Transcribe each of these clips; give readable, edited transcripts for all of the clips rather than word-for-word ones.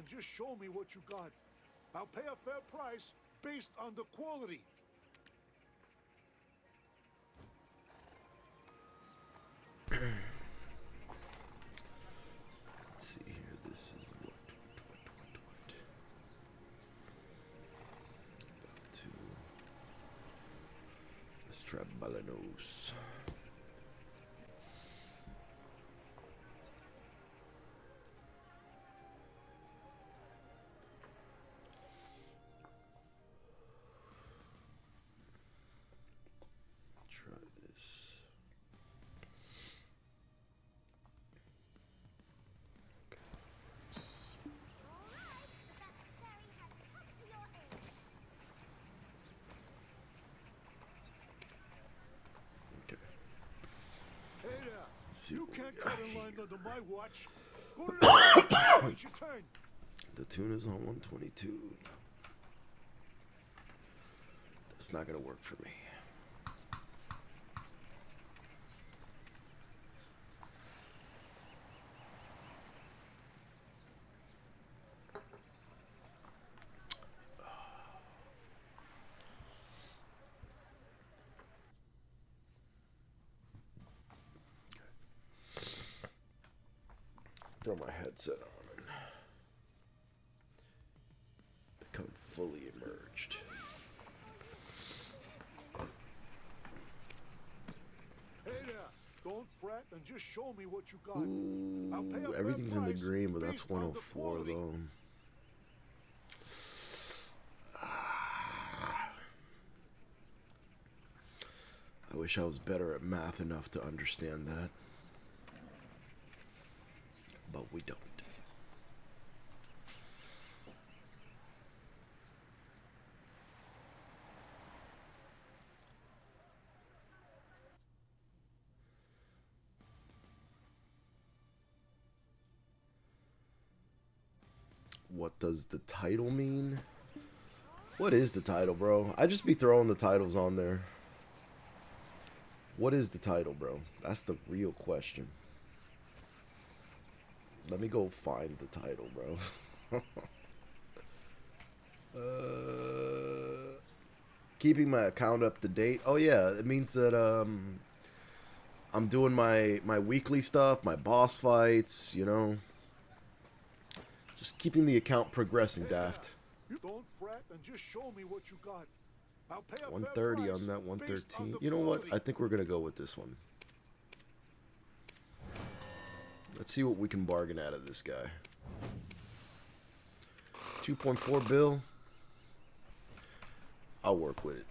and just show me what you got. I'll pay a fair price based on the quality. Let's see here. This is what? About to. Let's try Balanos. Try this. Okay. Hey there. See You what we can't got cut in line here. under my watch. Go to the wait your turn. The tuna's on 122. That's not gonna work for me. Throw my headset on and become fully immersed. Hey there. Don't fret and just show me what you got. I'll pay a Ooh, fair everything's in the price green, but that's based on the 104 quality. though. I wish I was better at math enough to understand that. But we don't. What does the title mean? What is the title, bro? I just be throwing the titles on there. What is the title, bro? That's the real question. Let me go find the title, bro. Keeping my account up to date. Oh yeah, it means that I'm doing my weekly stuff, my boss fights, you know. Just keeping the account progressing, Hey Daft. You don't fret and just show me what you got. I'll pay a 130 fair on price that based on 113. the You know what? quality. I think we're gonna go with this one. Let's see what we can bargain out of this guy. 2.4 bill. I'll work with it.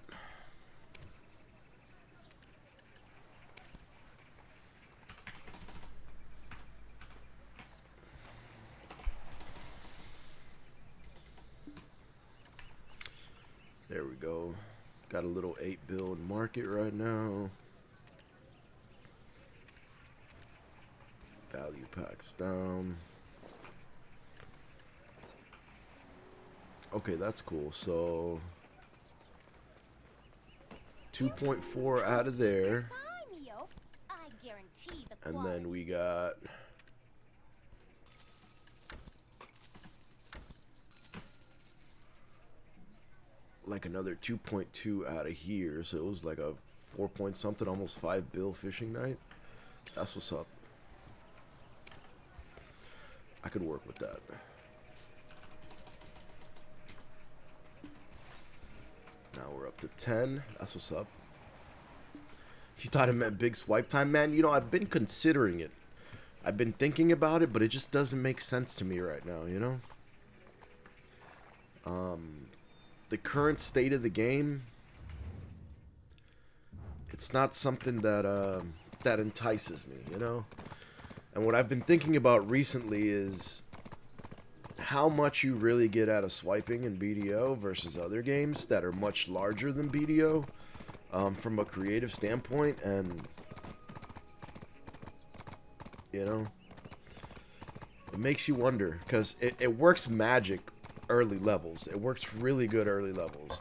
There we go. Got a little 8 bill in market right now. Value packs down. Okay, that's cool. So 2.4 out of there. And then we got like another 2.2 out of here. So it was like a 4 point something, almost 5 bill fishing night. That's what's up. I could work with that. Now we're up to 10. That's what's up. You thought it meant big swipe time? Man, you know, I've been considering it. I've been thinking about it, but it just doesn't make sense to me right now, you know? The current state of the game, it's not something that that entices me, you know? And what I've been thinking about recently is how much you really get out of swiping in BDO versus other games that are much larger than BDO from a creative standpoint. And, you know, it makes you wonder because it works magic early levels. It works really good early levels.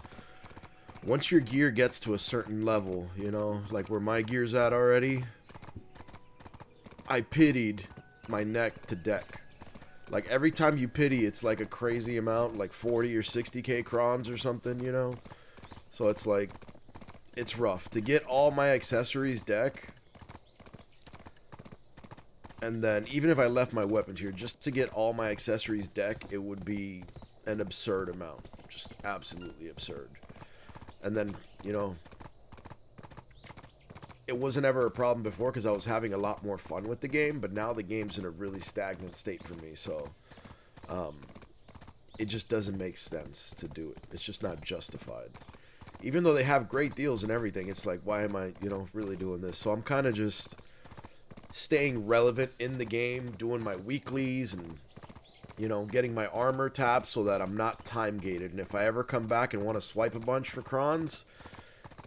Once your gear gets to a certain level, you know, like where my gear's at already, I pitied my neck to deck. Like, every time you pity, it's like a crazy amount, like 40 or 60k crons or something, you know? So it's like, it's rough. To get all my accessories deck, and then even if I left my weapons here, just to get all my accessories deck, it would be an absurd amount. Just absolutely absurd. And then, you know, it wasn't ever a problem before because I was having a lot more fun with the game, but now the game's in a really stagnant state for me, so it just doesn't make sense to do it. It's just not justified. Even though they have great deals and everything, it's like, why am I, you know, really doing this? So I'm kind of just staying relevant in the game, doing my weeklies and, you know, getting my armor tapped so that I'm not time gated. And if I ever come back and want to swipe a bunch for crons,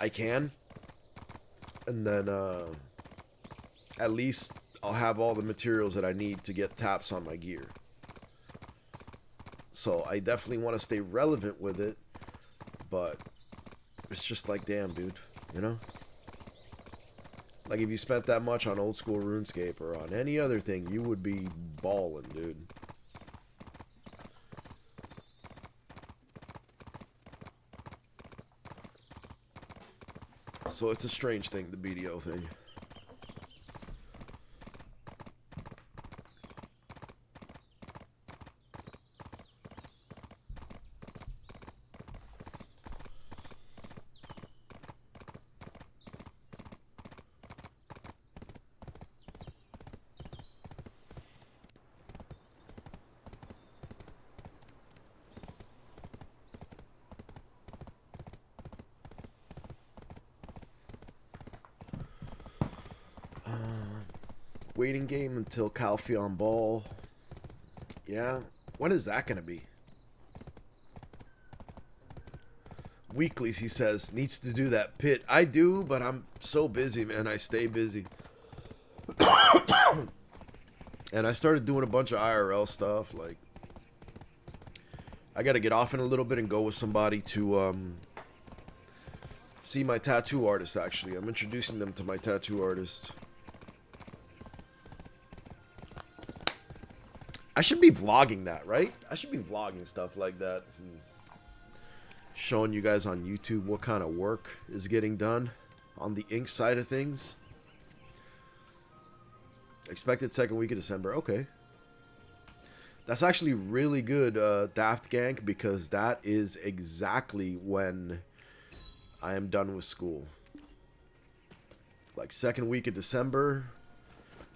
I can. And then at least I'll have all the materials that I need to get taps on my gear. So I definitely want to stay relevant with it, but it's just like, damn, dude, you know? Like, if you spent that much on old school RuneScape or on any other thing, you would be balling, dude. So it's a strange thing, the BDO thing. Waiting game until Calpheon Ball. Yeah. When is that going to be? Weeklies, he says. Needs to do that pit. I do, but I'm so busy, man. I stay busy. And I started doing a bunch of IRL stuff. Like, I got to get off in a little bit and go with somebody to see my tattoo artist, actually. I'm introducing them to my tattoo artist. I should be vlogging that, right? I should be vlogging stuff like that. Showing you guys on YouTube what kind of work is getting done on the ink side of things. Expected second week of December. Okay. That's actually really good, Daft Gank, because that is exactly when I am done with school. Like, second week of December,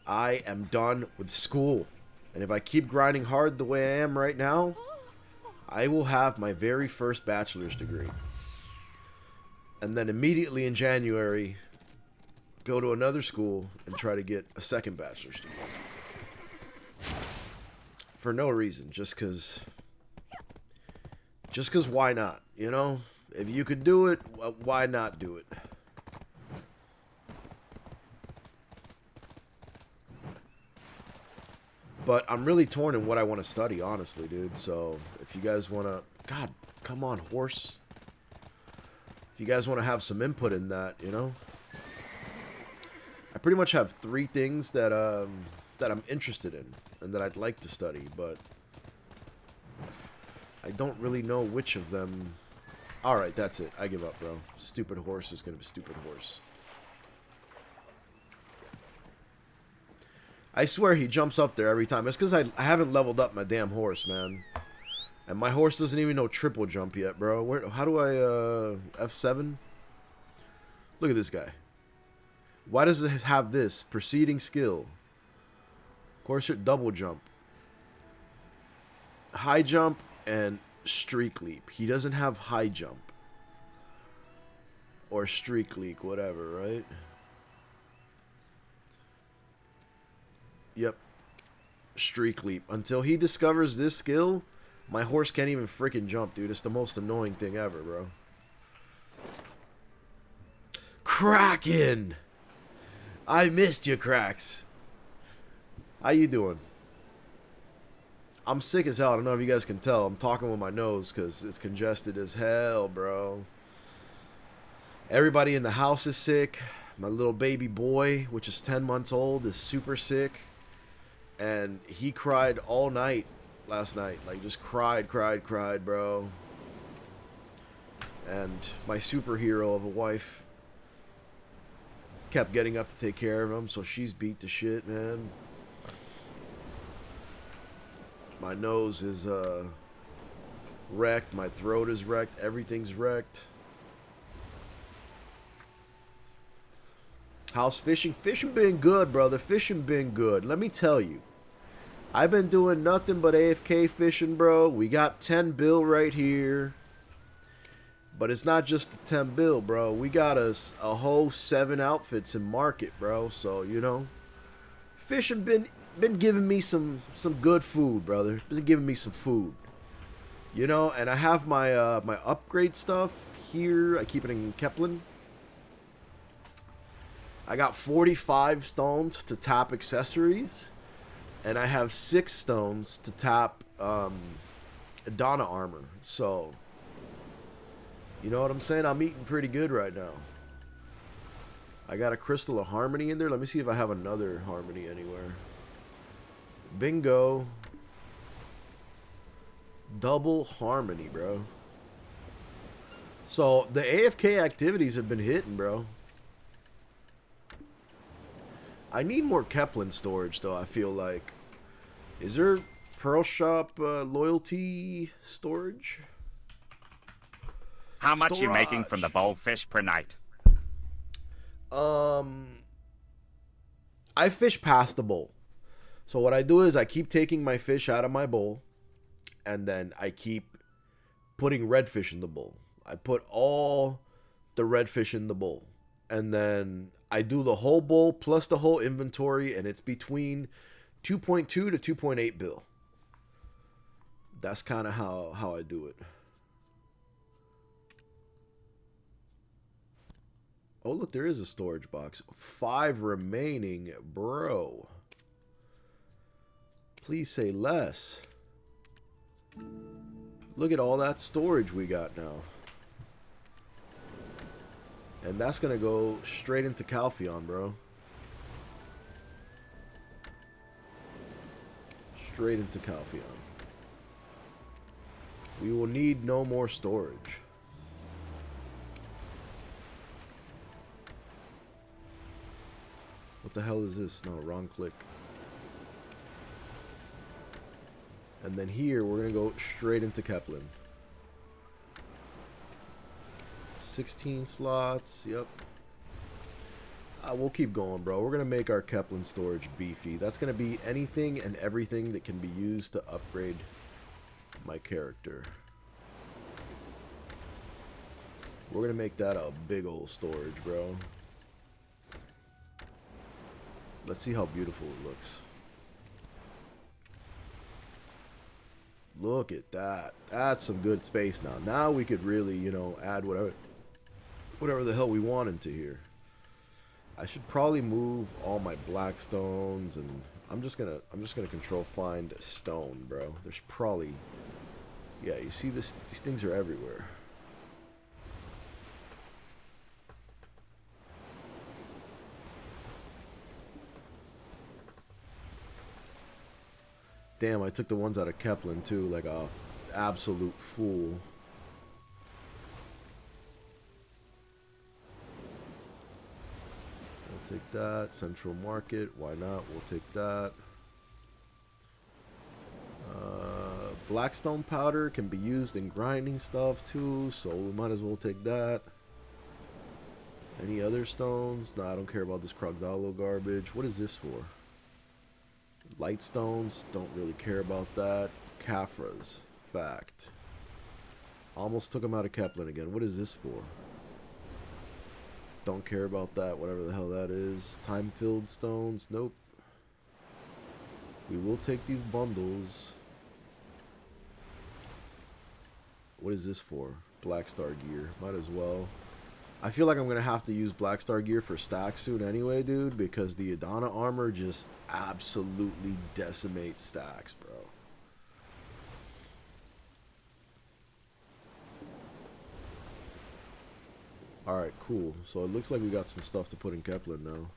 I am done with school. And if I keep grinding hard the way I am right now, I will have my very first bachelor's degree. And then immediately in January, go to another school and try to get a second bachelor's degree. For no reason, just cause why not, you know? If you could do it, why not do it? But I'm really torn in what I want to study, honestly, dude. So if you guys want to... God, come on, horse. If you guys want to have some input in that, you know? I pretty much have 3 things that I'm interested in and that I'd like to study, but I don't really know which of them... Alright, that's it. I give up, bro. Stupid horse is going to be stupid horse. I swear he jumps up there every time. It's because I haven't leveled up my damn horse, man. And my horse doesn't even know triple jump yet, bro. How do I, F7? Look at this guy. Why does it have this? Preceding skill. Corset double jump. High jump and streak leap. He doesn't have high jump. Or streak leap, whatever, right? Yep. Streak leap. Until he discovers this skill, my horse can't even freaking jump, dude. It's the most annoying thing ever, bro. Kraken! I missed you, Cracks. How you doing? I'm sick as hell. I don't know if you guys can tell. I'm talking with my nose because it's congested as hell, bro. Everybody in the house is sick. My little baby boy, which is 10 months old, is super sick. And he cried all night last night. Like, just cried, bro. And my superhero of a wife kept getting up to take care of him, so she's beat to shit, man. My nose is wrecked. My throat is wrecked. Everything's wrecked. How's fishing? Fishing been good, brother. Fishing been good. Let me tell you. I've been doing nothing but AFK fishing, bro. We got 10 bill right here. But it's not just the 10 bill, bro. We got us a whole 7 outfits in market, bro. So, you know, fishing been giving me some good food, brother. Been giving me some food. You know, and I have my my upgrade stuff here. I keep it in Kepler. I got 45 stones to tap accessories, and I have 6 stones to tap Adana armor. So, you know what I'm saying? I'm eating pretty good right now. I got a Crystal of Harmony in there. Let me see if I have another Harmony anywhere. Bingo. Double Harmony, bro. So, the AFK activities have been hitting, bro. I need more Kepler storage, though, I feel like. Is there Pearl Shop loyalty storage? How much you making from the bowl fish per night? I fish past the bowl. So what I do is I keep taking my fish out of my bowl, and then I keep putting redfish in the bowl. I put all the redfish in the bowl, and then I do the whole bowl plus the whole inventory, and it's between 2.2 to 2.8 bill. That's kind of how I do it. Oh, look, there is a storage box. 5 remaining, bro. Please say less. Look at all that storage we got now. And that's going to go straight into Calpheon, bro. Straight into Calpheon. We will need no more storage. What the hell is this? No, wrong click. And then here, we're going to go straight into Kepler. 16 slots, yep. We'll keep going, bro. We're going to make our Kepler storage beefy. That's going to be anything and everything that can be used to upgrade my character. We're going to make that a big old storage, bro. Let's see how beautiful it looks. Look at that. That's some good space now. Now we could really, you know, add whatever the hell we want into here. I should probably move all my black stones, and I'm just gonna control find stone, bro. There's probably, yeah, you see this, these things are everywhere. Damn, I took the ones out of Kepler too, like a absolute fool. We'll take that. Central Market, why not? We'll take that. Blackstone powder can be used in grinding stuff too, so we might as well take that. Any other stones? No, I don't care about this Krogdalo garbage. What is this for? Light stones, don't really care about that. Caphras, fact. Almost took them out of Kepler again. What is this for? Don't care about that, whatever the hell that is. Time-filled stones, nope. We will take these bundles. What is this for? Black Star gear, might as well. I feel like I'm going to have to use Black Star gear for stacks soon anyway, dude, because the Adana armor just absolutely decimates stacks, bro. Alright, cool. So it looks like we got some stuff to put in Kepler now.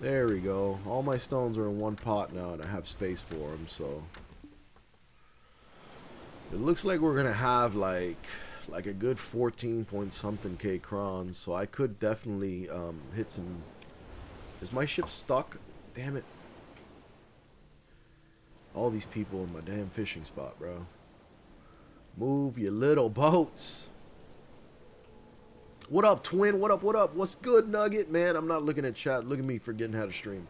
There we go. All my stones are in one pot now, and I have space for them, so... It looks like we're gonna have, like a good 14 point something K crons, so I could definitely hit some... Is my ship stuck? Damn it. All these people in my damn fishing spot, bro. Move your little boats. What up, twin? What up, what up? What's good, Nugget? Man, I'm not looking at chat. Look at me forgetting how to stream.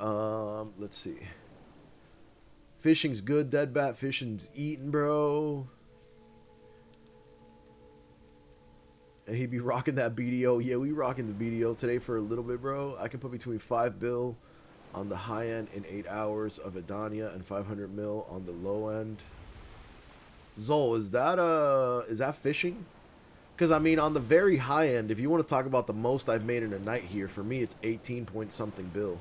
Let's see. Fishing's good. Dead bat fishing's eating, bro. And he be rocking that BDO. Yeah, we rocking the BDO today for a little bit, bro. I can put between 5 bill on the high end in 8 hours of Adania and 500 mil on the low end. Zol, is that fishing? Because, I mean, on the very high end, if you want to talk about the most I've made in a night here, for me, it's 18 point something bill.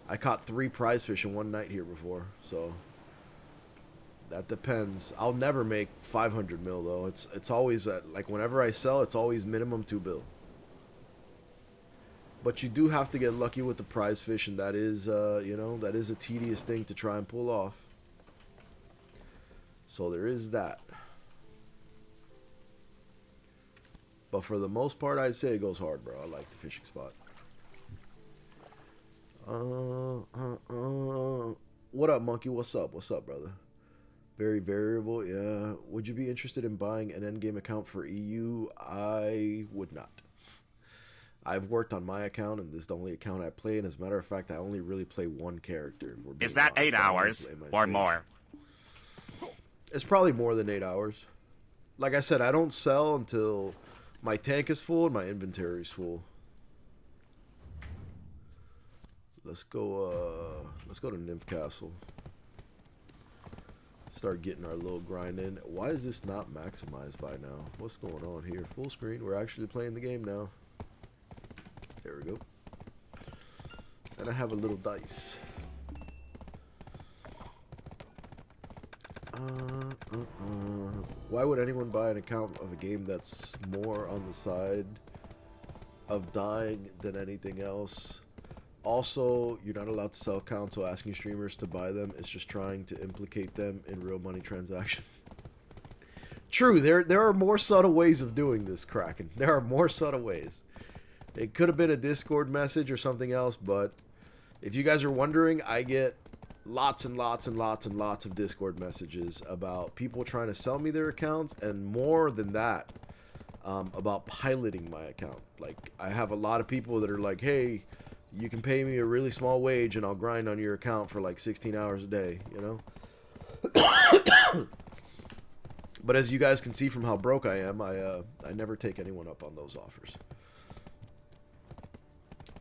I caught 3 prize fish in one night here before, so that depends. I'll never make 500 mil, though. It's always, like, whenever I sell, it's always minimum 2 bill. But you do have to get lucky with the prize fish, and that is, you know, that is a tedious thing to try and pull off. So there is that. But for the most part, I'd say it goes hard, bro. I like the fishing spot. What up, Monkey? What's up? What's up, brother? Very variable, yeah. Would you be interested in buying an endgame account for EU? I would not. I've worked on my account, and this is the only account I play. And as a matter of fact, I only really play one character. Is that 8 hours or more? It's probably more than 8 hours. Like I said, I don't sell until my tank is full and my inventory is full. Let's go to Nymph Castle. Start getting our little grind in. Why is this not maximized by now? What's going on here? Full screen. We're actually playing the game now. There we go. And I have a little dice. Why would anyone buy an account of a game that's more on the side of dying than anything else? Also, you're not allowed to sell accounts, so asking streamers to buy them is just trying to implicate them in real money transaction. True, there are more subtle ways of doing this, Kraken. There are more subtle ways. It could have been a Discord message or something else, but if you guys are wondering, I get lots and lots and lots and lots of Discord messages about people trying to sell me their accounts, and more than that, about piloting my account. Like, I have a lot of people that are like, hey, you can pay me a really small wage and I'll grind on your account for like 16 hours a day, you know? But as you guys can see from how broke I am, I never take anyone up on those offers.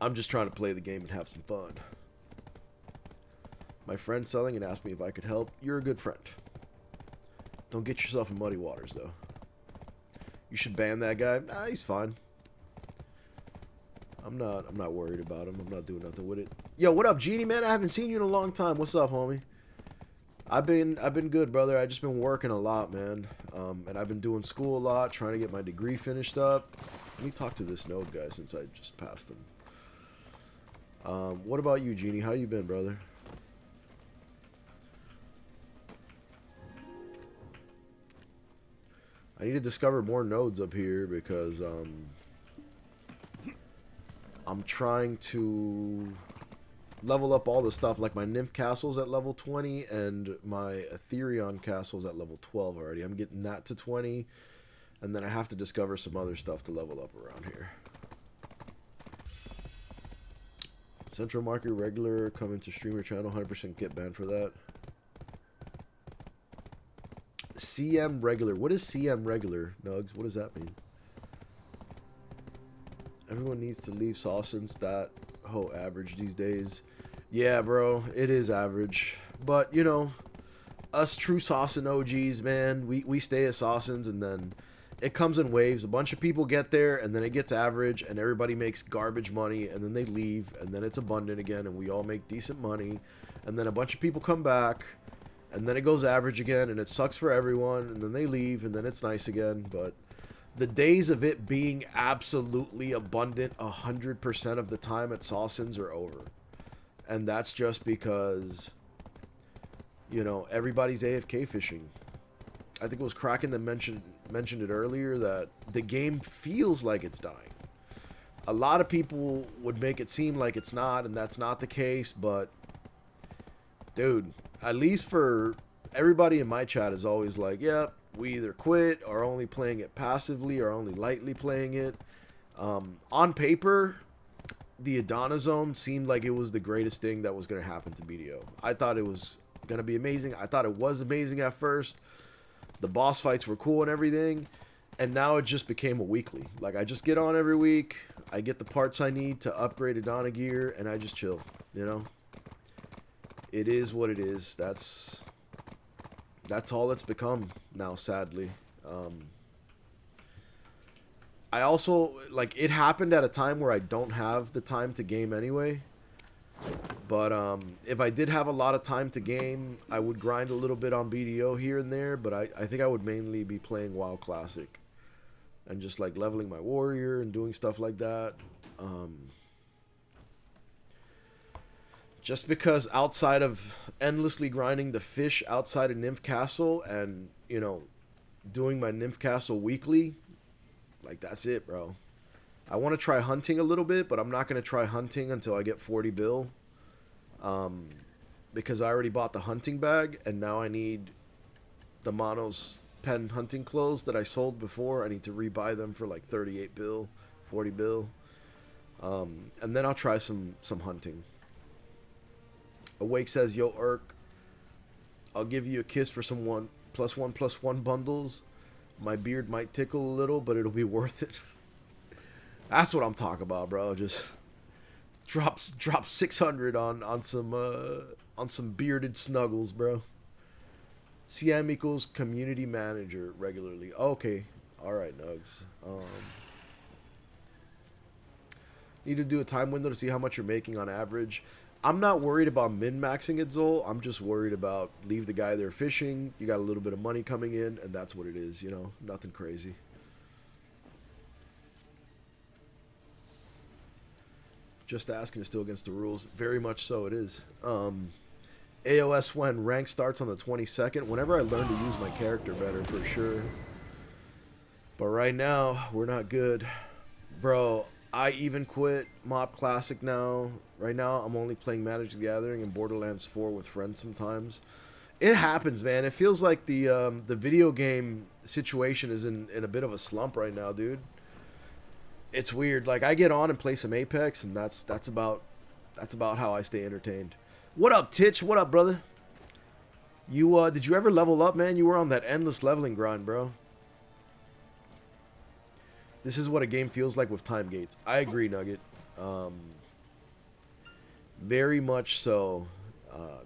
I'm just trying to play the game and have some fun. My friend's selling and asked me if I could help. You're a good friend. Don't get yourself in muddy waters, though. You should ban that guy. Nah, he's fine. I'm not worried about him. I'm not doing nothing with it. Yo, what up, Genie, man? I haven't seen you in a long time. What's up, homie? I've been good, brother. I just been working a lot, man. And I've been doing school a lot, trying to get my degree finished up. Let me talk to this node guy since I just passed him. What about you, Genie? How you been, brother? I need to discover more nodes up here because I'm trying to level up all the stuff. Like my Nymph Castle's at level 20 and my Ethereon Castle's at level 12 already. I'm getting that to 20, and then I have to discover some other stuff to level up around here. Central Market regular coming to streamer channel, 100% get banned for that. CM regular. What is CM regular, Nugs? What does that mean? Everyone needs to leave Saucin's that whole average these days. Yeah, bro, it is average. But, you know, us true Saucin OGs, man, we stay at Saucin's, and then it comes in waves. A bunch of people get there, and then it gets average, and everybody makes garbage money, and then they leave, and then it's abundant again, and we all make decent money. And then a bunch of people come back, and then it goes average again, and it sucks for everyone, and then they leave, and then it's nice again. But The days of it being absolutely abundant 100% of the time at Sawsons are over. And that's just because, you know, everybody's AFK fishing. I think it was Kraken that mentioned it earlier that the game feels like it's dying. A lot of people would make it seem like it's not, and that's not the case, but dude, at least for everybody in my chat is always like, yep, we either quit or only playing it passively or only lightly playing it. On paper, the Adana Zone seemed like it was the greatest thing that was going to happen to BDO. I thought it was going to be amazing. I thought it was amazing at first. The boss fights were cool and everything. And now it just became a weekly. Like, I just get on every week. I get the parts I need to upgrade Adana gear. And I just chill, you know? It is what it is. That's all it's become now, sadly. I also, like, it happened at a time where I don't have the time to game anyway. But if I did have a lot of time to game, I would grind a little bit on BDO here and there. But I think I would mainly be playing WoW Classic. And just, like, leveling my warrior and doing stuff like that. Just because outside of endlessly grinding the fish outside of Nymph Castle and, you know, doing my Nymph Castle weekly, like, that's it, bro. I want to try hunting a little bit, but I'm not going to try hunting until I get 40 bill. Because I already bought the hunting bag, and now I need the Mono's pen hunting clothes that I sold before. I need to rebuy them for like 38 bill, 40 bill. And then I'll try some hunting. Awake says, yo, Erk, I'll give you a kiss for some 1+1+1 bundles. My beard might tickle a little, but it'll be worth it. That's what I'm talking about, bro. Just drop 600 on some bearded snuggles, bro. CM equals community manager regularly. Okay. Alright, Nugs. Need to do a time window to see how much you're making on average. I'm not worried about min-maxing it, Zol. I'm just worried about leave the guy there fishing. You got a little bit of money coming in, and that's what it is, you know? Nothing crazy. Just asking is still against the rules. Very much so it is. AOS when rank starts on the 22nd. Whenever I learn to use my character better, for sure. But right now, we're not good. Bro, I even quit Mob Classic now. Right now, I'm only playing Magic the Gathering and Borderlands 4 with friends sometimes. It happens, man. It feels like the video game situation is in a bit of a slump right now, dude. It's weird. Like, I get on and play some Apex, and that's about how I stay entertained. What up, Titch? What up, brother? You did you ever level up, man? You were on that endless leveling grind, bro. This is what a game feels like with time gates. I agree, Nugget. Very much so.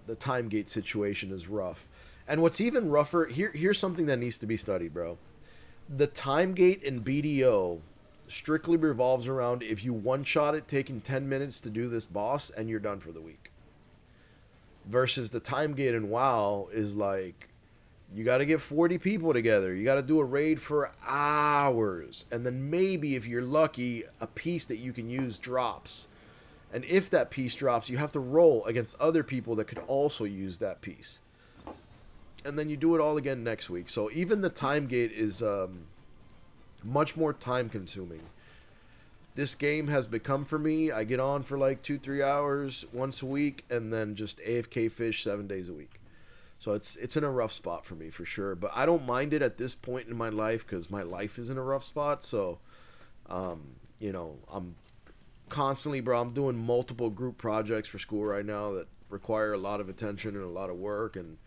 The time gate situation is rough. And what's even rougher, here's something that needs to be studied, bro. The time gate in BDO strictly revolves around if you one-shot it, taking 10 minutes to do this boss, and you're done for the week. Versus the time gate in WoW is like, you got to get 40 people together. You got to do a raid for hours. And then maybe, if you're lucky, a piece that you can use drops. And if that piece drops, you have to roll against other people that could also use that piece. And then you do it all again next week. So even the time gate is much more time consuming. This game has become, for me, I get on for like 2-3 hours once a week and then just AFK fish 7 days a week. So it's in a rough spot for me, for sure. But I don't mind it at this point in my life because my life is in a rough spot. So, you know, I'm constantly, bro, I'm doing multiple group projects for school right now that require a lot of attention and a lot of work. And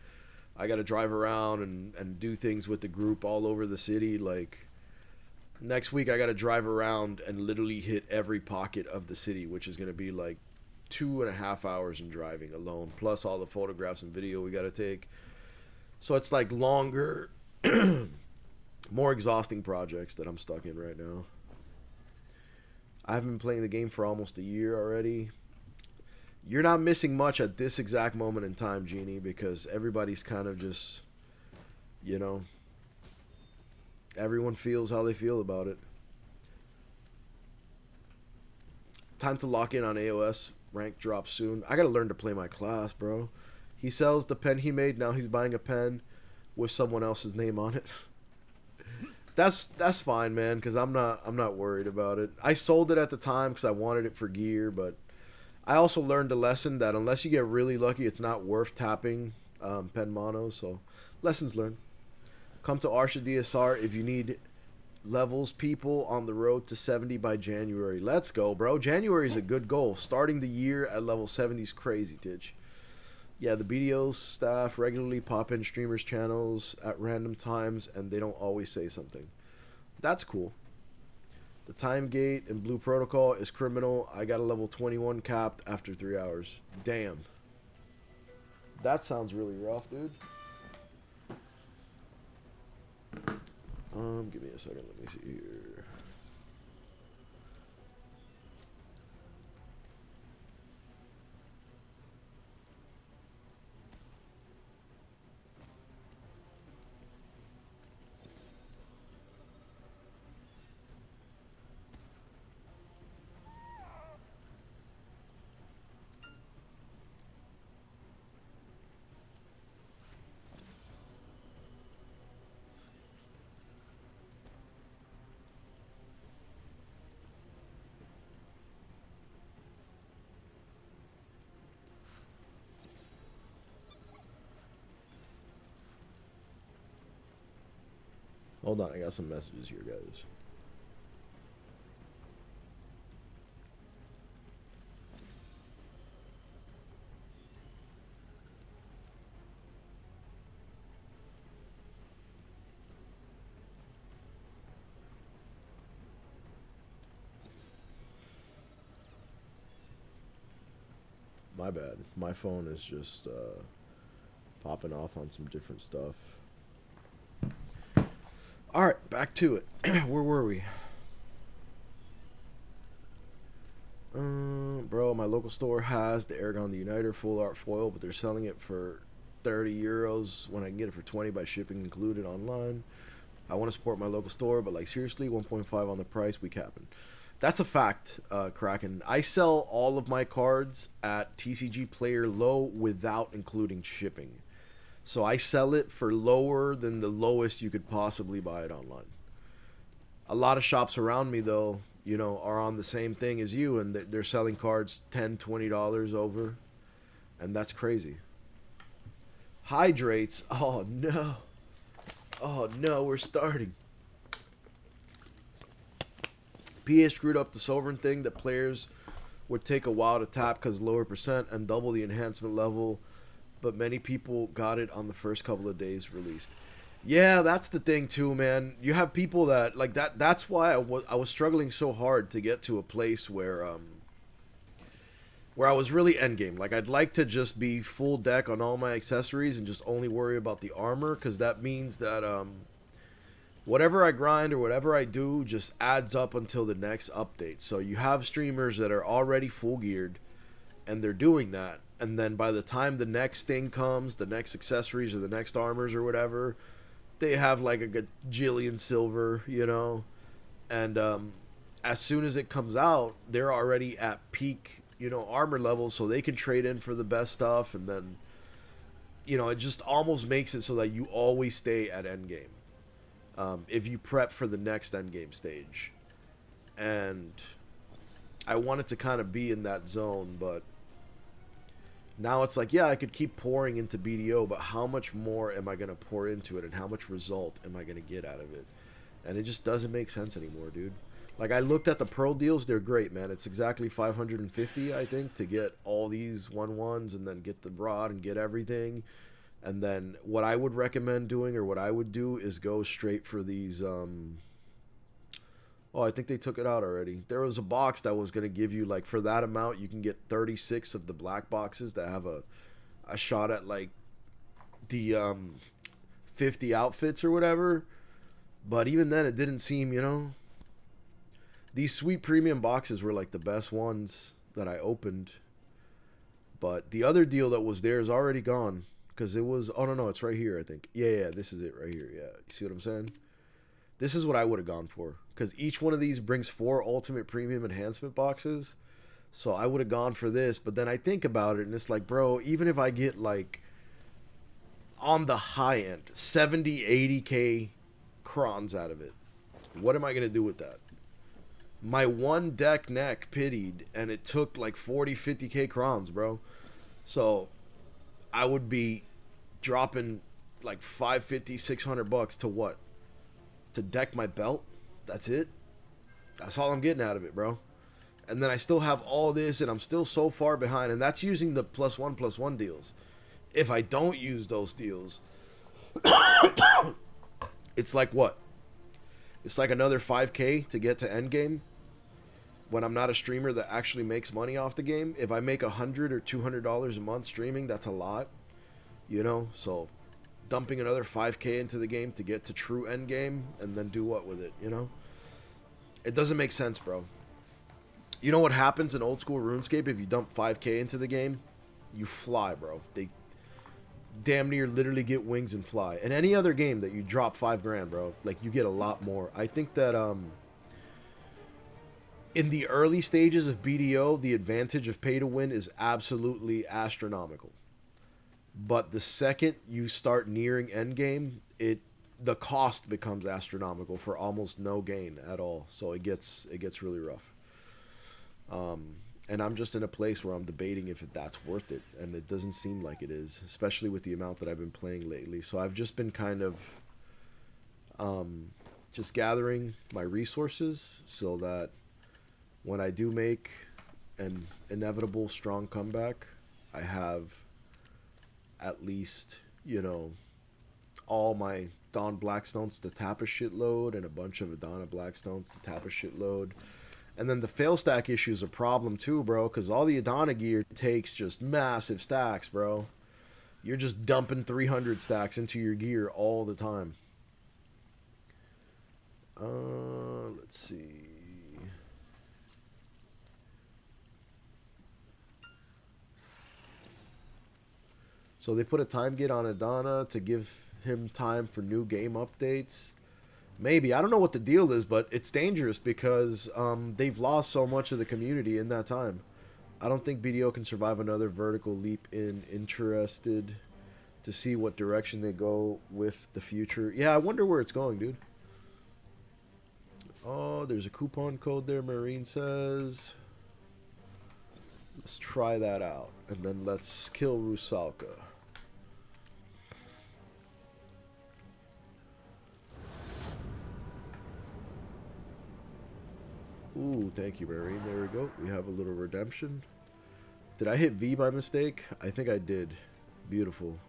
I got to drive around and do things with the group all over the city. Like, next week I got to drive around and literally hit every pocket of the city, which is going to be like 2.5 hours in driving alone, plus all the photographs and video we got to take. So it's like longer, more exhausting projects that I'm stuck in right now. I haven't been playing the game for almost a year already. You're not missing much at this exact moment in time, Genie, because everybody's kind of just, you know, Everyone feels how they feel about it. Time to lock in on AOS. Rank drops soon. I gotta learn to play my class, bro. He sells the pen he made. Now he's buying a pen with someone else's name on it. That's fine, man, because I'm not worried about it. I sold it at the time because I wanted it for gear, but I also learned a lesson that unless you get really lucky, it's not worth tapping pen monos. So lessons learned. Come to Arsha DSR if you need levels, people on the road to 70 by January. Let's go, bro. January is a good goal. Starting the year at level 70 is crazy, Titch. Yeah, the BDO staff regularly pop in streamers' channels at random times, and they don't always say something. That's cool. The time gate in Blue Protocol is criminal. I got a level 21 capped after 3 hours. Damn. That sounds really rough, dude. Give me a second. Let me see here. Hold on, I got some messages here, guys. My bad. My phone is just popping off on some different stuff. Alright, back to it. Where were we? Bro, my local store has the Aragon the Uniter full art foil, but they're selling it for 30 euros when I can get it for 20 by shipping included online. I want to support my local store, but like seriously, 1.5 on the price, we capping. That's a fact, Kraken. I sell all of my cards at TCG Player Low without including shipping. So I sell it for lower than the lowest you could possibly buy it online. A lot of shops around me, though, you know, are on the same thing as you, and they're selling cards $10, $20 over, and that's crazy. Hydrates. Oh, no. Oh, no, we're starting. PA screwed up the Sovereign thing that players would take a while to tap because lower percent and double the enhancement level, but many people got it on the first couple of days released. Yeah, that's the thing too, man. You have people that like that. That's why I was struggling so hard to get to a place where I was really endgame. Like I'd like to just be full deck on all my accessories and just only worry about the armor, because that means that whatever I grind or whatever I do just adds up until the next update. So you have streamers that are already full geared and they're doing that, and then by the time the next thing comes, the next accessories or the next armors or whatever, they have like a gajillion silver, you know, and as soon as it comes out, they're already at peak, you know, armor levels, so they can trade in for the best stuff, and then, you know, it just almost makes it so that you always stay at endgame if you prep for the next endgame stage. And I wanted to kind of be in that zone, but now it's like, yeah, I could keep pouring into BDO, but how much more am I going to pour into it, and how much result am I going to get out of it? And it just doesn't make sense anymore, dude. Like, I looked at the Pearl deals. They're great, man. It's exactly 550, I think, to get all these 1/1s and then get the rod and get everything. And then what I would recommend doing, or what I would do, is go straight for these... Oh, I think they took it out already. There was a box that was going to give you, like, for that amount, you can get 36 of the black boxes that have a shot at, like, the 50 outfits or whatever. But even then, it didn't seem, you know... These sweet premium boxes were, like, the best ones that I opened. But the other deal that was there is already gone. Because it was... Oh, no, it's right here, I think. Yeah, this is it right here. Yeah, you see what I'm saying? This is what I would have gone for. Because each one of these brings 4 Ultimate Premium Enhancement boxes. So I would have gone for this. But then I think about it, and it's like, bro, even if I get, like, on the high end, 70, 80k crons out of it, what am I going to do with that? My one deck neck pitied, and it took, like, 40, 50k crons, bro. So I would be dropping, like, 550, 600 bucks to what? To deck my belt? That's it? That's all I'm getting out of it, bro. And then I still have all this, and I'm still so far behind, and that's using the +1/+1 deals. If I don't use those deals, it's like what? It's like another 5k to get to endgame when I'm not a streamer that actually makes money off the game. If I make $100 or $200 a month streaming, that's a lot, you know? So dumping another 5k into the game to get to true endgame and then do what with it, you know? It doesn't make sense, bro. You know what happens in old school RuneScape if you dump 5k into the game? You fly, bro. They damn near literally get wings and fly. In any other game that you drop 5 grand, bro, like, you get a lot more. I think that in the early stages of BDO, the advantage of pay to win is absolutely astronomical. But the second you start nearing endgame, the cost becomes astronomical for almost no gain at all. So it gets really rough. And I'm just in a place where I'm debating if that's worth it, and it doesn't seem like it is, especially with the amount that I've been playing lately. So I've just been kind of just gathering my resources so that when I do make an inevitable strong comeback, I have at least, you know, all my Dawn Blackstones to tap a shitload and a bunch of Adana Blackstones to tap a shitload. And then the fail stack issue is a problem too, bro, because all the Adana gear takes just massive stacks, bro. You're just dumping 300 stacks into your gear all the time. Let's see. So they put a time gate on Adana to give him time for new game updates. Maybe. I don't know what the deal is, but it's dangerous because they've lost so much of the community in that time. I don't think BDO can survive another vertical leap in. Interested to see what direction they go with the future. Yeah, I wonder where it's going, dude. Oh, there's a coupon code there, Marine says. Let's try that out. And then let's kill Rusalka. Ooh, thank you, Marine. There we go. We have a little redemption. Did I hit V by mistake? I think I did. Beautiful.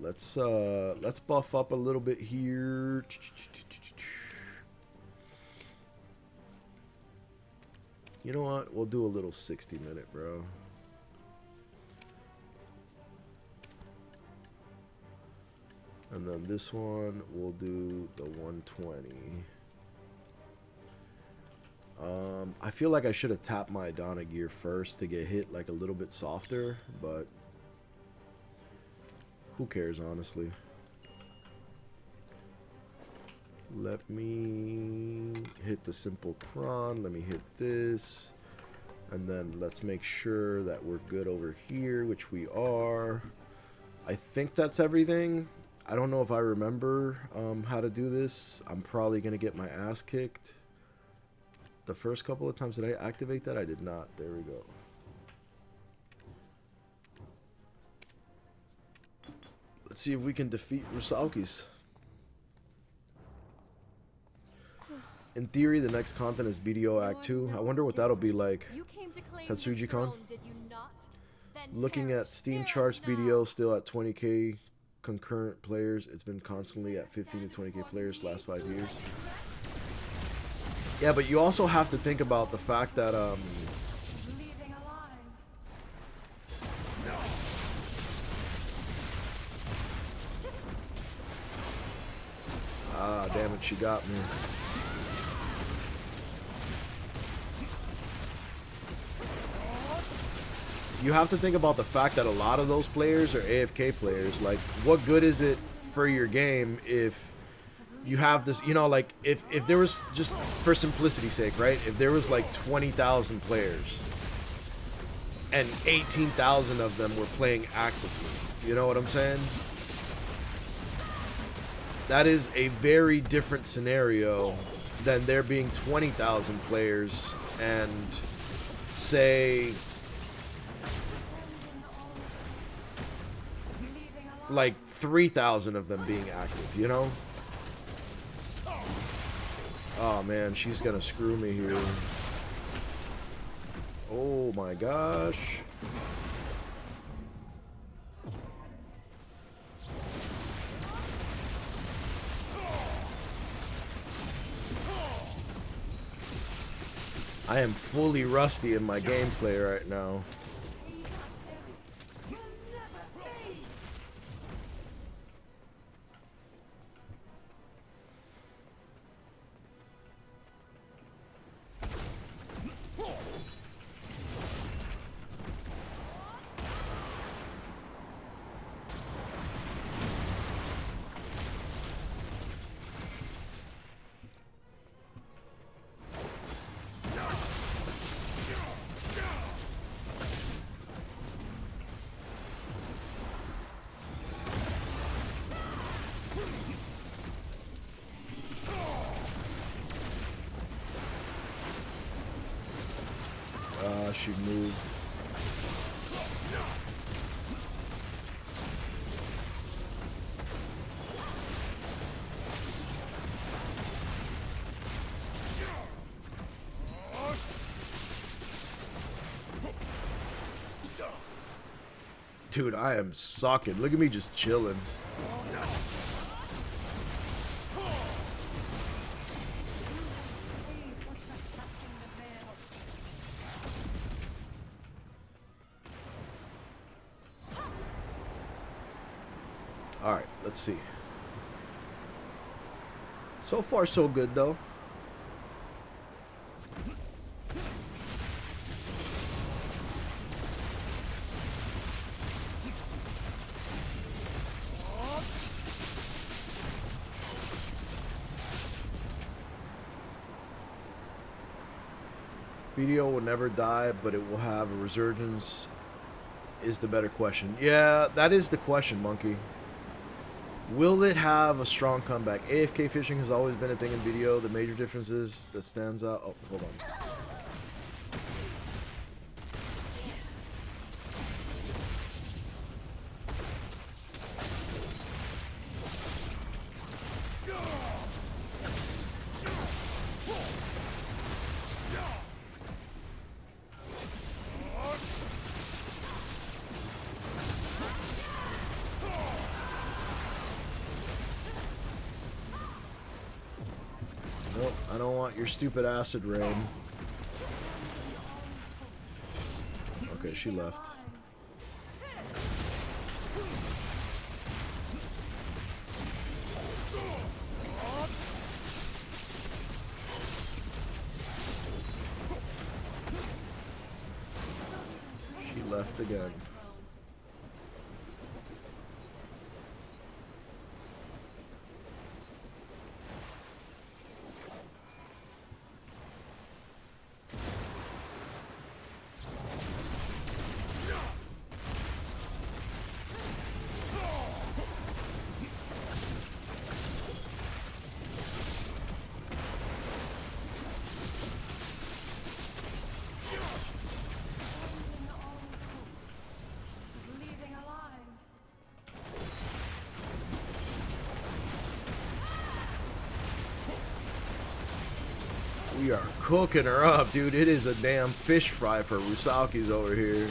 Let's buff up a little bit here. You know what? We'll do a little 60-minute, bro. And then this one, we'll do the 120. I feel like I should have tapped my Adana gear first to get hit like a little bit softer, but who cares, honestly. Let me hit the simple cron. Let me hit this. And then let's make sure that we're good over here, which we are. I think that's everything. I don't know if I remember how to do this. I'm probably going to get my ass kicked. The first couple of times, did I activate that? I did not. There we go. Let's see if we can defeat Rusalkis. In theory, the next content is BDO Act 2. I wonder what that'll be like. Hatsuji-kun. Looking at Steam charts, BDO still at 20k concurrent players. It's been constantly at 15 to 20k players last 5 years. Yeah, but you also have to think about the fact that ah, damn it, she got me. You have to think about the fact that a lot of those players are AFK players. Like, what good is it for your game if you have this, you know, like if there was, just for simplicity's sake, right? If there was like 20,000 players and 18,000 of them were playing actively, you know what I'm saying? That is a very different scenario than there being 20,000 players and say like 3,000 of them being active, you know? Oh man, she's gonna screw me here. Oh my gosh. I am fully rusty in my gameplay right now. She moved. Dude, I am sucking. Look at me just chilling. Alright, let's see. So far, so good, though. BDO will never die, but it will have a resurgence, is the better question. Yeah, that is the question, Monkey. Will it have a strong comeback? AFK fishing has always been a thing in BDO. The major differences that stands out... Oh, hold on. Nope, I don't want your stupid acid rain. Okay, she left. She left again. We are cooking her up, dude. It is a damn fish fry for Rusaki's over here.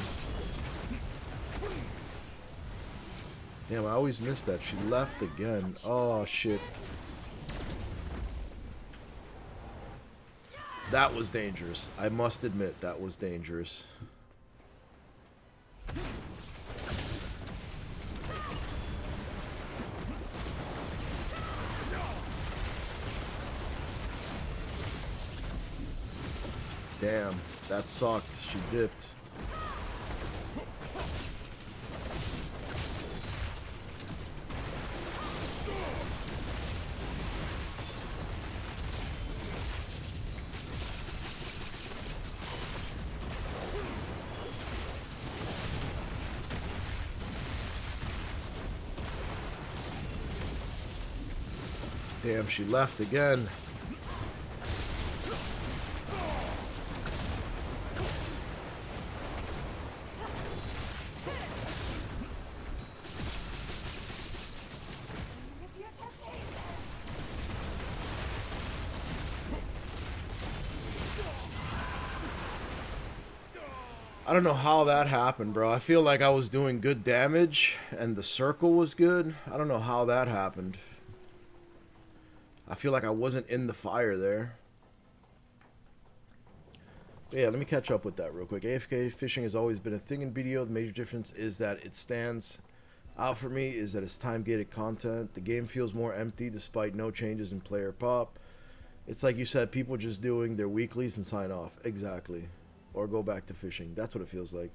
Damn, I always miss that. She left again. Oh, shit. That was dangerous. I must admit, that was dangerous. Damn, that sucked. She dipped. Damn, she left again. I don't know how that happened, bro. I feel like I was doing good damage and the circle was good. I don't know how that happened. I feel like I wasn't in the fire there. But yeah, let me catch up with that real quick. AFK fishing has always been a thing in BDO. The major difference is that it stands out for me is that it's time-gated content. The game feels more empty despite no changes in player pop. It's like you said, people just doing their weeklies and sign off. Exactly. Or go back to fishing. That's what it feels like.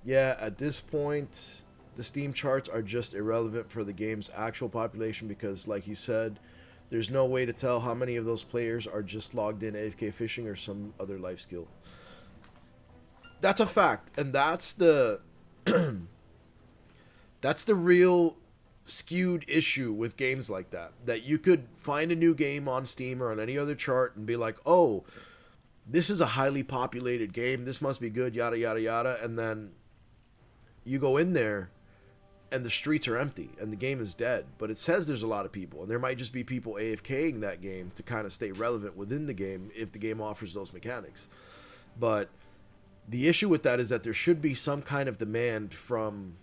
Yeah, at this point, the Steam charts are just irrelevant for the game's actual population because, like he said, there's no way to tell how many of those players are just logged in AFK fishing or some other life skill. That's a fact, and that's the that's the real skewed issue with games like that. That you could find a new game on Steam or on any other chart and be like, oh, this is a highly populated game, this must be good, yada, yada, yada. And then you go in there and the streets are empty and the game is dead. But it says there's a lot of people. And there might just be people AFKing that game to kind of stay relevant within the game if the game offers those mechanics. But the issue with that is that there should be some kind of demand from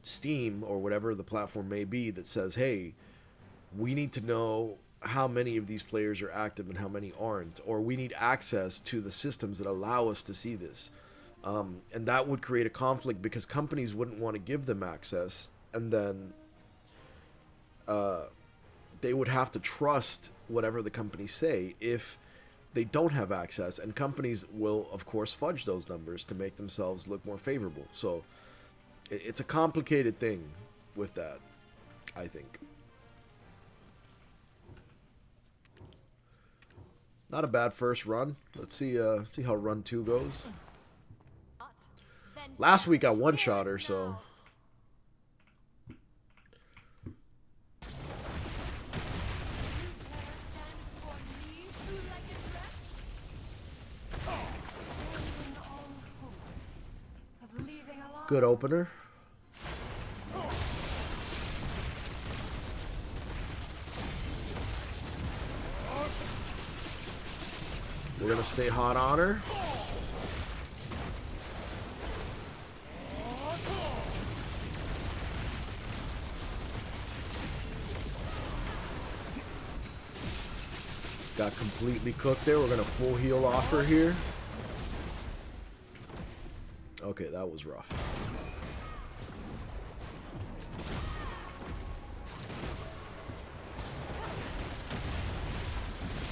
Steam or whatever the platform may be that says, hey, we need to know how many of these players are active and how many aren't, or we need access to the systems that allow us to see this. And that would create a conflict because companies wouldn't want to give them access, and then they would have to trust whatever the companies say if they don't have access, and companies will of course fudge those numbers to make themselves look more favorable. So it's a complicated thing with that, I think. Not a bad first run. Let's see how run 2 goes. Last week I one-shot her, so... Good opener. We're gonna stay hot on her. Got completely cooked there. We're gonna full heal off her here. Okay, that was rough.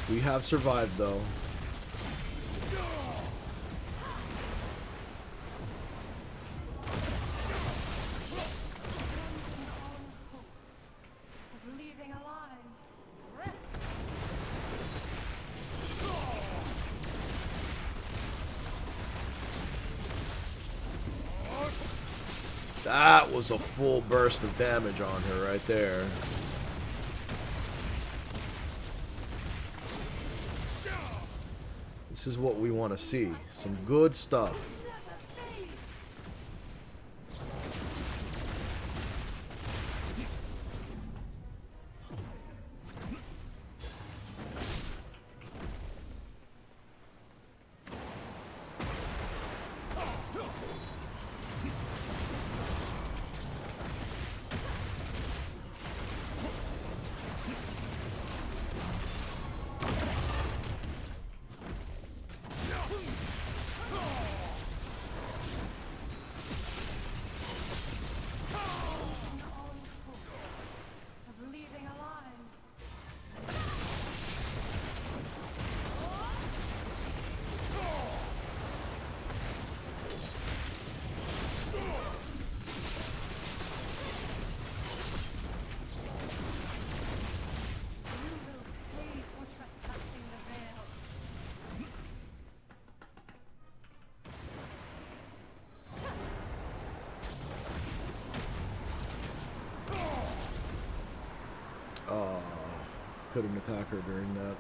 We have survived though. That was a full burst of damage on her right there. This is what we want to see. Some good stuff. couldn't attack her during that.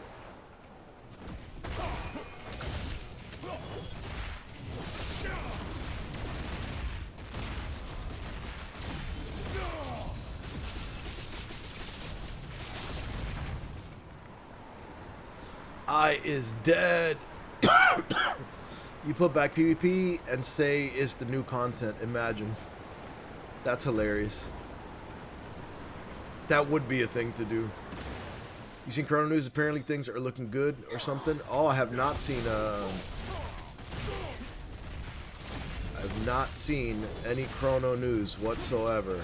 I is dead. You put back PvP and say it's the new content. Imagine. That's hilarious. That would be a thing to do. You seen Chrono News? Apparently things are looking good or something. Oh, I have not seen I've not seen any Chrono News whatsoever.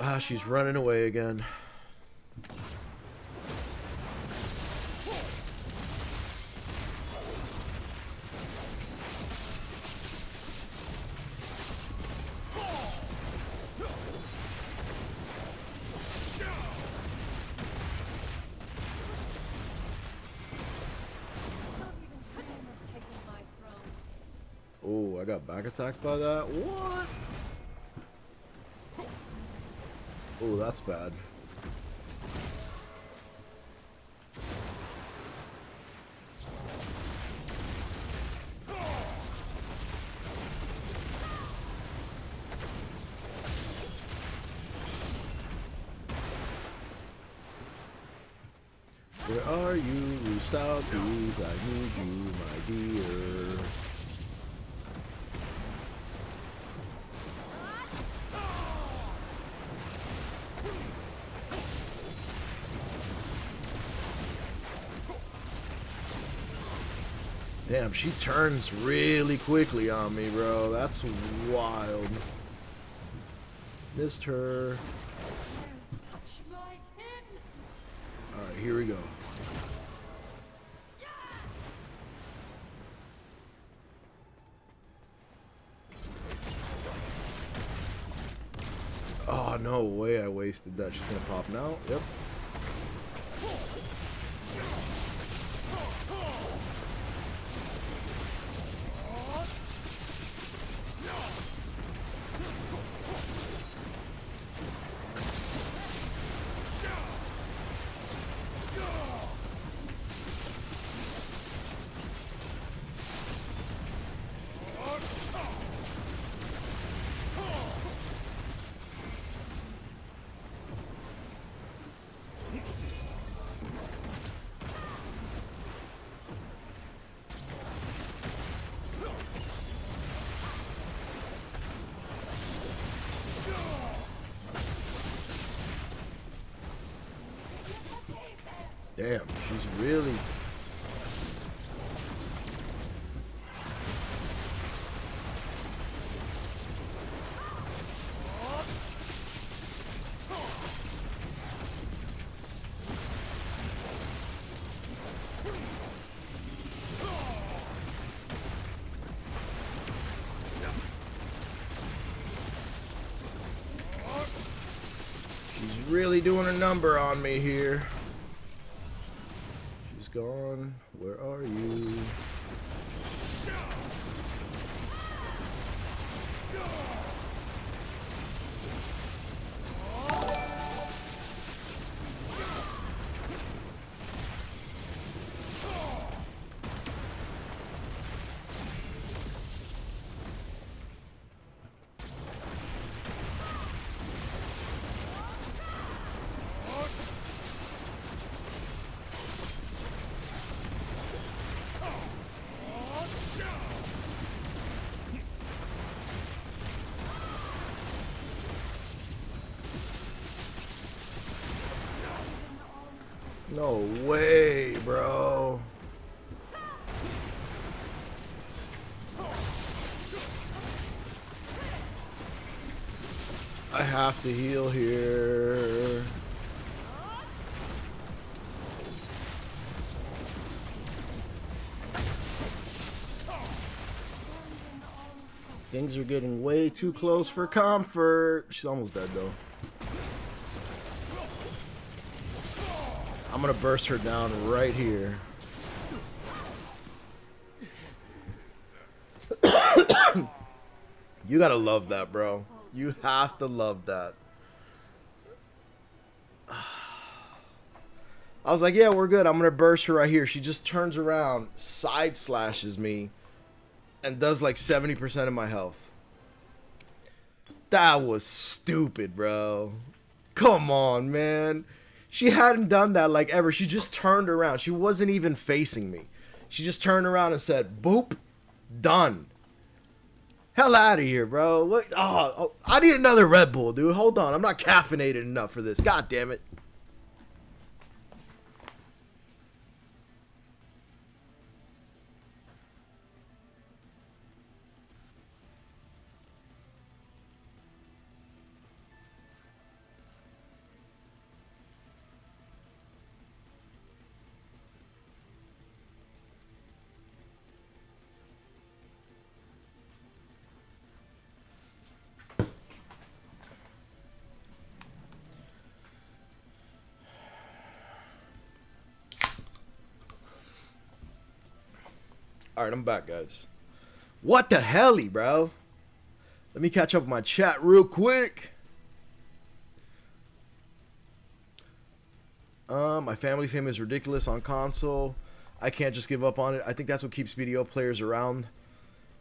Ah, she's running away again. Oh, I got back attacked by that? What? Oh, that's bad. Where are you, Southeast? I need you, my dear. Damn, she turns really quickly on me, bro. That's wild. Missed her. Alright, here we go. Oh, no way I wasted that. She's gonna pop now. Yep. Damn, she's really... She's really doing a number on me here. Gone. Where are you? No way, bro. I have to heal here. Things are getting way too close for comfort. She's almost dead, though. I'm gonna burst her down right here. You gotta love that, bro. You have to love that. I was like, yeah, we're good. I'm gonna burst her right here. She just turns around, side slashes me, and does like 70% of my health. That was stupid, bro. Come on, man. She hadn't done that like ever. She just turned around. She wasn't even facing me. She just turned around and said, boop, done. Hell out of here, bro. What? Oh, I need another Red Bull, dude. Hold on. I'm not caffeinated enough for this. God damn it. Alright, I'm back, guys. What the helly, bro? Let me catch up with my chat real quick. My family fame is ridiculous on console. I can't just give up on it. I think that's what keeps video players around.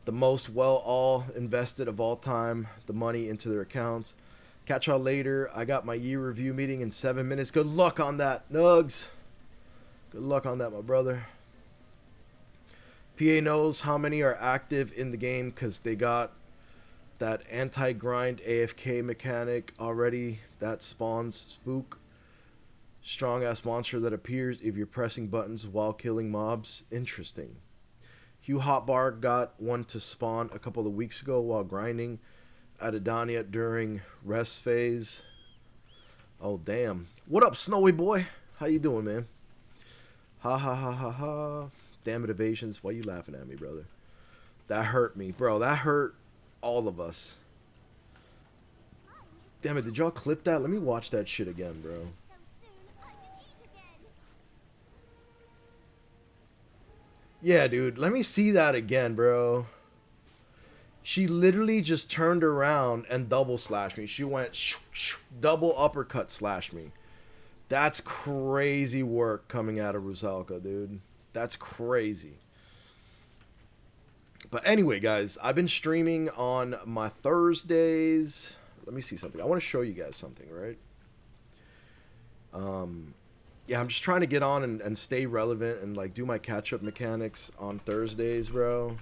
The most all invested of all time. The money into their accounts. Catch y'all later. I got my year review meeting in 7 minutes. Good luck on that, Nugs. Good luck on that, my brother. PA knows how many are active in the game because they got that anti-grind AFK mechanic already. That spawns spook. Strong-ass monster that appears if you're pressing buttons while killing mobs. Interesting. Hugh Hotbar got one to spawn a couple of weeks ago while grinding at Adania during rest phase. Oh, damn. What up, Snowy boy? How you doing, man? Ha ha ha ha ha. Damn it, evasions. Why you laughing at me, brother? That hurt me. Bro, that hurt all of us. Damn it, did y'all clip that? Let me watch that shit again, bro. Yeah, dude. Let me see that again, bro. She literally just turned around and double slashed me. She went double uppercut slash me. That's crazy work coming out of Rusalka, dude. That's crazy. But anyway, guys, I've been streaming on my Thursdays. Let me see something. I want to show you guys something, right? Yeah, I'm just trying to get on and stay relevant and like do my catch-up mechanics on Thursdays, bro.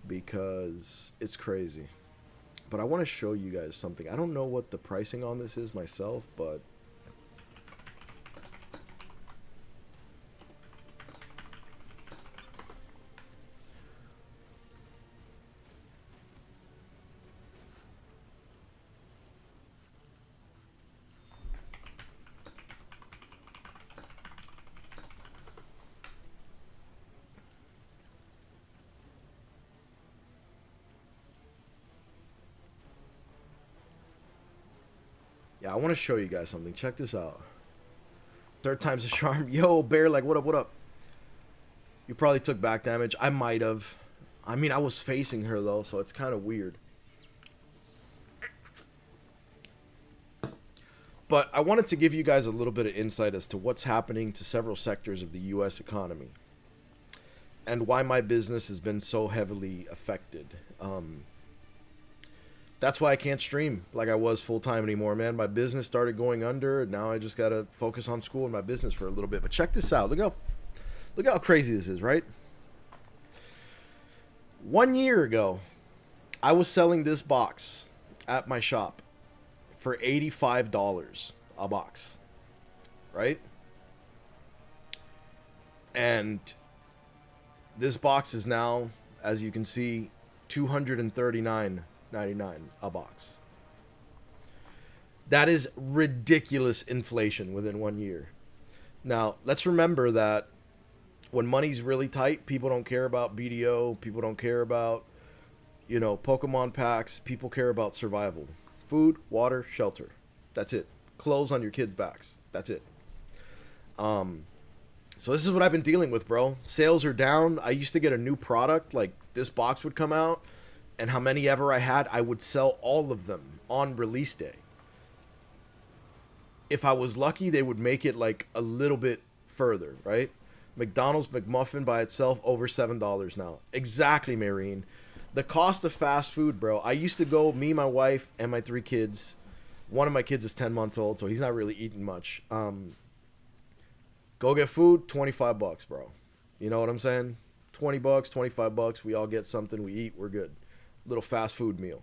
Because it's crazy. But I want to show you guys something. I don't know what the pricing on this is myself, but yeah, I want to show you guys something. Check this out. Third time's a charm. Yo, Bear, like, what up, what up? You probably took back damage. I might have. I mean, I was facing her, though, so it's kind of weird. But I wanted to give you guys a little bit of insight as to what's happening to several sectors of the U.S. economy. And why my business has been so heavily affected. That's why I can't stream like I was full-time anymore, man. My business started going under, and now I just got to focus on school and my business for a little bit. But check this out. Look how crazy this is, right? 1 year ago, I was selling this box at my shop for $85 a box, right? And this box is now, as you can see, $239.99 a box. That is ridiculous inflation within 1 year. Now, let's remember that when money's really tight, people don't care about BDO, people don't care about You know, Pokemon packs, people care about survival. Food, water, shelter. That's it. Clothes on your kids' backs. That's it. So this is what I've been dealing with, bro. Sales are down. I used to get a new product, like this box would come out, and how many ever I had, I would sell all of them on release day. If I was lucky, they would make it like a little bit further, right? McDonald's McMuffin by itself, over $7 now. Exactly, Marine. The cost of fast food, bro. I used to go, me, my wife, and my 3 kids. One of my kids is 10 months old, so he's not really eating much. Go get food, $25, bro. You know what I'm saying? $20, $25. We all get something, we eat, we're good. Little fast food meal.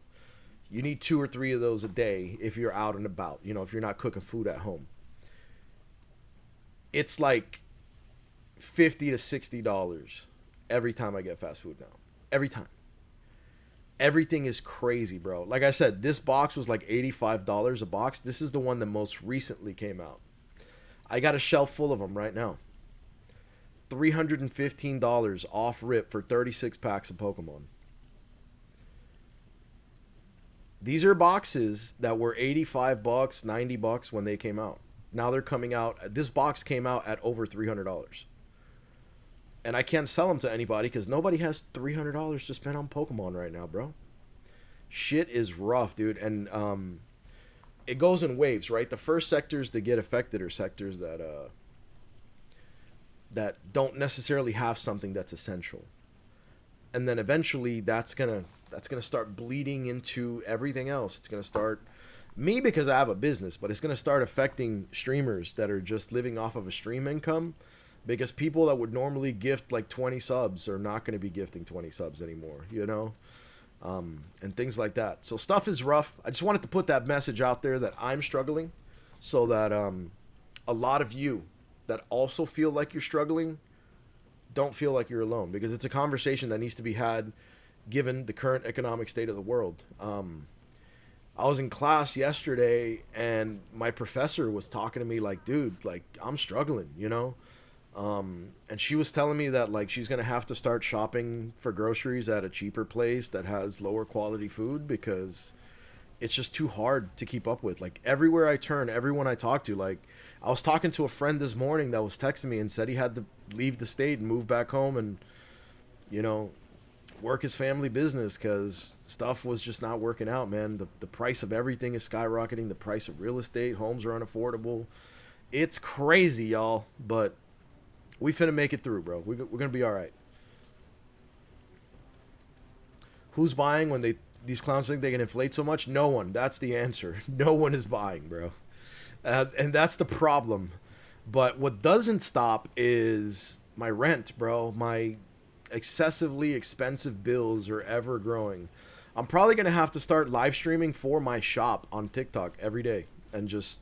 You need 2 or 3 of those a day if you're out and about. You know, if you're not cooking food at home. It's like $50 to $60 every time I get fast food now. Every time. Everything is crazy, bro. Like I said, this box was like $85 a box. This is the one that most recently came out. I got a shelf full of them right now. $315 off rip for 36 packs of Pokemon. These are boxes that were $85, $90 when they came out. Now they're coming out. This box came out at over $300. And I can't sell them to anybody because nobody has $300 to spend on Pokemon right now, bro. Shit is rough, dude. And it goes in waves, right? The first sectors that get affected are sectors that don't necessarily have something that's essential. And then eventually that's gonna start bleeding into everything else. It's gonna start me because I have a business, but it's gonna start affecting streamers that are just living off of a stream income. Because people that would normally gift like 20 subs are not going to be gifting 20 subs anymore, you know? And things like that. So stuff is rough. I just wanted to put that message out there that I'm struggling so that a lot of you that also feel like you're struggling don't feel like you're alone. Because it's a conversation that needs to be had given the current economic state of the world. I was in class yesterday and my professor was talking to me like, dude, like I'm struggling, you know? And she was telling me that like she's gonna have to start shopping for groceries at a cheaper place that has lower quality food because it's just too hard to keep up with. Like everywhere I turn, everyone I talk to, like I was talking to a friend this morning that was texting me and said he had to leave the state and move back home and, you know, work his family business because stuff was just not working out, man. The price of everything is skyrocketing. The price of real estate, homes are unaffordable. It's crazy, y'all, but we finna make it through, bro. We're gonna be all right. Who's buying when these clowns think they can inflate so much? No one. That's the answer. No one is buying, bro. And that's the problem. But what doesn't stop is my rent, bro. My excessively expensive bills are ever growing. I'm probably gonna have to start live streaming for my shop on TikTok every day and just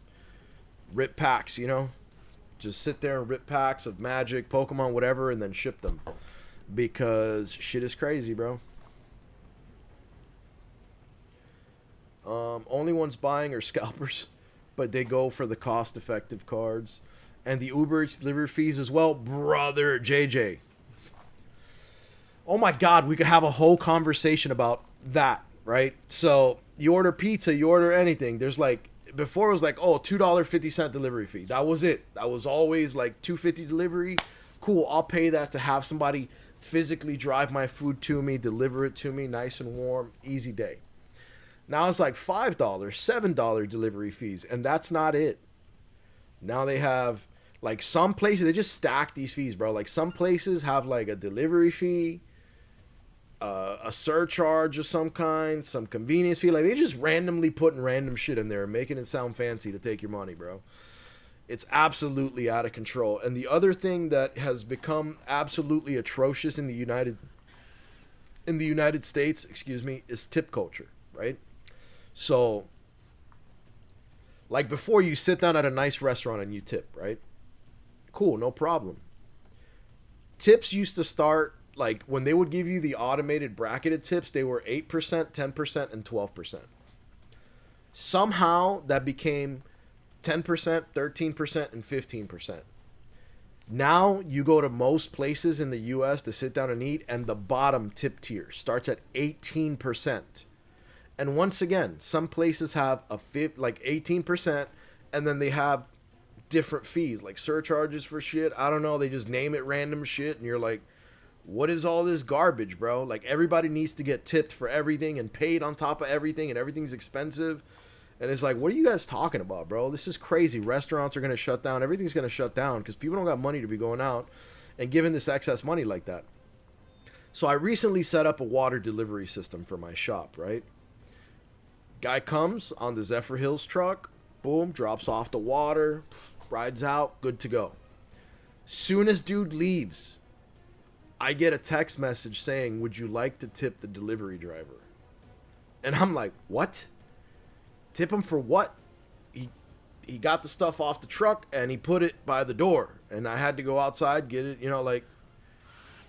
rip packs, you know? Just sit there and rip packs of Magic, Pokemon, whatever, and then ship them. Because shit is crazy, bro. Only ones buying are scalpers, but they go for the cost-effective cards. And the Uber Eats delivery fees as well. Brother JJ. Oh my God, we could have a whole conversation about that, right? So you order pizza, you order anything. There's like, before it was like, oh, $2.50 delivery fee. That was it. That was always like $2.50 delivery. Cool, I'll pay that to have somebody physically drive my food to me, deliver it to me, nice and warm, easy day. Now it's like $5, $7 delivery fees, and that's not it. Now they have, like some places, they just stack these fees, bro. Like some places have like a delivery fee, a surcharge of some kind, some convenience fee. Like they just randomly putting random shit in there and making it sound fancy to take your money, bro. It's absolutely out of control. And the other thing that has become absolutely atrocious in the United States, is tip culture, right? So like before, you sit down at a nice restaurant and you tip, right? Cool, no problem. Tips used to start, like when they would give you the automated bracketed tips, they were 8%, 10%, and 12%. Somehow that became 10%, 13%, and 15%. Now you go to most places in the US to sit down and eat, and the bottom tip tier starts at 18%. And once again, some places have like 18%, and then they have different fees, like surcharges for shit. I don't know. They just name it random shit, and you're like, what is all this garbage, bro? Like, everybody needs to get tipped for everything and paid on top of everything, and everything's expensive. And it's like, what are you guys talking about, bro? This is crazy. Restaurants are going to shut down. Everything's going to shut down because people don't got money to be going out and giving this excess money like that. So I recently set up a water delivery system for my shop, right? Guy comes on the Zephyr Hills truck, boom, drops off the water, rides out, good to go. Soon as dude leaves, I get a text message saying, would you like to tip the delivery driver? And I'm like, what? Tip him for what? He got the stuff off the truck and he put it by the door, and I had to go outside, get it, like,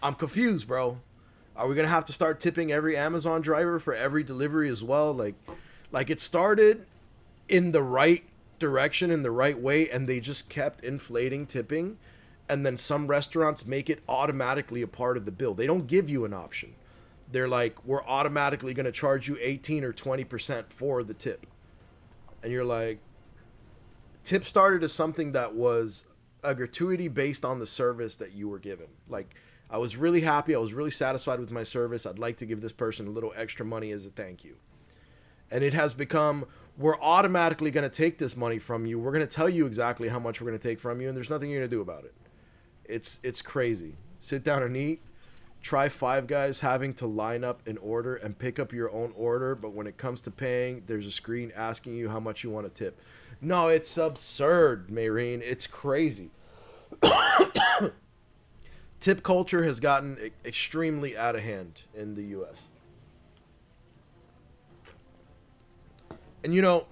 I'm confused, bro. Are we gonna have to start tipping every Amazon driver for every delivery as well? Like it started in the right direction, in the right way, and they just kept inflating tipping, and then some restaurants make it automatically a part of the bill. They don't give you an option. They're like, we're automatically gonna charge you 18 or 20% for the tip. And you're like, tip started as something that was a gratuity based on the service that you were given. Like, I was really happy. I was really satisfied with my service. I'd like to give this person a little extra money as a thank you. And it has become, we're automatically going to take this money from you. We're going to tell you exactly how much we're going to take from you, and there's nothing you're going to do about it. It's crazy. Sit down and eat. Try Five Guys having to line up an order and pick up your own order, but when it comes to paying, there's a screen asking you how much you want to tip. No, it's absurd, Mayreen. It's crazy. Tip culture has gotten extremely out of hand in the U.S. And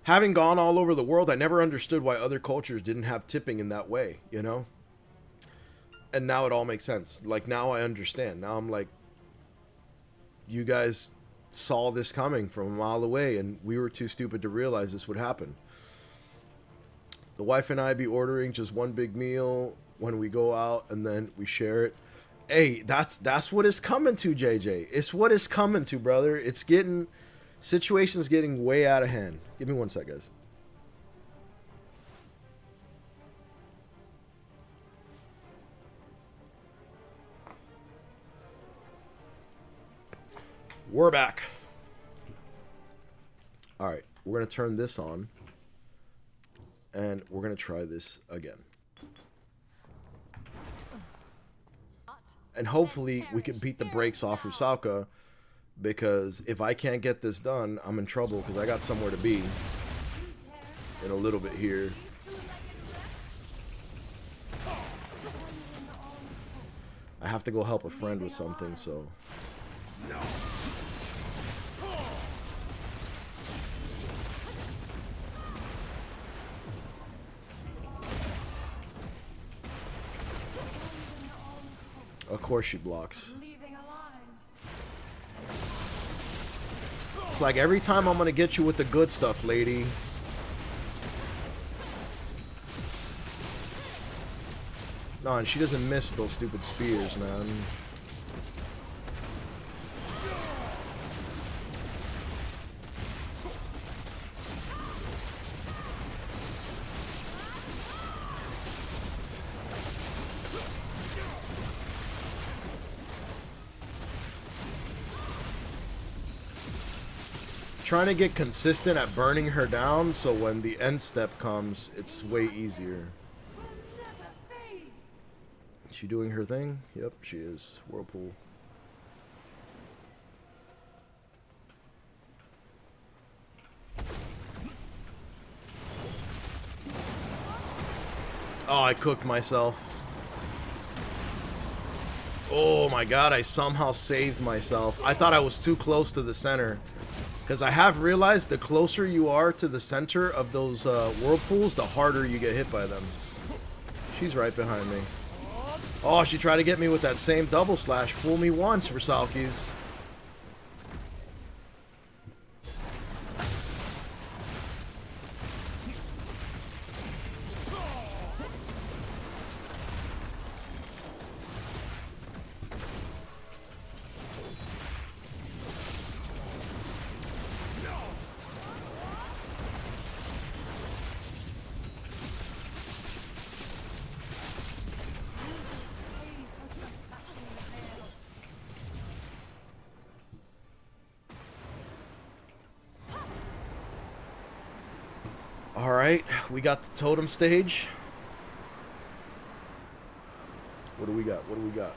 having gone all over the world, I never understood why other cultures didn't have tipping in that way, And now it all makes sense. Like, now I understand. Now I'm like, you guys saw this coming from a mile away, and we were too stupid to realize this would happen. The wife and I be ordering just one big meal when we go out, and then we share it. Hey, that's what it's coming to, JJ. It's what it's coming to, brother. Situation's getting way out of hand. Give me one sec, guys. We're back. All right, we're going to turn this on, and we're going to try this again. And hopefully we can beat the brakes off Rusalka, because if I can't get this done, I'm in trouble, because I got somewhere to be in a little bit here. I have to go help a friend with something, so... No. Of course she blocks. It's like, every time I'm gonna get you with the good stuff, lady. No, and she doesn't miss those stupid spears, man. Trying to get consistent at burning her down, so when the end step comes, it's way easier. Is she doing her thing? Yep, she is. Whirlpool. Oh, I cooked myself. Oh my god, I somehow saved myself. I thought I was too close to the center. Because I have realized the closer you are to the center of those whirlpools, the harder you get hit by them. She's right behind me. Oh, she tried to get me with that same double slash. Fool me once, Rusalkis. Alright, we got the totem stage. What do we got? What do we got?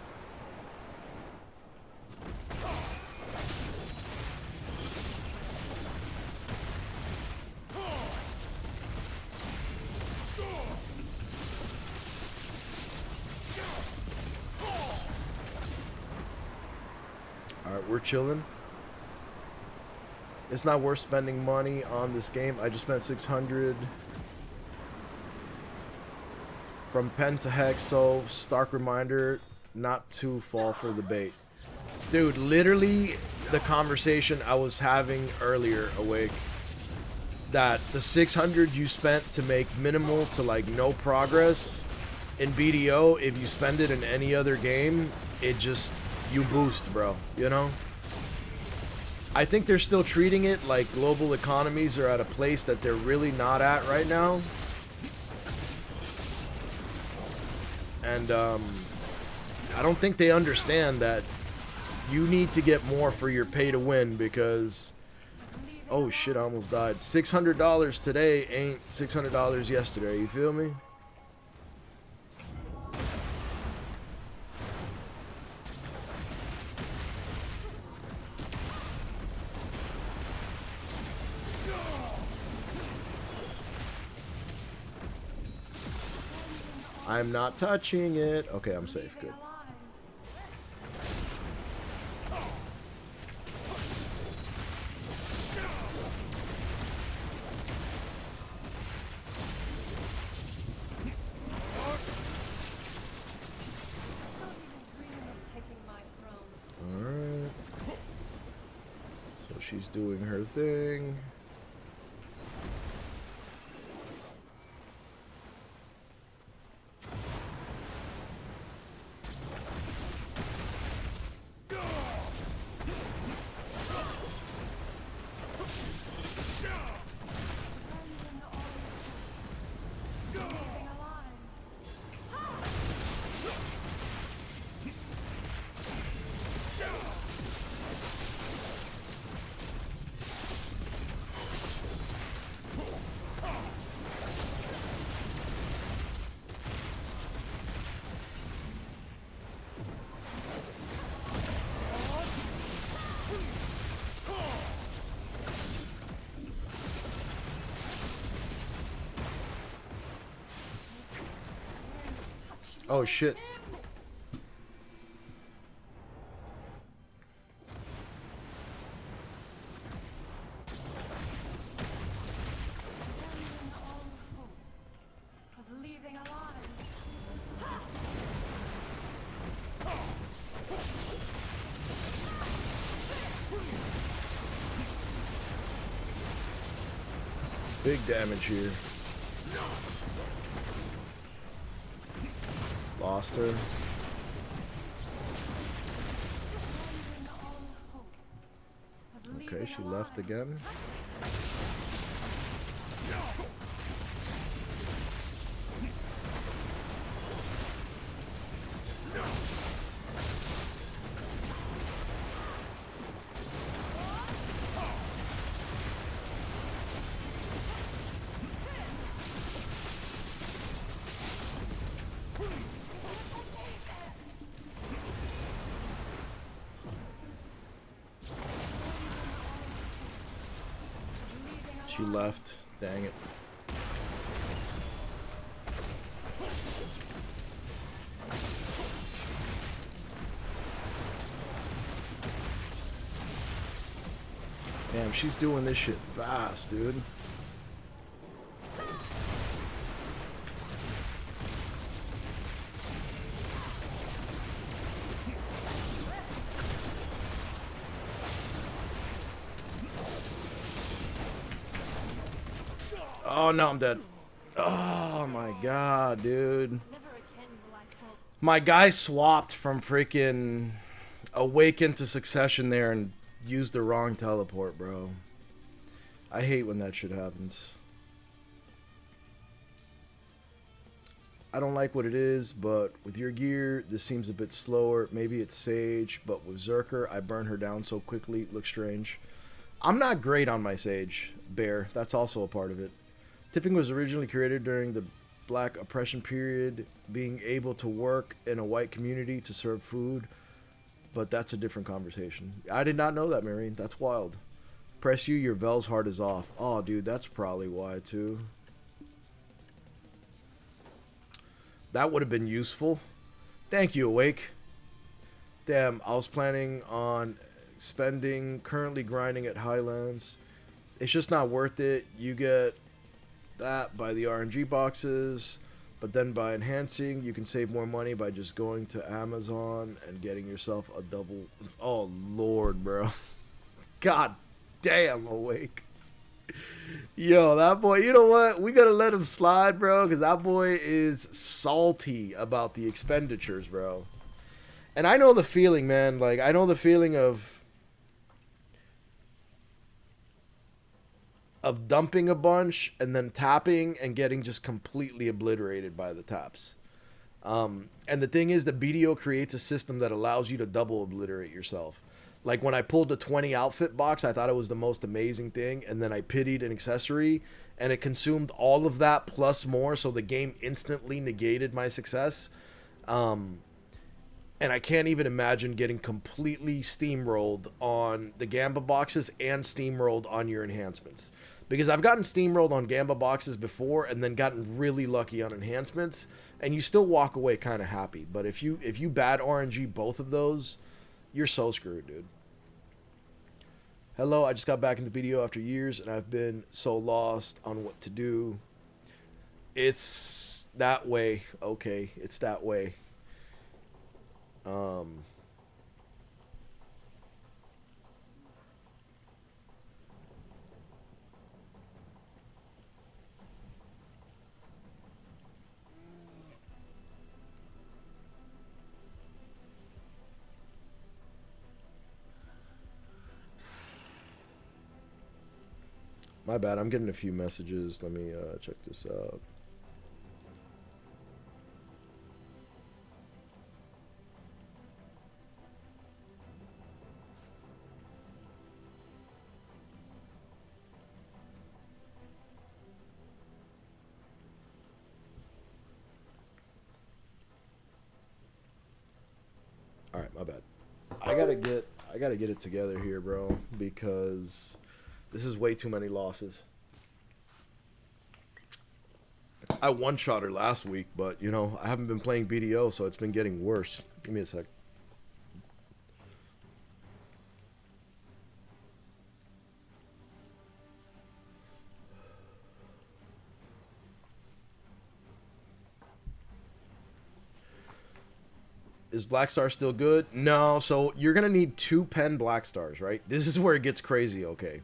Alright, we're chilling. It's not worth spending money on this game. I just spent 600 from pen to hex, so stark reminder not to fall for the bait. Dude, literally the conversation I was having earlier, Awake, that the 600 you spent to make minimal to like no progress in BDO, if you spend it in any other game, it just, you boost, bro, you know? I think they're still treating it like global economies are at a place that they're really not at right now. And I don't think they understand that you need to get more for your pay to win because, oh shit, I almost died. $600 today ain't $600 yesterday, you feel me? I'm not touching it. Okay, I'm safe. Good. Alright. So she's doing her thing. Oh shit. Big damage here. Lost her. Okay, she left again. She left. Dang it. Damn, she's doing this shit fast, dude. Oh, no, I'm dead. Oh, my God, dude. My guy swapped from freaking Awaken to Succession there and used the wrong teleport, bro. I hate when that shit happens. I don't like what it is, but with your gear, this seems a bit slower. Maybe it's Sage, but with Zerker, I burn her down so quickly. It looks strange. I'm not great on my Sage, Bear. That's also a part of it. Tipping was originally created during the Black oppression period, being able to work in a white community to serve food, but that's a different conversation. I did not know that, Marion. That's wild. Press you, your Vel's heart is off. Oh, dude, that's probably why, too. That would have been useful. Thank you, Awake. Damn, I was planning on spending, currently grinding at Highlands. It's just not worth it. You get that by the RNG boxes, but then by enhancing, you can save more money by just going to Amazon and getting yourself a double. Oh, Lord, bro. God damn, Awake. Yo, that boy, you know what? We gotta let him slide, bro, because that boy is salty about the expenditures, bro. And I know the feeling, man. Like, I know the feeling of dumping a bunch and then tapping and getting just completely obliterated by the taps. And the thing is, the BDO creates a system that allows you to double obliterate yourself. Like, when I pulled the 20 outfit box, I thought it was the most amazing thing, and then I pitied an accessory, and it consumed all of that plus more, so the game instantly negated my success. And I can't even imagine getting completely steamrolled on the Gamba boxes and steamrolled on your enhancements. Because I've gotten steamrolled on Gamba boxes before and then gotten really lucky on enhancements, and you still walk away kind of happy. But if you bad RNG both of those, you're so screwed, dude. Hello, I just got back into BDO after years, and I've been so lost on what to do. It's that way. Okay, it's that way. My bad, I'm getting a few messages. Let me check this out. All right, my bad. I gotta get it together here, bro, because this is way too many losses. I one-shot her last week, but, you know, I haven't been playing BDO, so it's been getting worse. Give me a sec. Is Black Star still good? No, so you're going to need 2 pen Black Stars, right? This is where it gets crazy, okay?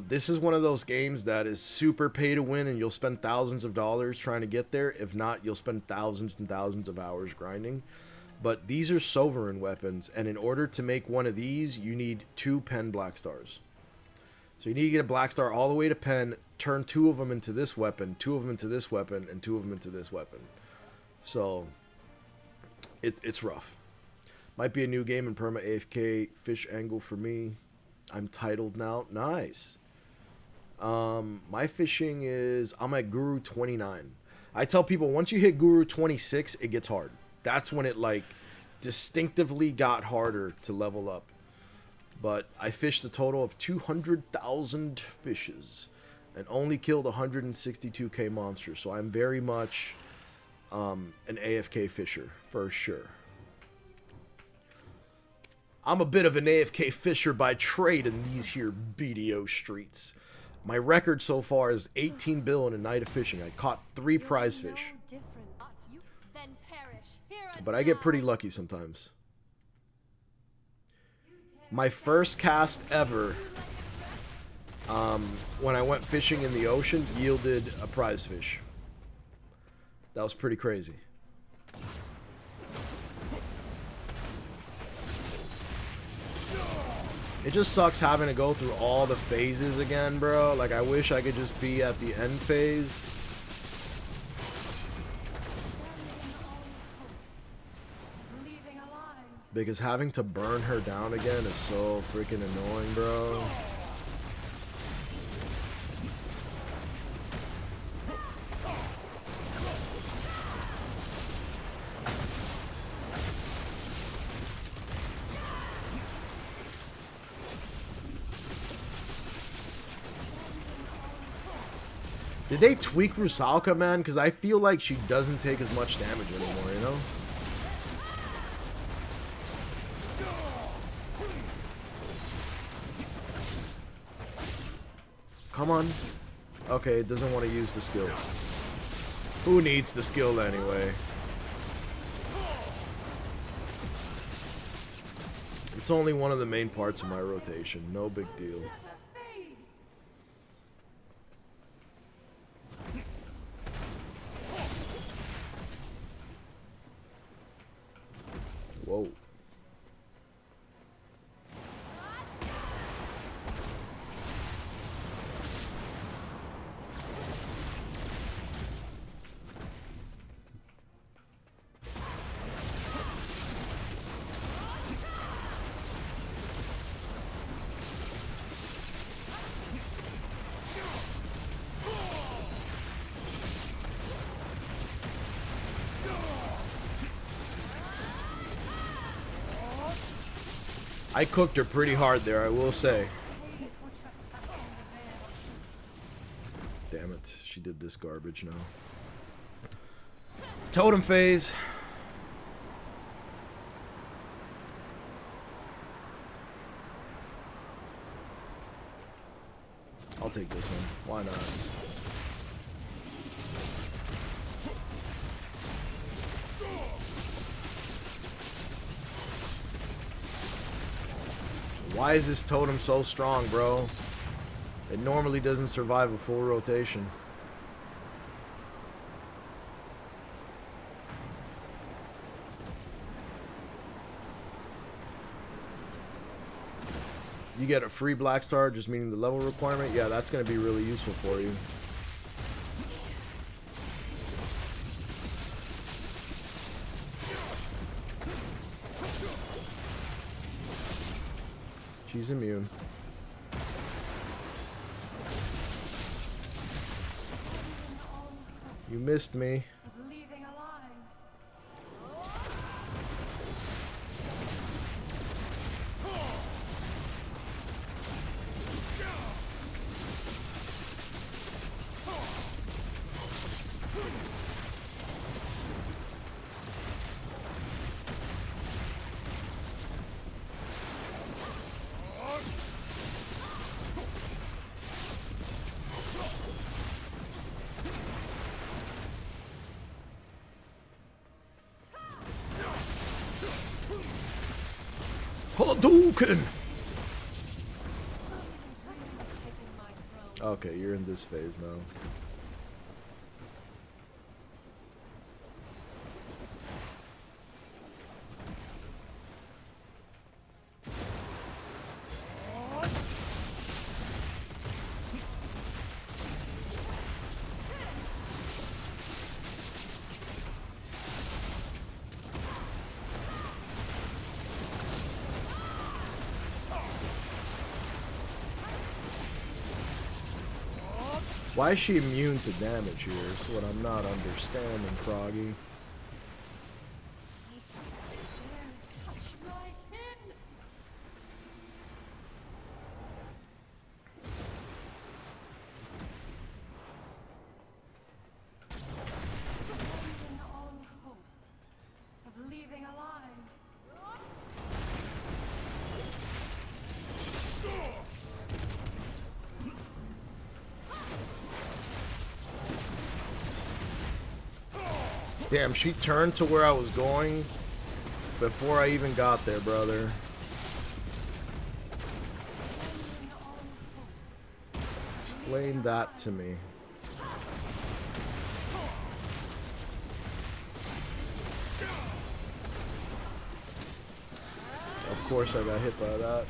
This is one of those games that is super pay to win, and you'll spend thousands of dollars trying to get there. If not, you'll spend thousands and thousands of hours grinding. But these are sovereign weapons, and in order to make one of these, you need 2 pen Black Stars. So you need to get a Black Star all the way to pen, turn 2 of them into this weapon, 2 of them into this weapon, and 2 of them into this weapon. So it's rough. Might be a new game in perma AFK fish angle for me. I'm titled now. Nice. My fishing is, I'm at Guru 29. I tell people once you hit Guru 26, it gets hard. That's when it like distinctively got harder to level up. But I fished a total of 200,000 fishes and only killed 162k monsters. So I'm very much an AFK fisher for sure. I'm a bit of an AFK fisher by trade in these here BDO streets. My record so far is 18 bill in a night of fishing. I caught 3 prize fish. But I get pretty lucky sometimes. My first cast ever, when I went fishing in the ocean, yielded a prize fish. That was pretty crazy. It just sucks having to go through all the phases again, bro. Like, I wish I could just be at the end phase. Because having to burn her down again is so freaking annoying, bro. Did they tweak Rusalka, man? Because I feel like she doesn't take as much damage anymore, you know? Come on. Okay, it doesn't want to use the skill. Who needs the skill anyway? It's only one of the main parts of my rotation. No big deal. Whoa. I cooked her pretty hard there, I will say. Damn it, she did this garbage now. Totem phase. I'll take this one. Why not? Why is this totem so strong, bro? It normally doesn't survive a full rotation. You get a free black star, just meaning the level requirement. Yeah, that's going to be really useful for you. She's immune. You missed me. Hadouken! Okay, you're in this phase now. Why is she immune to damage here? Is what I'm not understanding, Froggy. Damn, she turned to where I was going before I even got there, brother. Explain that to me. Of course I got hit by that.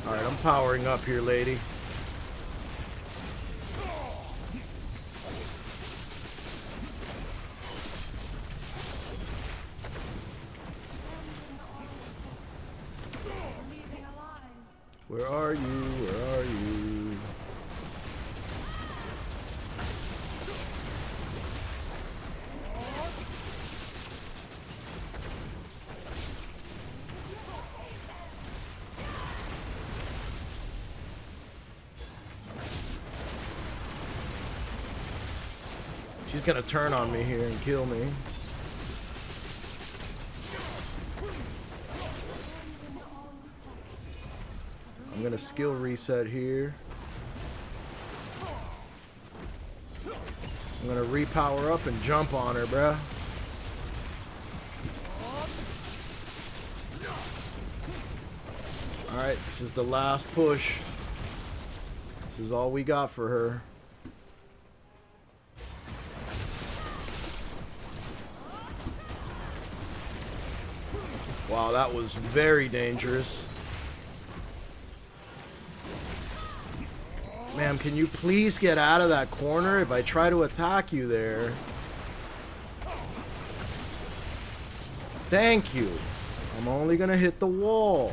Alright, I'm powering up here, lady. Where are you? Where are you? She's gonna turn on me here and kill me. I'm gonna skill reset here. I'm gonna repower up and jump on her, bruh. Alright, this is the last push. This is all we got for her. Wow, that was very dangerous. Ma'am, can you please get out of that corner if I try to attack you there? Thank you. I'm only gonna hit the wall.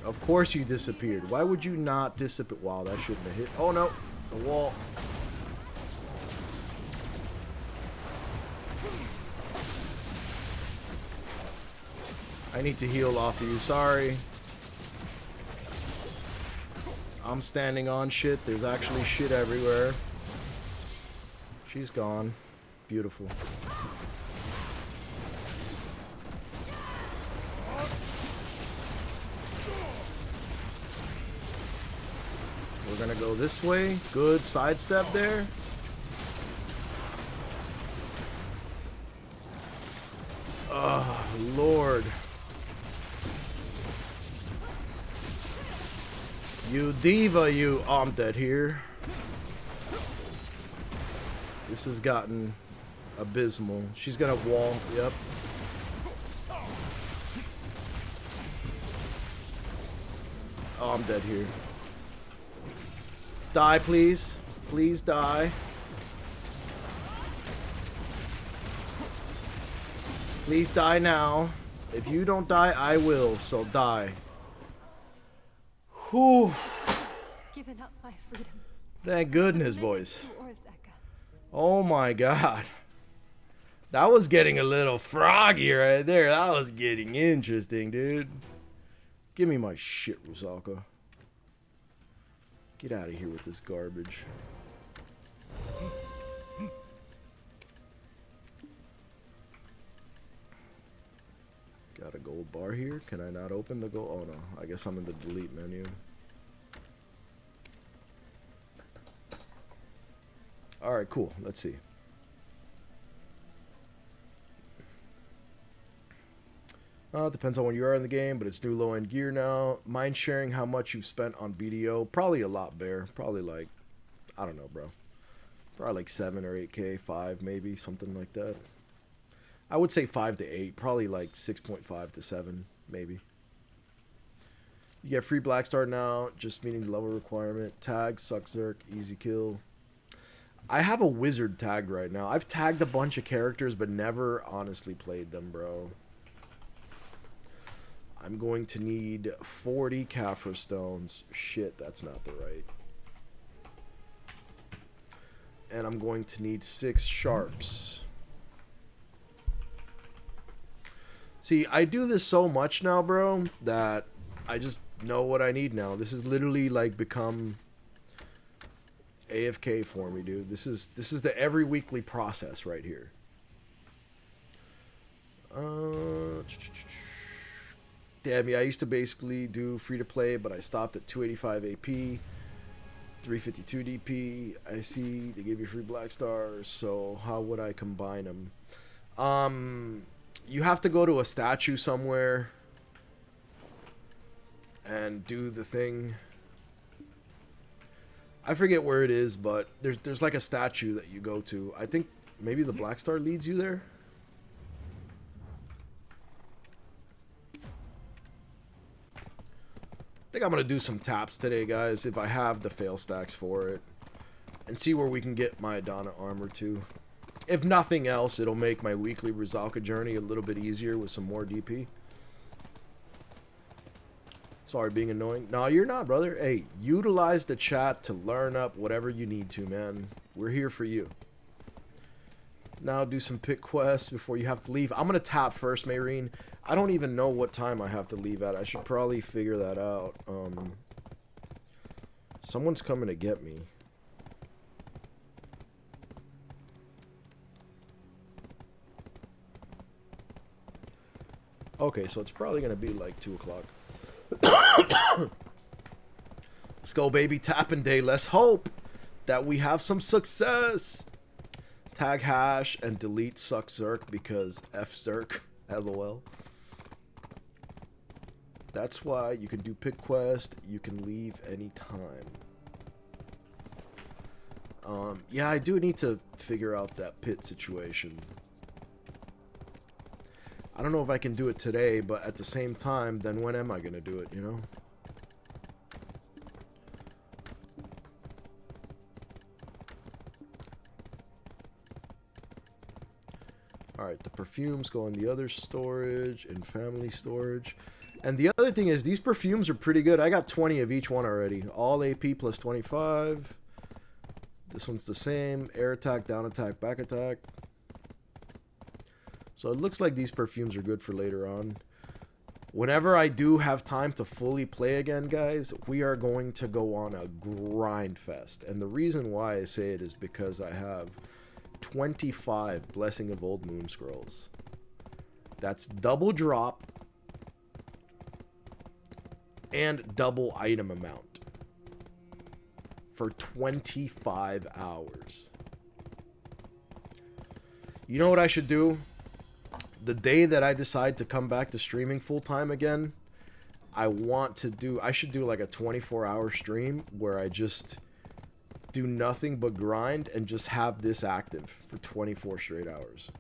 Of course you disappeared. Why would you not disappear? Wow, that shouldn't have hit. Oh no, the wall. I need to heal off of you, sorry. I'm standing on shit. There's actually shit everywhere. She's gone. Beautiful. We're gonna go this way. Good sidestep there. Oh, Lord. You diva, you. Oh, I'm dead here. This has gotten abysmal. She's gonna wall. Yep. Oh, I'm dead here. Die, please. Please die. Please die now. If you don't die, I will. So die. Whew. Given up my freedom. Thank goodness, boys. Oh my god. That was getting a little froggy right there. That was getting interesting, dude. Give me my shit, Rusalka. Get out of here with this garbage. Got a gold bar here. Can I not open the gold? Oh no, I guess I'm in the delete menu. Alright, cool. Let's see. Depends on where you are in the game, but it's new low-end gear now. Mind sharing how much you've spent on BDO? Probably a lot, Bear. Probably like, I don't know, bro. Probably like 7 or 8K, 5 maybe, something like that. I would say 5 to 8. Probably like 6.5 to 7, maybe. You get free Black Star now, just meeting the level requirement. Tag, suck Zerk, easy kill. I have a wizard tagged right now. I've tagged a bunch of characters, but never honestly played them, bro. I'm going to need 40 Kaphra stones. Shit, that's not the right. And I'm going to need 6 sharps. See, I do this so much now, bro, that I just know what I need now. This is literally like become AFK for me, dude. This is the every weekly process right here. Damn, yeah, I used to basically do free to play, but I stopped at 285 AP, 352 DP. I see they give you free Black Stars, so how would I combine them? You have to go to a statue somewhere and do the thing. I forget where it is, but there's like a statue that you go to. I think maybe the Black Star leads you there. I think I'm going to do some taps today, guys, if I have the fail stacks for it. And see where we can get my Adana armor to. If nothing else, it'll make my weekly Rusalka journey a little bit easier with some more DP. Sorry, being annoying. No, you're not, brother. Hey, utilize the chat to learn up whatever you need to, man. We're here for you. Now do some pit quests before you have to leave. I'm gonna tap first, Mayreen. I don't even know what time I have to leave at. I should probably figure that out. Someone's coming to get me. Okay, so it's probably gonna be like 2 o'clock. Let's go, baby. Tapping day. Let's hope that we have some success. Tag hash and delete suck zerk because F zerk. LOL. That's why you can do pit quest. You can leave anytime. Yeah, I do need to figure out that pit situation. I don't know if I can do it today, but at the same time, then when am I gonna do it, you know? Alright, the perfumes go in the other storage, in family storage. And the other thing is, these perfumes are pretty good. I got 20 of each one already. All AP plus 25. This one's the same. Air attack, down attack, back attack. So it looks like these perfumes are good for later on. Whenever I do have time to fully play again, guys, we are going to go on a grind fest. And the reason why I say it is because I have 25 Blessing of Old Moon Scrolls. That's double drop and double item amount for 25 hours. You know what I should do? The day that I decide to come back to streaming full time again, I should do like a 24-hour stream where I just do nothing but grind and just have this active for 24 straight hours.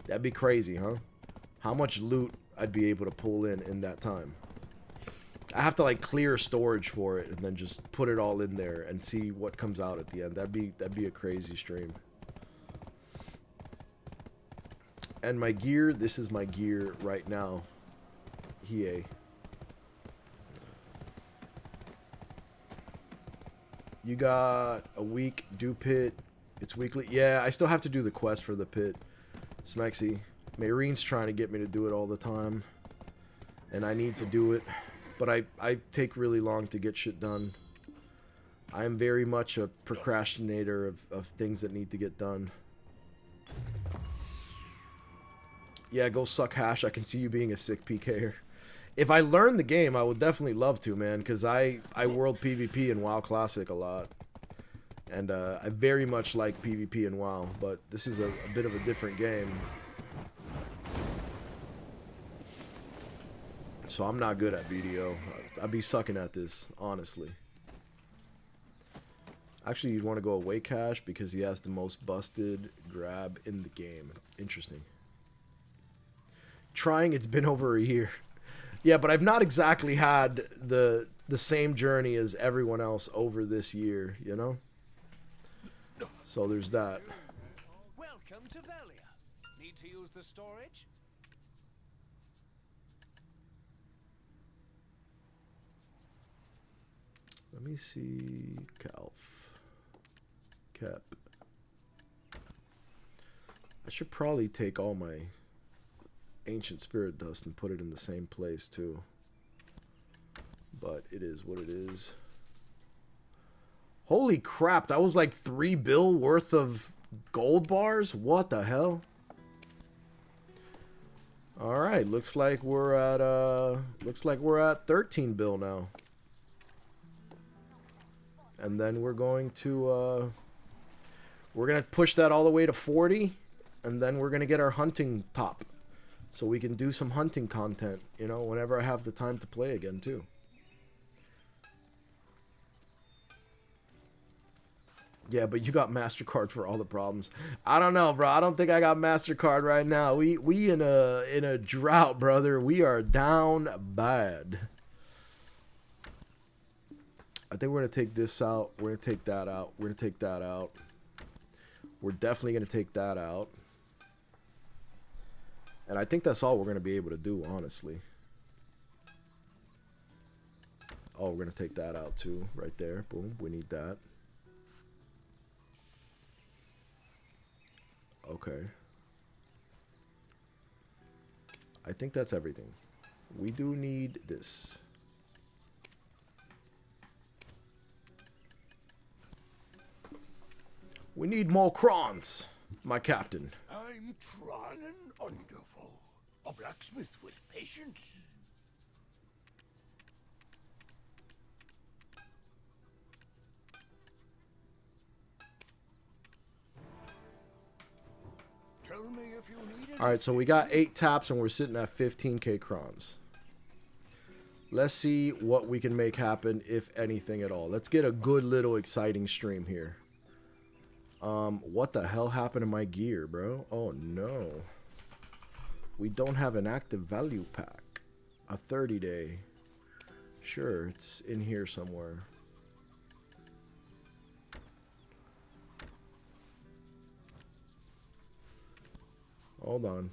That'd be crazy, huh? How much loot I'd be able to pull in that time. I have to like clear storage for it and then just put it all in there and see what comes out at the end. That'd be a crazy stream. And my gear, this is my gear right now. Hiei. You got a week, do pit. It's weekly. Yeah, I still have to do the quest for the pit. Smexy. Mayreen's trying to get me to do it all the time. And I need to do it. But I take really long to get shit done. I am very much a procrastinator of things that need to get done. Yeah, go suck hash. I can see you being a sick PKer. If I learned the game, I would definitely love to, man. Because I world PvP in WoW Classic a lot. And I very much like PvP in WoW. But this is a bit of a different game. So I'm not good at BDO. I'd be sucking at this, honestly. Actually, you'd want to go away cash because he has the most busted grab in the game. Interesting. Trying, it's been over a year. Yeah, but I've not exactly had the same journey as everyone else over this year, you know? So there's that. Welcome to Velia. Need to use the storage? Let me see. Calf. Cap. I should probably take all my ancient spirit dust and put it in the same place too. But it is what it is. Holy crap, that was like 3 bill worth of gold bars? What the hell? Alright, looks like we're at 13 bill now. And then we're going to push that all the way to 40, and then we're gonna get our hunting top. So we can do some hunting content, you know, whenever I have the time to play again, too. Yeah, but you got MasterCard for all the problems. I don't know, bro. I don't think I got MasterCard right now. We in a drought, brother. We are down bad. I think we're going to take this out. We're going to take that out. We're going to take that out. We're definitely going to take that out. And I think that's all we're going to be able to do, honestly. Oh, we're going to take that out too, right there. Boom, we need that. Okay. I think that's everything. We do need this. We need more crons, my captain. I'm Tron and Underful, a blacksmith with patience. Tell me if you need it. All right, so we got 8 taps and we're sitting at 15k crons. Let's see what we can make happen, if anything at all. Let's get a good little exciting stream here. What the hell happened to my gear, bro? Oh no. We don't have an active value pack. A 30-day. Sure, it's in here somewhere. Hold on.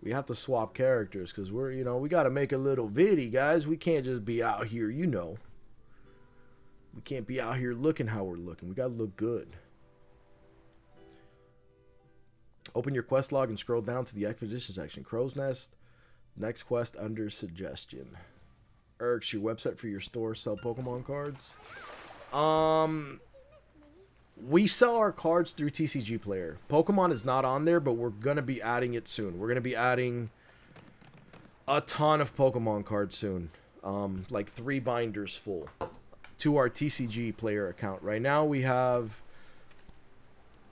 We have to swap characters because we're, you know, we got to make a little viddy, guys. We can't just be out here, you know. We can't be out here looking how we're looking. We got to look good. Open your quest log and scroll down to the expedition section. Crow's Nest. Next quest under suggestion. Erks, your website for your store sell Pokemon cards. We sell our cards through TCG Player. Pokemon is not on there, but we're going to be adding it soon. We're going to be adding a ton of Pokemon cards soon. Like 3 binders full to our TCG Player account. Right now we have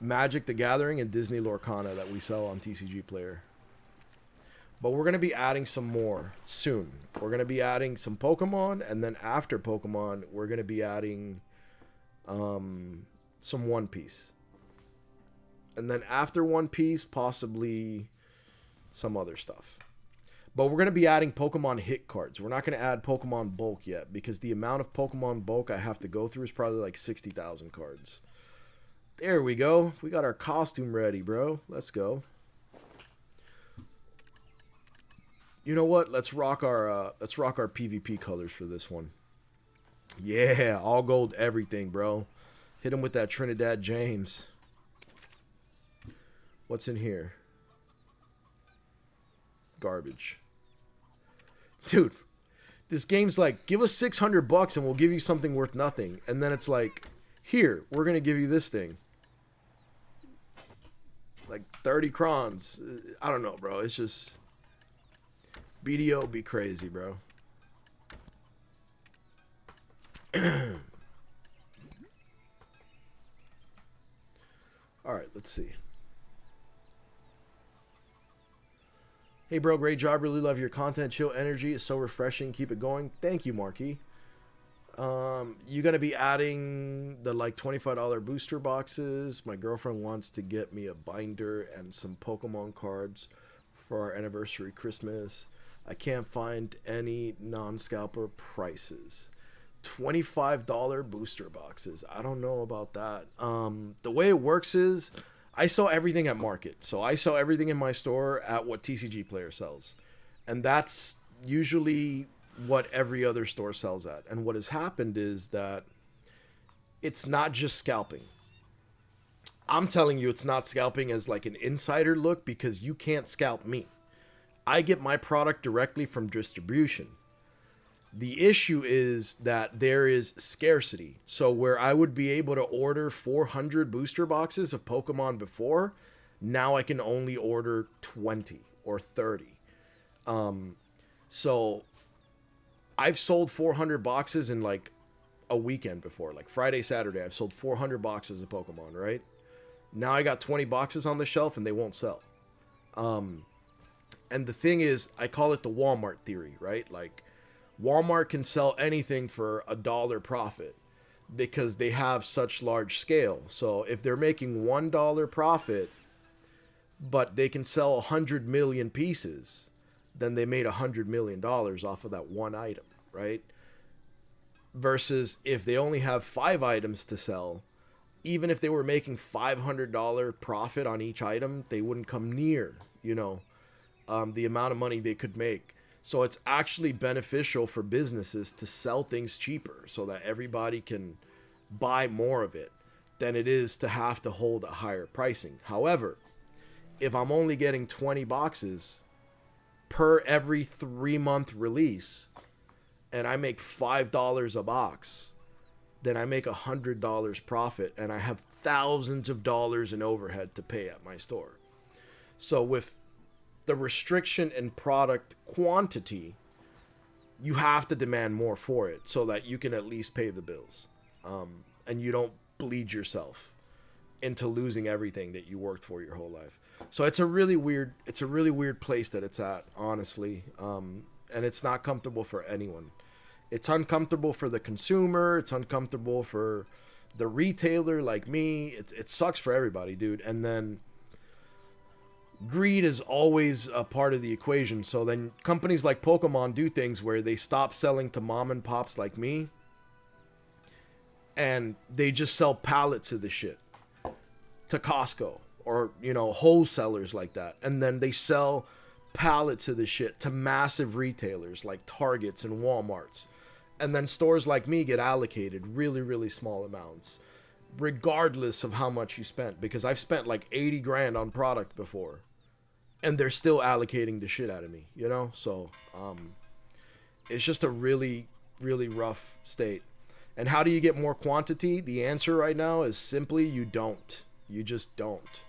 Magic the Gathering and Disney Lorcana that we sell on TCG Player. But we're going to be adding some more soon. We're going to be adding some Pokemon, and then after Pokemon, we're going to be adding some One Piece. And then after One Piece, possibly some other stuff. But we're going to be adding Pokemon hit cards. We're not going to add Pokemon bulk yet, because the amount of Pokemon bulk I have to go through is probably like 60,000 cards. There we go. We got our costume ready, bro. Let's go. You know what? Let's rock our PvP colors for this one. Yeah, all gold everything, bro. Hit him with that Trinidad James. What's in here? Garbage. Dude, this game's like, give us $600 and we'll give you something worth nothing. And then it's like, here, we're going to give you this thing. Like 30 crons. I don't know, bro. It's just... BDO be crazy, bro. Alright, let's see. Hey, bro, great job. Really love your content. Chill energy is so refreshing. Keep it going. Thank you, Marky. You're going to be adding the like $25 booster boxes. My girlfriend wants to get me a binder and some Pokemon cards for our anniversary Christmas. I can't find any non-scalper prices. $25 booster boxes. I don't know about that. The way it works is I sell everything at market. So I sell everything in my store at what TCG Player sells. And that's usually what every other store sells at. And what has happened is that it's not just scalping. I'm telling you it's not scalping as like an insider look, because you can't scalp me. I get my product directly from distribution. The issue is that there is scarcity. So where I would be able to order 400 booster boxes of Pokemon before, now I can only order 20 or 30. So I've sold 400 boxes in like a weekend before, like Friday, Saturday. I've sold 400 boxes of Pokemon, right? Now I got 20 boxes on the shelf and they won't sell. And the thing is, I call it the Walmart theory, right? Like, Walmart can sell anything for $1 profit because they have such large scale. So if they're making $1 profit, but they can sell 100 million pieces, then they made $100 million off of that one item, right? Versus if they only have 5 items to sell, even if they were making $500 profit on each item, they wouldn't come near, you know, the amount of money they could make. So it's actually beneficial for businesses to sell things cheaper so that everybody can buy more of it. than it is to have to hold a higher pricing. However, if I'm only getting 20 boxes per every 3-month release and I make $5 a box, then I make $100 profit and I have thousands of dollars in overhead to pay at my store. So with the restriction in product quantity, you have to demand more for it so that you can at least pay the bills. And you don't bleed yourself into losing everything that you worked for your whole life. So it's a really weird place that it's at, honestly. And it's not comfortable for anyone. It's uncomfortable for the consumer. It's uncomfortable for the retailer like me. It sucks for everybody, dude. And then greed is always a part of the equation. So then companies like Pokemon do things where they stop selling to mom and pops like me, and they just sell pallets of the shit to Costco or, you know, wholesalers like that. And then they sell pallets of the shit to massive retailers like Targets and Walmarts. And then stores like me get allocated really, really small amounts, regardless of how much you spent. Because I've spent like 80 grand on product before, and they're still allocating the shit out of me, you know? So, it's just a really, really rough state. And how do you get more quantity? The answer right now is simply you don't. You just don't.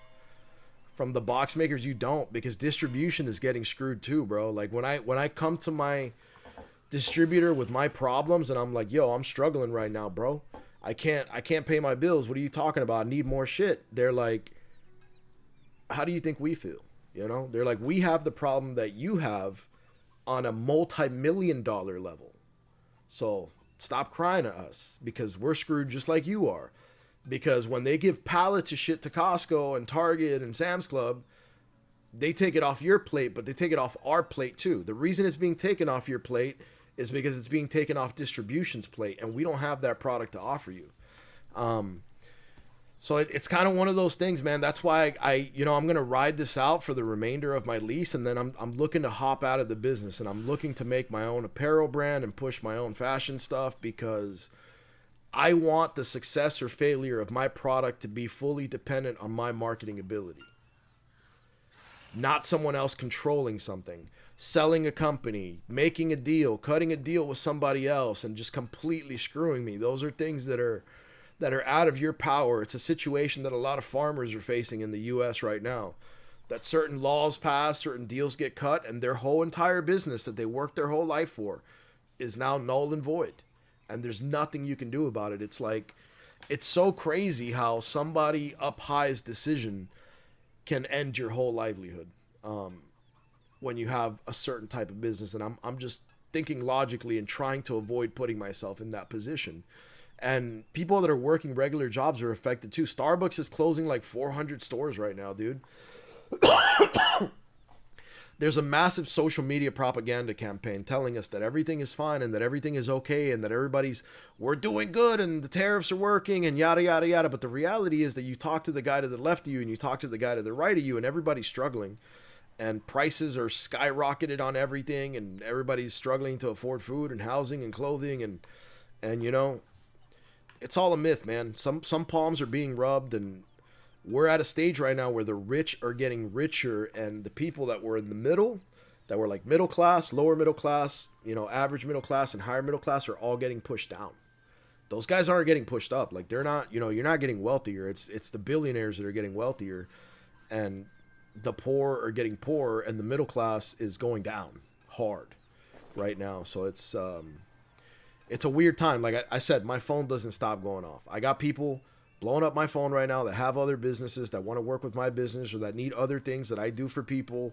From the box makers, you don't, because distribution is getting screwed too, bro. Like when I come to my distributor with my problems and I'm like, yo, I'm struggling right now, bro. I can't pay my bills. What are you talking about? I need more shit. They're like, how do you think we feel? You know, they're like, we have the problem that you have on a multi-million-dollar level. So stop crying at us, because we're screwed just like you are. Because when they give pallets of shit to Costco and Target and Sam's Club, they take it off your plate, but they take it off our plate too. The reason it's being taken off your plate is because it's being taken off distribution's plate, and we don't have that product to offer you. So it's kind of one of those things, man. That's why I'm going to ride this out for the remainder of my lease, and then I'm looking to hop out of the business, and I'm looking to make my own apparel brand and push my own fashion stuff, because I want the success or failure of my product to be fully dependent on my marketing ability. Not someone else controlling something, selling a company, making a deal, cutting a deal with somebody else, and just completely screwing me. Those are things that are out of your power. It's a situation that a lot of farmers are facing in the U.S. right now. That certain laws pass, certain deals get cut, and their whole entire business that they worked their whole life for is now null and void. And there's nothing you can do about it. It's like, it's so crazy how somebody up high's decision can end your whole livelihood when you have a certain type of business. And I'm just thinking logically and trying to avoid putting myself in that position. And people that are working regular jobs are affected too. Starbucks is closing like 400 stores right now, dude. There's a massive social media propaganda campaign telling us that everything is fine and that everything is okay and that we're doing good and the tariffs are working and yada, yada, yada. But the reality is that you talk to the guy to the left of you and you talk to the guy to the right of you, and everybody's struggling, and prices are skyrocketed on everything, and everybody's struggling to afford food and housing and clothing, and you know, it's all a myth, man. Some palms are being rubbed, and we're at a stage right now where the rich are getting richer, and the people that were in the middle, that were like middle class, lower middle class, you know, average middle class and higher middle class, are all getting pushed down. Those guys aren't getting pushed up. Like, they're not, you know, you're not getting wealthier. It's the billionaires that are getting wealthier, and the poor are getting poorer, and the middle class is going down hard right now. So it's a weird time. Like I said, my phone doesn't stop going off. I got people blowing up my phone right now that have other businesses that want to work with my business or that need other things that I do for people.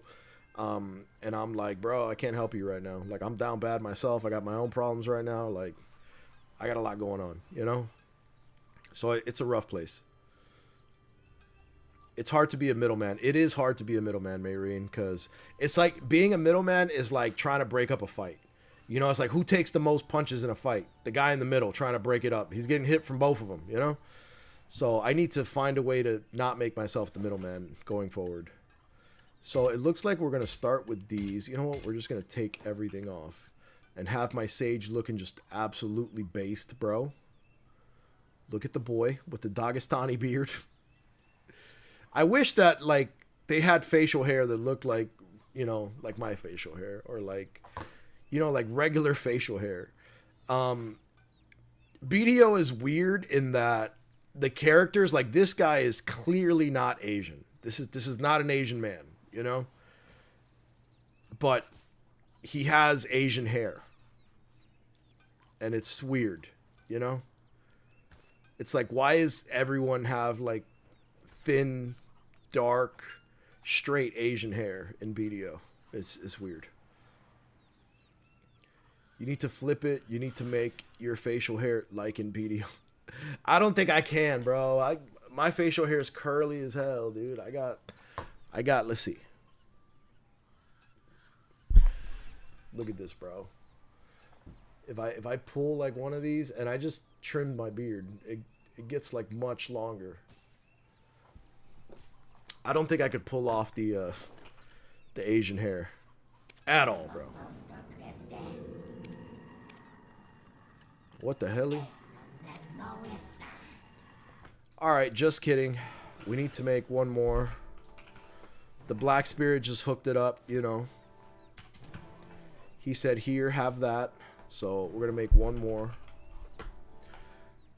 And I'm like, bro, I can't help you right now. Like, I'm down bad myself. I got my own problems right now. Like, I got a lot going on, you know? So it's a rough place. It's hard to be a middleman. It is hard to be a middleman, Mayreen, because it's like being a middleman is like trying to break up a fight. You know, it's like, who takes the most punches in a fight? The guy in the middle trying to break it up. He's getting hit from both of them, you know? So I need to find a way to not make myself the middleman going forward. So it looks like we're going to start with these. You know what? We're just going to take everything off and have my sage looking just absolutely based, bro. Look at the boy with the Dagestani beard. I wish that, like, they had facial hair that looked like, you know, like my facial hair. Or like, you know, like regular facial hair. BDO is weird in that the characters, like, this guy is clearly not Asian. This is not an Asian man, you know? But he has Asian hair. And it's weird, you know? It's like, why is everyone have, like, thin, dark, straight Asian hair in BDO? It's weird. You need to flip it. You need to make your facial hair like in BDO. I don't think I can, bro. My facial hair is curly as hell, dude. I got, let's see. Look at this, bro. If I pull like one of these and I just trimmed my beard, it gets like much longer. I don't think I could pull off the Asian hair at all, bro. What the hell? Alright, just kidding. We need to make one more. The Black Spirit just hooked it up, you know. He said, here, have that. So we're going to make one more.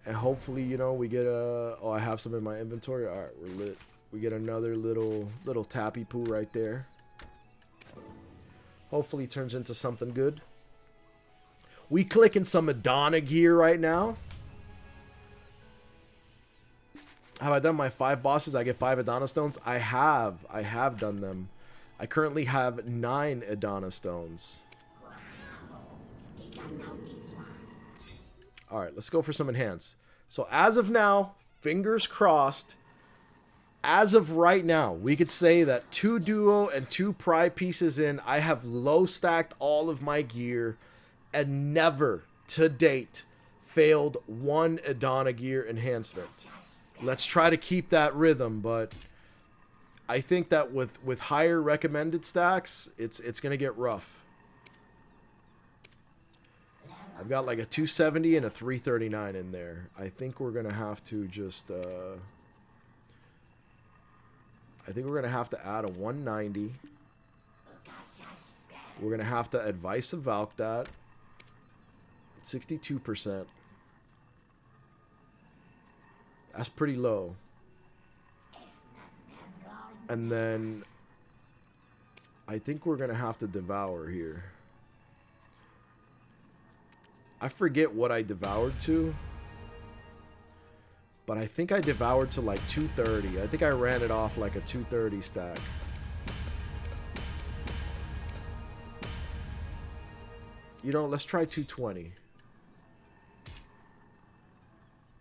And hopefully, you know, we get a... Oh, I have some in my inventory. Alright, we're lit. We get another little tappy poo right there. Hopefully it turns into something good. We clicking some Madonna gear right now. Have I done my 5 bosses? I get 5 Adana stones. I have done them. I currently have 9 Adana stones. Alright, let's go for some enhance. So as of now, fingers crossed, as of right now, we could say that 2 duo and 2 pry pieces in, I have low stacked all of my gear and never to date failed 1 Adana gear enhancement. Let's try to keep that rhythm, but I think that with higher recommended stacks, it's going to get rough. I've got like a 270 and a 339 in there. I think we're going to have to just... I think we're going to have to add a 190. We're going to have to advice of Valk that. 62%. That's pretty low. And then I think we're going to have to devour here. I forget what I devoured to. But I think I devoured to like 230. I think I ran it off like a 230 stack. You know, let's try 220.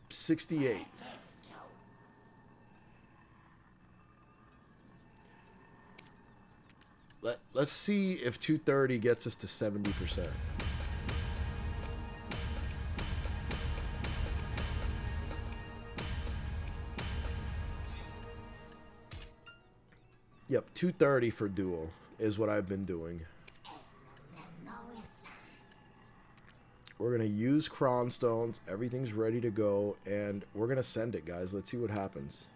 68. Let's see if 230 gets us to 70%. Yep, 230 for duo is what I've been doing. We're going to use Cron Stones. Everything's ready to go. And we're going to send it, guys. Let's see what happens.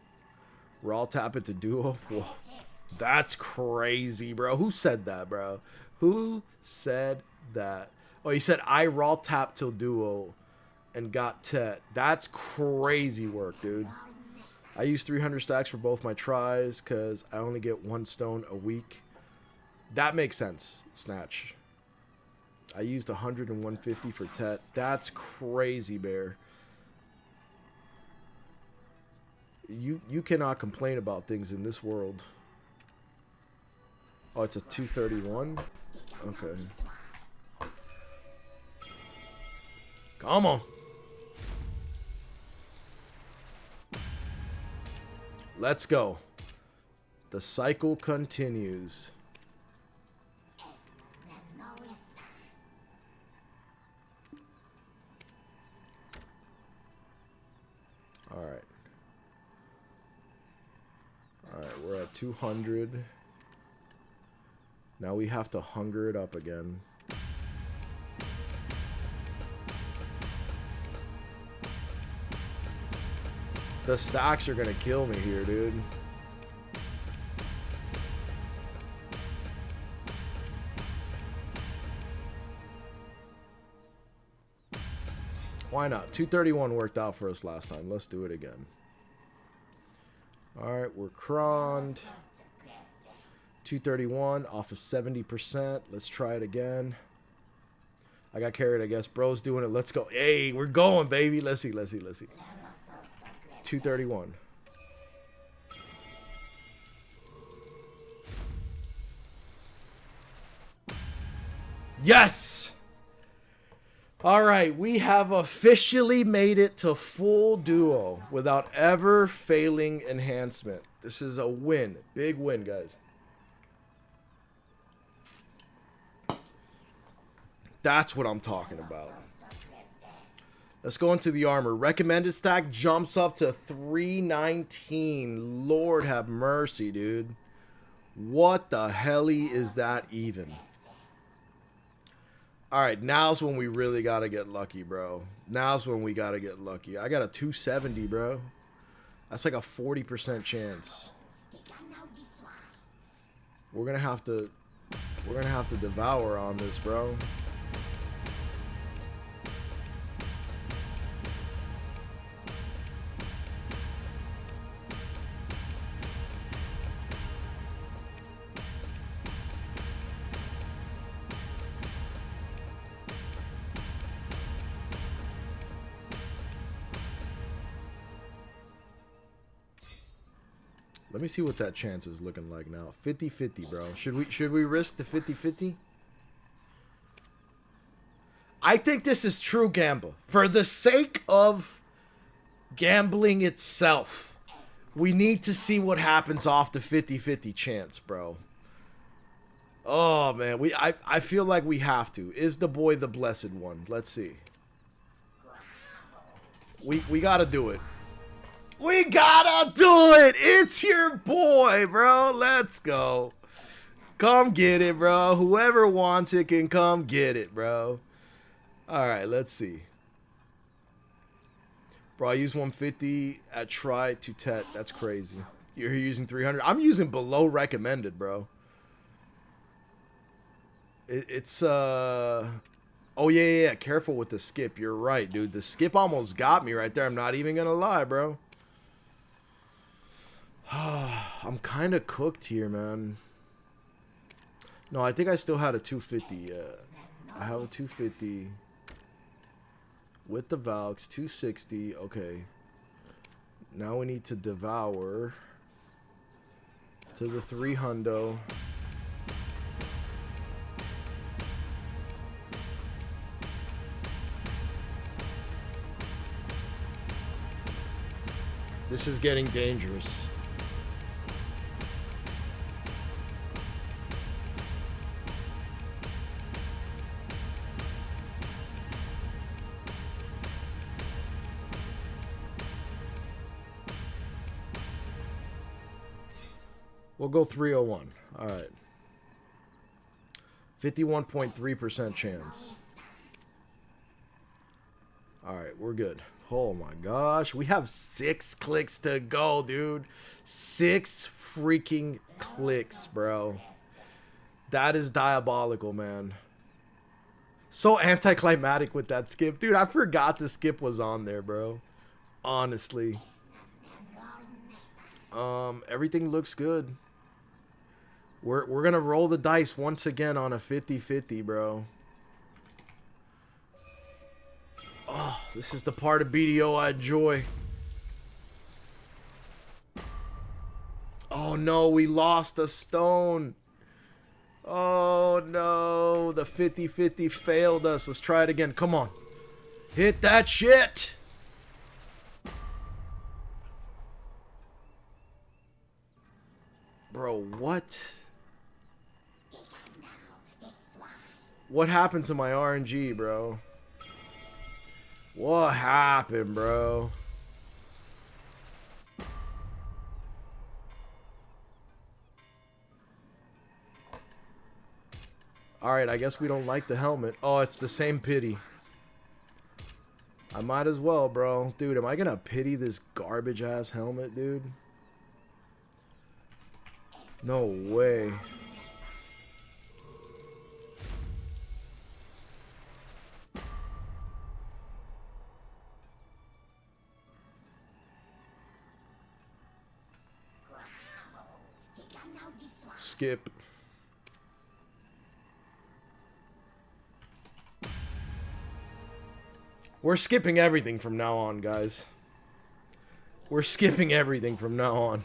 Raw tap it to duo. Whoa. That's crazy, bro. Who said that, bro? Who said that? Oh, he said, I raw tap till duo and got Tet. That's crazy work, dude. I use 300 stacks for both my tries because I only get 1 stone a week. That makes sense, Snatch. I used 100 and 150 for Tet. That's crazy, Bear. You cannot complain about things in this world. Oh, it's a 231? Okay. Come on. Let's go. The cycle continues. Alright. Alright, we're at 200. Now we have to hunger it up again. The stocks are gonna kill me here, dude. Why not? 231 worked out for us last time. Let's do it again. Alright, we're croned. 231 off of 70%. Let's try it again. I got carried, I guess. Bro's doing it. Let's go. Hey, we're going, baby. Let's see. 231. Yes! Alright, we have officially made it to full duo without ever failing enhancement. This is a win. Big win, guys. That's what I'm talking about. Let's go into the armor. Recommended stack jumps up to 319. Lord have mercy, dude. What the helly is that even? Alright, now's when we really gotta get lucky, bro. Now's when we gotta get lucky. I got a 270, bro. That's like a 40% chance. We're gonna have to devour on this, bro. Let me see what that chance is looking like now. 50-50, bro. Should we risk the 50-50? I think this is true gamble. For the sake of gambling itself, we need to see what happens off the 50-50 chance, bro. Oh man, I feel like we have to. Is the boy the blessed one? Let's see. We gotta do it. We gotta do it! It's your boy, bro. Let's go. Come get it, bro. Whoever wants it can come get it, bro. Alright, let's see. Bro, I use 150 at try to tet. That's crazy. You're using 300. I'm using below recommended, bro. It's oh yeah. Careful with the skip. You're right, dude. The skip almost got me right there. I'm not even gonna lie, bro. I'm kind of cooked here, man. No, I think I still had a 250. I have a 250 with the Valks. 260. Okay. Now we need to devour to the 300. This is getting dangerous. We'll go 301. All right. 51.3% chance. All right, we're good. Oh my gosh. We have 6 clicks to go, dude. 6 freaking clicks, bro. That is diabolical, man. So anticlimactic with that skip. Dude, I forgot the skip was on there, bro. Honestly. Everything looks good. We're gonna roll the dice once again on a 50-50, bro. Oh, this is the part of BDO I enjoy. Oh no, we lost a stone. Oh no, the 50-50 failed us. Let's try it again. Come on. Hit that shit. Bro, what? What happened to my RNG, bro? What happened, bro? Alright, I guess we don't like the helmet. Oh, it's the same pity. I might as well, bro. Dude, am I gonna pity this garbage ass helmet, dude? No way. Skip. We're skipping everything from now on, guys. We're skipping everything from now on.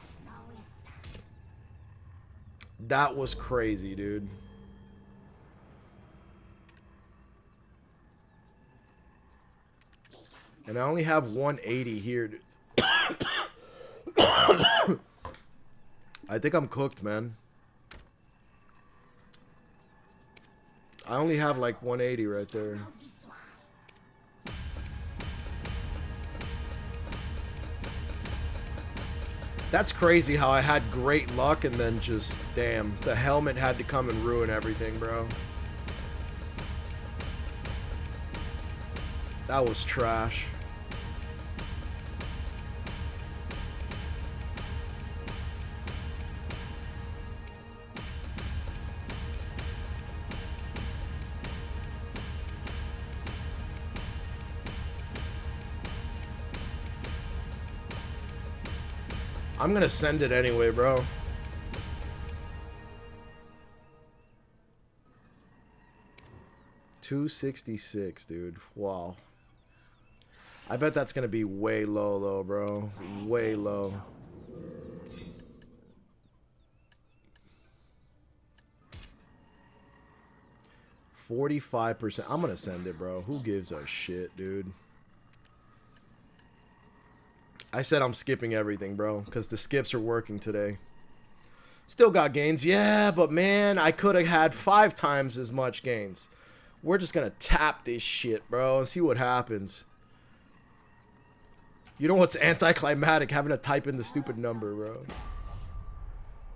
That was crazy, dude. And I only have 180 here, dude. I think I'm cooked, man. I only have like 180 right there. That's crazy how I had great luck and then just, damn, the helmet had to come and ruin everything, bro. That was trash. I'm gonna send it anyway, bro. $266, dude. Wow. I bet that's gonna be way low, though, bro. Way low. $45%. I'm gonna send it, bro. Who gives a shit, dude? I said I'm skipping everything, bro, because the skips are working today. Still got gains, yeah, but man, I could have had 5 times as much gains. We're just gonna tap this shit, bro, and see what happens. You know what's anticlimactic? Having to type in the stupid number, bro.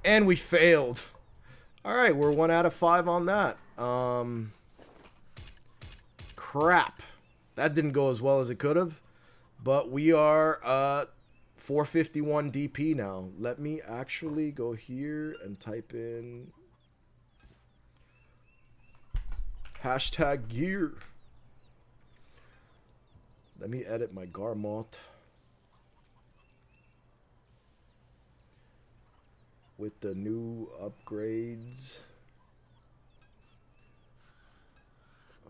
And we failed. Alright, we're 1 out of 5 on that. Crap. That didn't go as well as it could have. But we are 451 DP now. Let me actually go here and type in #gear. Let me edit my Garmoth with the new upgrades.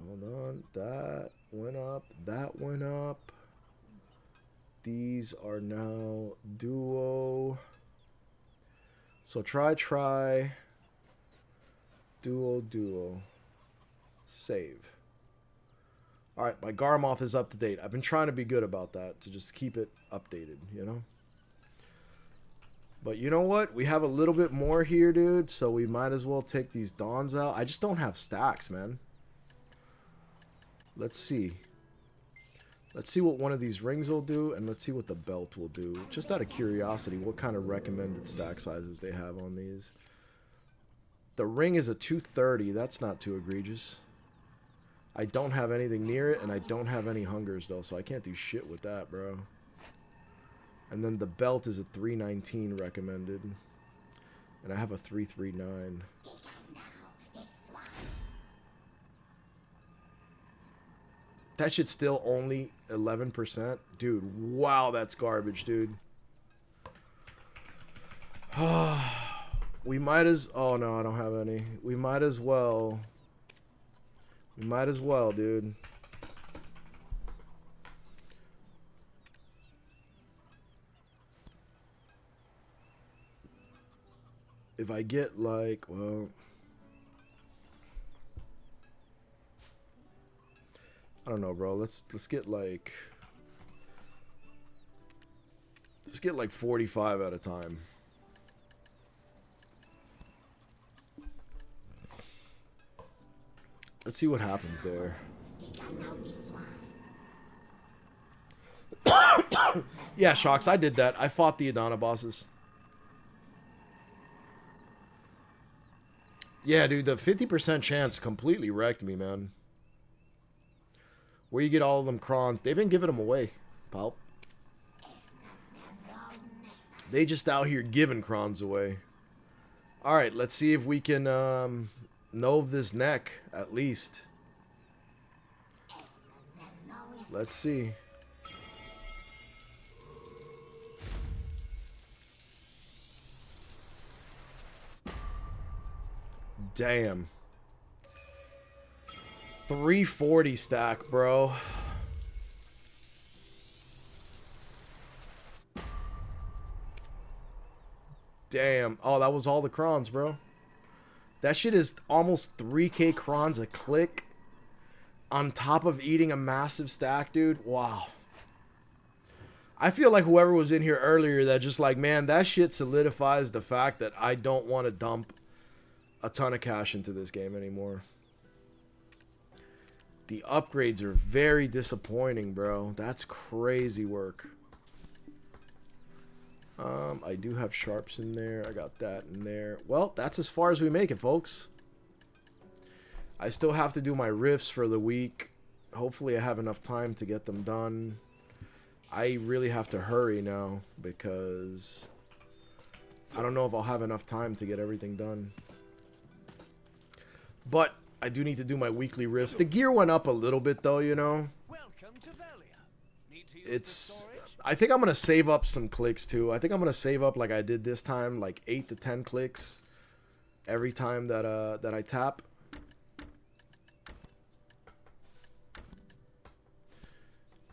Hold on. That went up. That went up. These are now duo. So try, duo. Save. Alright, my Garmoth is up to date. I've been trying to be good about that, to just keep it updated, you know? But you know what? We have a little bit more here, dude, so we might as well take these Dawns out. I just don't have stacks, man. Let's see. Let's see what one of these rings will do, and let's see what the belt will do. Just out of curiosity, what kind of recommended stack sizes they have on these. The ring is a 230. That's not too egregious. I don't have anything near it, and I don't have any hungers, though, so I can't do shit with that, bro. And then the belt is a 319 recommended. And I have a 339. That shit's still only 11%. Dude, wow, that's garbage, dude. We might as... Oh, no, I don't have any. We might as well. We might as well, dude. If I get, like, well... I don't know, bro. Let's get like 45 at a time. Let's see what happens there. Yeah, Shocks, I did that. I fought the Adana bosses. Yeah, dude, the 50% chance completely wrecked me, man. Where you get all of them crons? They've been giving them away, pulp. They just out here giving crons away. All right, let's see if we can nove this neck at least. Let's see. Damn. 340 stack, bro. Damn. Oh, that was all the crons, bro. That shit is almost 3k crons a click. On top of eating a massive stack, dude. Wow. I feel like whoever was in here earlier that just like, man, that shit solidifies the fact that I don't want to dump a ton of cash into this game anymore. The upgrades are very disappointing, bro. That's crazy work. I do have sharps in there. I got that in there. Well, that's as far as we make it, folks. I still have to do my riffs for the week. Hopefully I have enough time to get them done. I really have to hurry now because I don't know if I'll have enough time to get everything done. But I do need to do my weekly riffs. The gear went up a little bit though, you know. Welcome to Velia. Need to use It's I think I'm going to save up some clicks too. I think I'm going to save up like I did this time, like 8 to 10 clicks every time that I tap.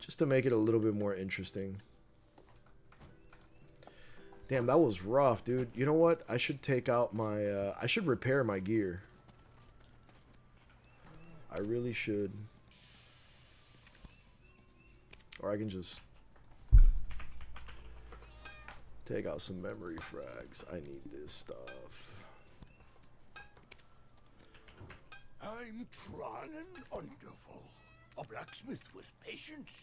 Just to make it a little bit more interesting. Damn, that was rough, dude. You know what? I should take out my I should repair my gear. I really should. Or I can just take out some memory frags. I need this stuff. I'm trying and wonderful. A blacksmith with patience.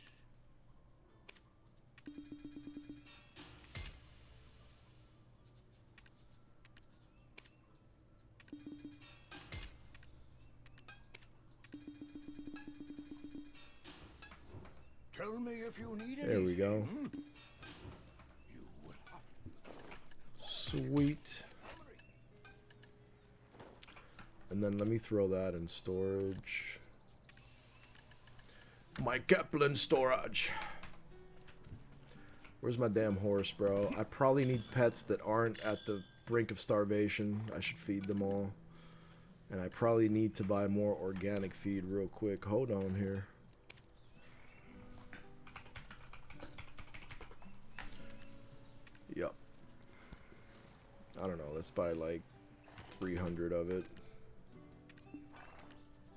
Tell me if you need anything. There we go. You will have Sweet. And then let me throw that in storage. My Kaplan storage. Where's my damn horse, bro? I probably need pets that aren't at the brink of starvation. I should feed them all. And I probably need to buy more organic feed real quick. Hold on here. Yep. I don't know. Let's buy like 300 of it.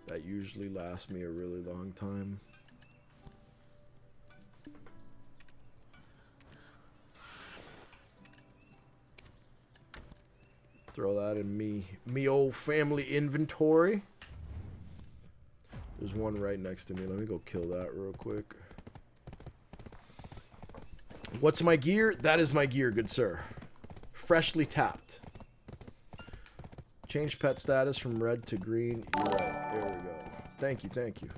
That usually lasts me a really long time. Throw that in me old family inventory. There's one right next to me. Let me go kill that real quick. What's my gear? That is my gear, good sir. Freshly tapped. Change pet status from red to green. You're right. There we go. Thank you, thank you.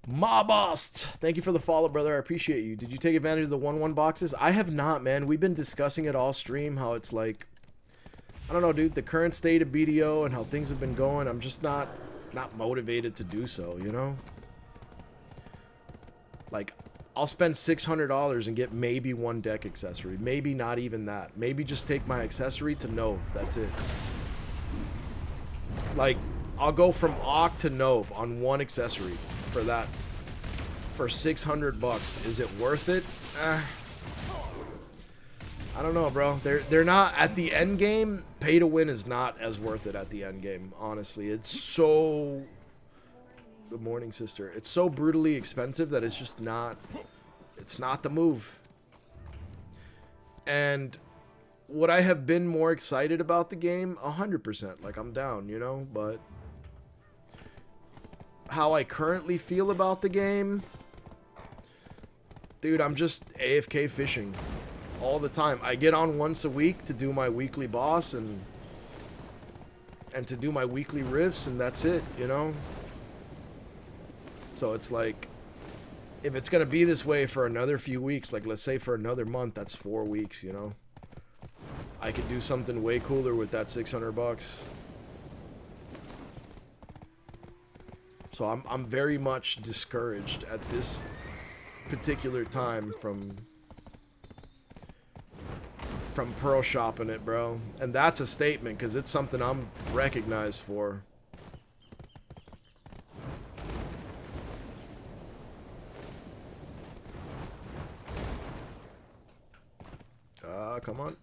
Mobust! Thank you for the follow, brother. I appreciate you. Did you take advantage of the 1-1 boxes? I have not, man. We've been discussing it all stream, how it's like, I don't know, dude, the current state of BDO and how things have been going. I'm just not motivated to do so, you know? Like, I'll spend $600 and get maybe one deck accessory. Maybe not even that. Maybe just take my accessory to Nove. That's it. Like, I'll go from Ock to Nove on one accessory for that. For 600 bucks. Is it worth it? I don't know, bro. They're not at the end game. Pay to win is not as worth it at the end game. Honestly, it's so. Good morning, sister. It's so brutally expensive that it's just not. It's not the move. And would I have been more excited about the game? 100%. Like, I'm down, you know. But how I currently feel about the game, dude, I'm just AFK fishing all the time. I get on once a week to do my weekly boss and to do my weekly riffs, and that's it, you know. So it's like, if it's going to be this way for another few weeks, like let's say for another month, that's 4 weeks, you know? I could do something way cooler with that $600. So I'm very much discouraged at this particular time from Pearl shopping it, bro. And that's a statement, because it's something I'm recognized for. Come on.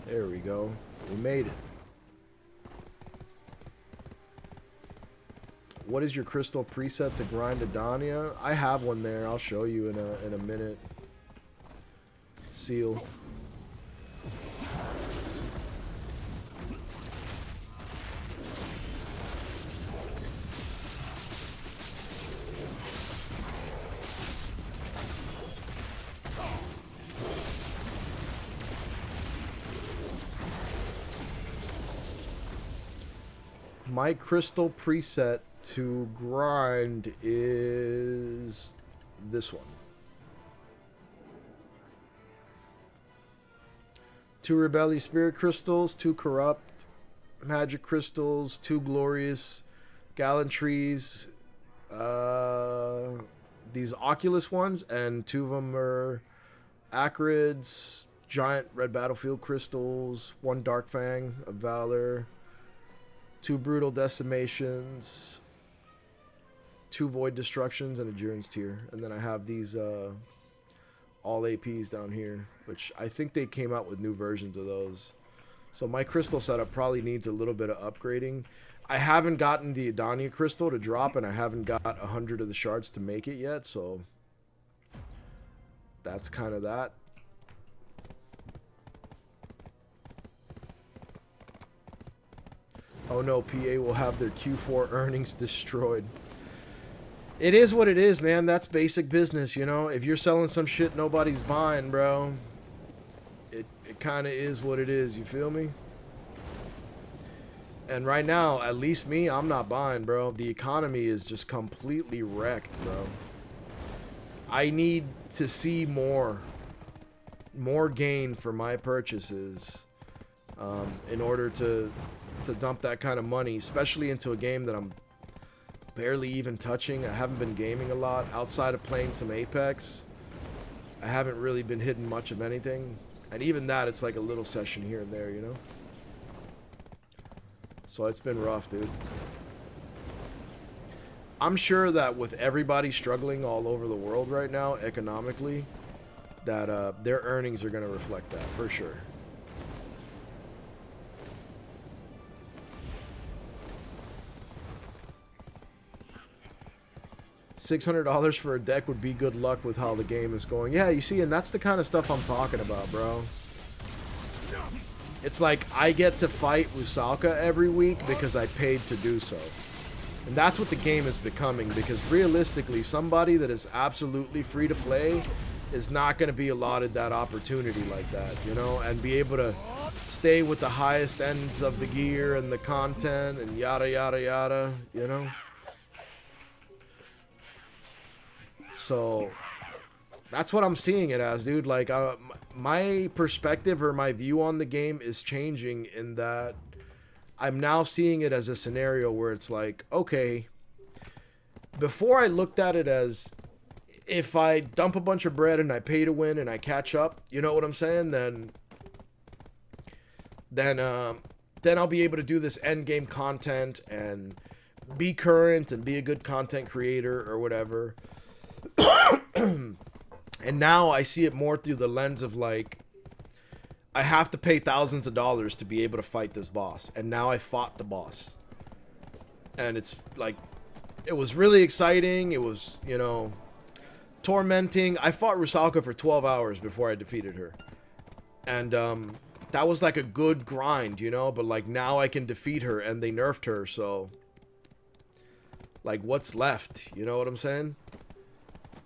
There we go. We made it. What is your crystal preset to grind Adonia? I have one there. I'll show you in a minute. Seal. My crystal preset to grind is this one. 2 Rebellious Spirit Crystals, 2 Corrupt Magic Crystals, 2 Glorious Gallantries, these Oculus ones, and 2 of them are Acrids, Giant Red Battlefield Crystals, 1 Dark Fang of Valor, 2 Brutal Decimations, 2 Void Destructions, and a Endurance Tier. And then I have these all APs down here, which I think they came out with new versions of those. So my crystal setup probably needs a little bit of upgrading. I haven't gotten the Adonia crystal to drop, and I haven't got 100 of the shards to make it yet, so that's kind of that. Oh no, PA will have their Q4 earnings destroyed. It is what it is, man. That's basic business, you know? If you're selling some shit nobody's buying, bro, it kind of is what it is, you feel me? And right now, at least me, I'm not buying, bro. The economy is just completely wrecked, bro. I need to see more gain for my purchases in order to dump that kind of money, especially into a game that I'm barely even touching. I haven't been gaming a lot outside of playing some Apex. I haven't really been hitting much of anything, and even that, it's like a little session here and there, you know? So it's been rough, dude. I'm sure that with everybody struggling all over the world right now economically, that their earnings are going to reflect that for sure. $600 for a deck would be good luck with how the game is going. Yeah, you see, and that's the kind of stuff I'm talking about, bro. It's like I get to fight Rusalka every week because I paid to do so. And that's what the game is becoming, because realistically, somebody that is absolutely free to play is not going to be allotted that opportunity like that, you know, and be able to stay with the highest ends of the gear and the content and yada, yada, yada, you know? So that's what I'm seeing it as, dude. Like, my perspective or my view on the game is changing in that I'm now seeing it as a scenario where it's like, okay, before I looked at it as if I dump a bunch of bread and I pay to win and I catch up, you know what I'm saying? Then I'll be able to do this end game content and be current and be a good content creator or whatever. And now I see it more through the lens of like, I have to pay thousands of dollars to be able to fight this boss. And now I fought the boss. And it's like, it was really exciting. It was, you know, tormenting. I fought Rusalka for 12 hours before I defeated her. And that was like a good grind, you know, but like now I can defeat her and they nerfed her. So like, what's left? You know what I'm saying?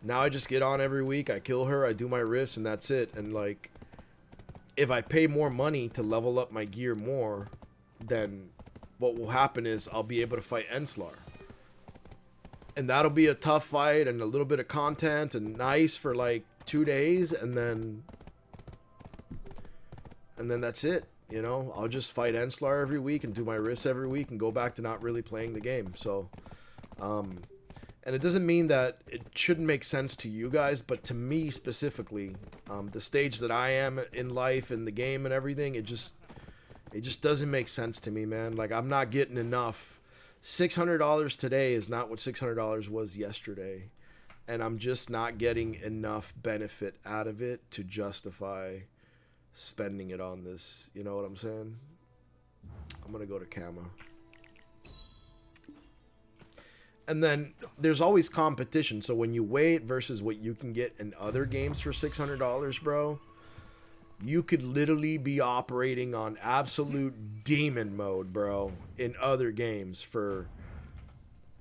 Now I just get on every week, I kill her, I do my rifts, and that's it. And like, if I pay more money to level up my gear more, then what will happen is I'll be able to fight Enslar. And that'll be a tough fight and a little bit of content and nice for like 2 days, and then that's it. You know, I'll just fight Enslar every week and do my wrists every week and go back to not really playing the game. So, and it doesn't mean that it shouldn't make sense to you guys, but to me specifically, the stage that I am in life and the game and everything, it just doesn't make sense to me, man. Like, I'm not getting enough. $600 today is not what $600 was yesterday. And I'm just not getting enough benefit out of it to justify spending it on this. You know what I'm saying? I'm going to go to Kama. And then there's always competition. So when you wait versus what you can get in other games for $600, bro, you could literally be operating on absolute demon mode, bro, in other games for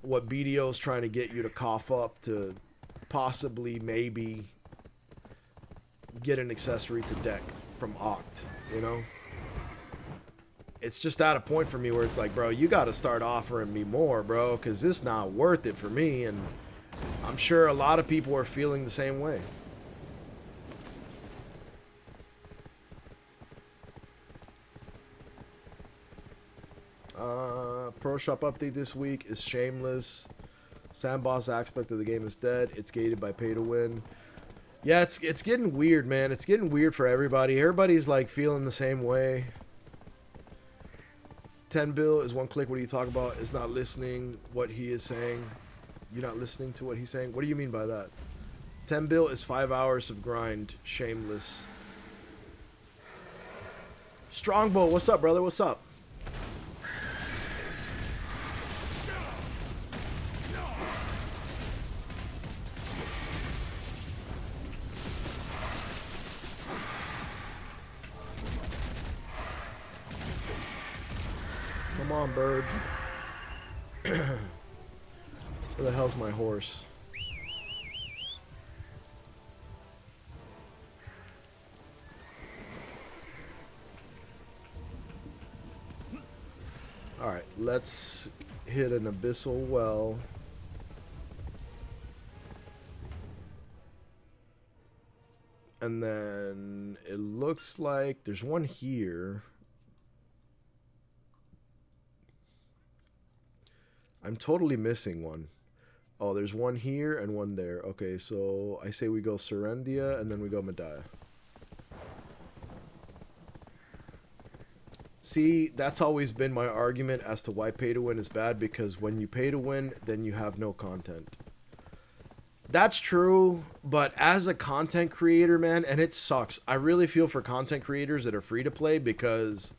what BDO is trying to get you to cough up to possibly maybe get an accessory to deck from Oct, you know? It's just at a point for me where it's like, bro, you got to start offering me more, bro, because this not worth it for me, and I'm sure a lot of people are feeling the same way. Pro Shop update this week is Shameless. Sandboss aspect of the game is dead. It's gated by pay to win. Yeah, it's getting weird, man. It's getting weird for everybody. Everybody's like feeling the same way. 10 bill is one click. What are you talking about? Is not listening what he is saying. You're not listening to what he's saying. What do you mean by that? 10 bill is 5 hours of grind. Shameless. Strongbow, what's up, brother? What's up? Come on, bird. Where the hell's my horse? Alright, let's hit an abyssal well. And then it looks like there's one here. I'm totally missing one. Oh, there's one here and one there. Okay, so I say we go Serendia and then we go Medaya. See, that's always been my argument as to why pay to win is bad, because when you pay to win, then you have no content. That's true, but as a content creator, man, and it sucks. I really feel for content creators that are free to play, because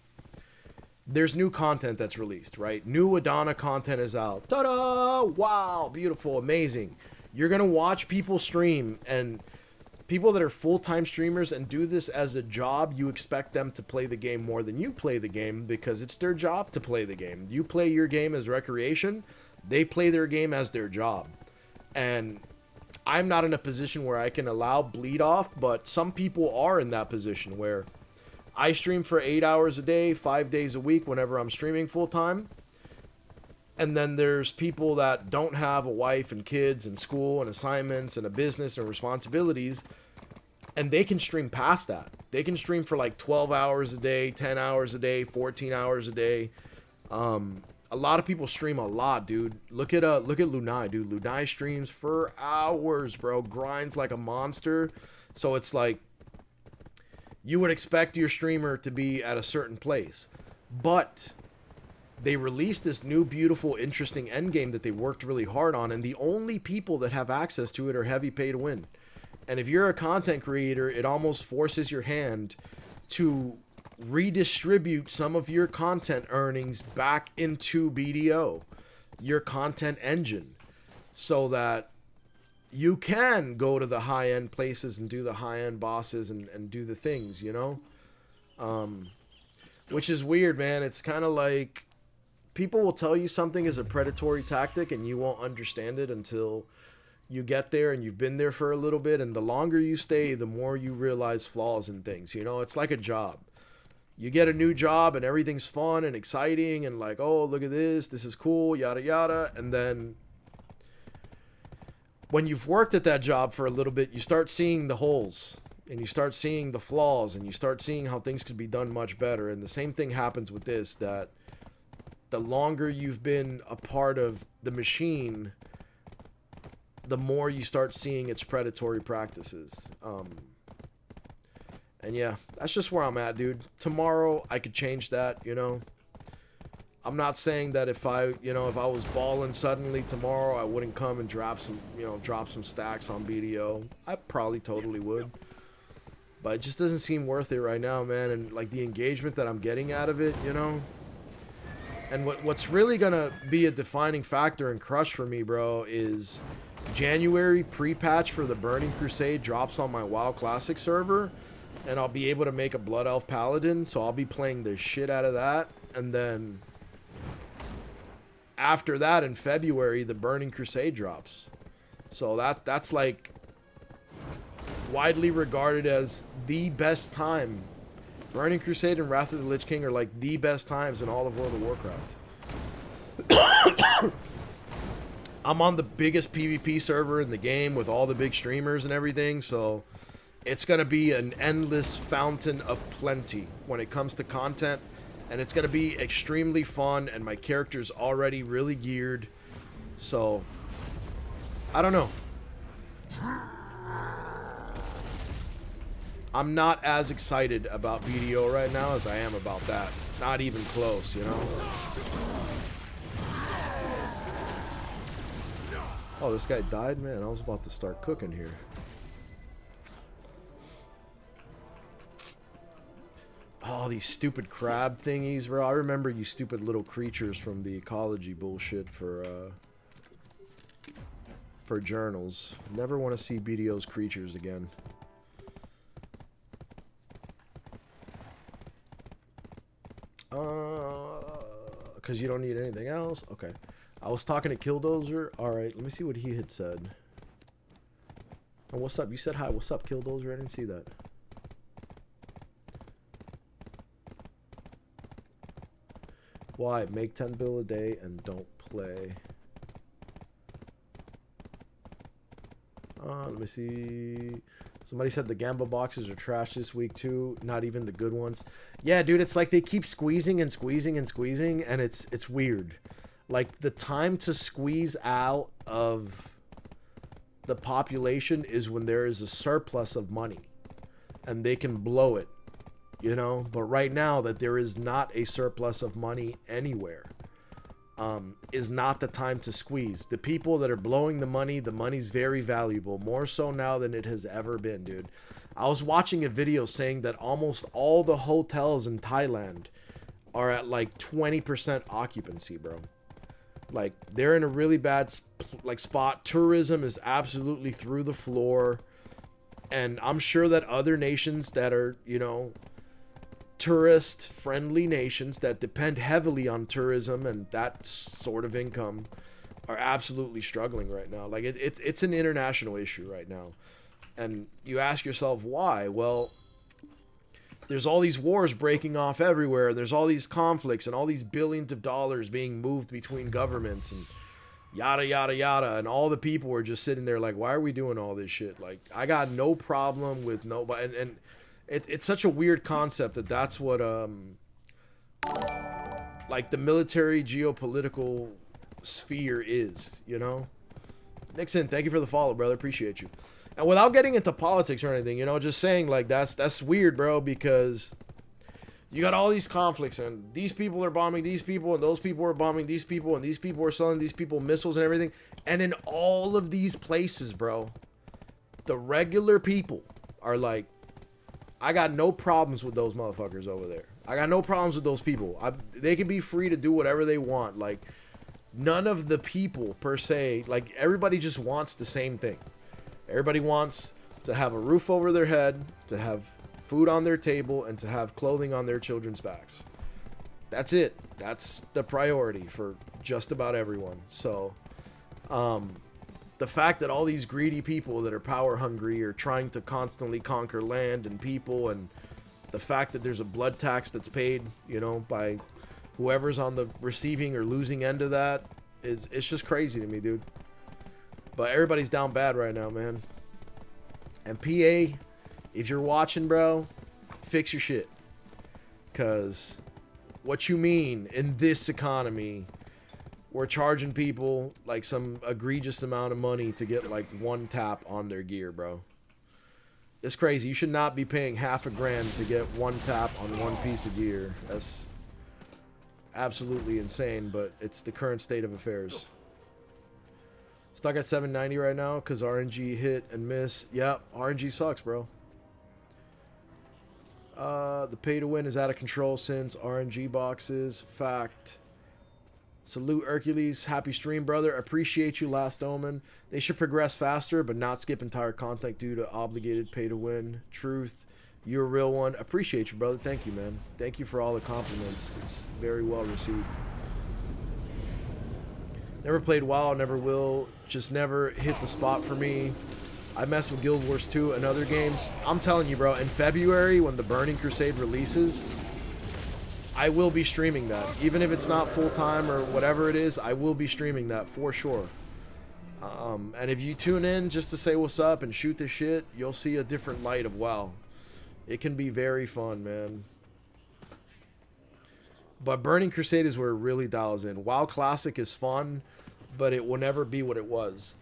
there's new content that's released, right? New Adana content is out. Ta-da! Wow, beautiful, amazing. You're going to watch people stream, and people that are full-time streamers and do this as a job, you expect them to play the game more than you play the game, because it's their job to play the game. You play your game as recreation, they play their game as their job. And I'm not in a position where I can allow bleed off, but some people are in that position where I stream for 8 hours a day, 5 days a week whenever I'm streaming full-time. And then there's people that don't have a wife and kids and school and assignments and a business and responsibilities, and they can stream past that. They can stream for like 12 hours a day, 10 hours a day, 14 hours a day. A lot of people stream a lot, dude. Look at Lunai, dude. Lunai streams for hours, bro. Grinds like a monster. So it's like, you would expect your streamer to be at a certain place. But they released this new, beautiful, interesting endgame that they worked really hard on, and the only people that have access to it are heavy pay to win. And if you're a content creator, it almost forces your hand to redistribute some of your content earnings back into BDO, your content engine, so that you can go to the high-end places and do the high-end bosses and do the things, you know? Which is weird, man. It's kind of like people will tell you something is a predatory tactic and you won't understand it until you get there and you've been there for a little bit. And the longer you stay, the more you realize flaws in things. You know, it's like a job. You get a new job and everything's fun and exciting and like, oh, look at this is cool, yada yada. And then when you've worked at that job for a little bit, you start seeing the holes and you start seeing the flaws and you start seeing how things could be done much better. And the same thing happens with this, that the longer you've been a part of the machine, the more you start seeing its predatory practices. And yeah, that's just where I'm at, dude. Tomorrow, I could change that, you know. I'm not saying that if I was balling suddenly tomorrow, I wouldn't come and drop some stacks on BDO. I probably totally would. But it just doesn't seem worth it right now, man. And like the engagement that I'm getting out of it, you know. And what's really gonna be a defining factor in Crush for me, bro, is January pre-patch for the Burning Crusade drops on my WoW Classic server. And I'll be able to make a Blood Elf Paladin, so I'll be playing the shit out of that. And then after that, in February, the Burning Crusade drops. So that's like widely regarded as the best time. Burning Crusade and Wrath of the Lich King are like the best times in all of World of Warcraft. I'm on the biggest PvP server in the game with all the big streamers and everything, so it's going to be an endless fountain of plenty when it comes to content. And it's going to be extremely fun. And my character's already really geared. So, I don't know. I'm not as excited about BDO right now as I am about that. Not even close, you know? Oh, this guy died? Man, I was about to start cooking here. Oh, these stupid crab thingies, bro. I remember you stupid little creatures from the ecology bullshit for journals. Never want to see BDO's creatures again. Because you don't need anything else? Okay. I was talking to Killdozer. Alright, let me see what he had said. Oh, what's up? You said hi. What's up, Killdozer? I didn't see that. Why? Make 10 bill a day and don't play. Let me see. Somebody said the Gamba boxes are trash this week too. Not even the good ones. Yeah, dude, it's like they keep squeezing and squeezing and squeezing, and it's weird. Like the time to squeeze out of the population is when there is a surplus of money, and they can blow it. You know, but right now that there is not a surplus of money anywhere, is not the time to squeeze. The people that are blowing the money's very valuable, more so now than it has ever been, dude. I was watching a video saying that almost all the hotels in Thailand are at like 20% occupancy, bro. Like they're in a really bad spot. Tourism is absolutely through the floor, and I'm sure that other nations that are, you know, tourist-friendly nations that depend heavily on tourism and that sort of income are absolutely struggling right now. Like it's an international issue right now, and you ask yourself why. Well, there's all these wars breaking off everywhere. There's all these conflicts and all these billions of dollars being moved between governments and yada yada yada, and all the people are just sitting there like, why are we doing all this shit? Like, I got no problem with nobody, and it's such a weird concept that that's what like the military geopolitical sphere is, you know. Nixon, thank you for the follow, brother. Appreciate you. And without getting into politics or anything, you know, just saying like that's weird, bro, because you got all these conflicts and these people are bombing these people and those people are bombing these people and these people are selling these people missiles and everything. And in all of these places, bro, the regular people are like, I got no problems with those motherfuckers over there. I got no problems with those people. They can be free to do whatever they want. Like, none of the people, per se, like, everybody just wants the same thing. Everybody wants to have a roof over their head, to have food on their table, and to have clothing on their children's backs. That's it. That's the priority for just about everyone. So, the fact that all these greedy people that are power hungry are trying to constantly conquer land and people and the fact that there's a blood tax that's paid, you know, by whoever's on the receiving or losing end of that, it's just crazy to me, dude. But everybody's down bad right now, man. And PA, if you're watching, bro, fix your shit. Because what you mean in this economy, we're charging people like some egregious amount of money to get like one tap on their gear, bro. It's crazy. You should not be paying $50,000 to get one tap on one piece of gear. That's absolutely insane, but it's the current state of affairs. Stuck at 790 right now because RNG hit and miss. Yep, RNG sucks, bro. The pay to win is out of control since RNG boxes. Fact. Salute Erkulez. Happy stream, brother. Appreciate you, Last Omen. They should progress faster, but not skip entire content due to obligated pay to win. Truth. You're a real one. Appreciate you, brother. Thank you, man. Thank you for all the compliments. It's very well received. Never played WoW, never will. Just never hit the spot for me. I mess with Guild Wars 2 and other games. I'm telling you, bro, in February when the Burning Crusade releases, I will be streaming that. Even if it's not full-time or whatever it is, I will be streaming that for sure. And if you tune in just to say what's up and shoot the shit, you'll see a different light of WoW. It can be very fun, man. But Burning Crusade is where it really dials in. WoW Classic is fun, but it will never be what it was.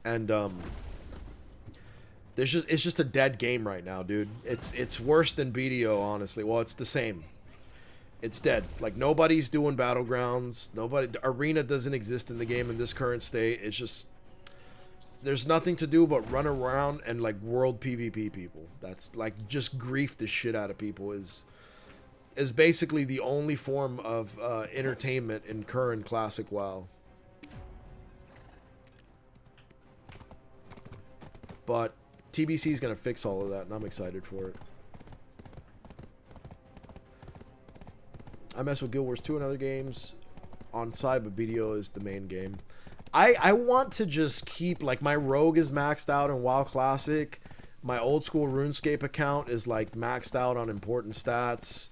And it's just a dead game right now, dude. It's worse than BDO, honestly. Well, it's the same. It's dead. Like, nobody's doing battlegrounds. The arena doesn't exist in the game in this current state. It's just, there's nothing to do but run around and like world PvP people. That's like just grief the shit out of people is basically the only form of entertainment in current classic WoW. But TBC is going to fix all of that, and I'm excited for it. I mess with Guild Wars 2 and other games on side, but BDO is the main game. I want to just keep, like, my Rogue is maxed out in WoW Classic. My old school RuneScape account is, like, maxed out on important stats.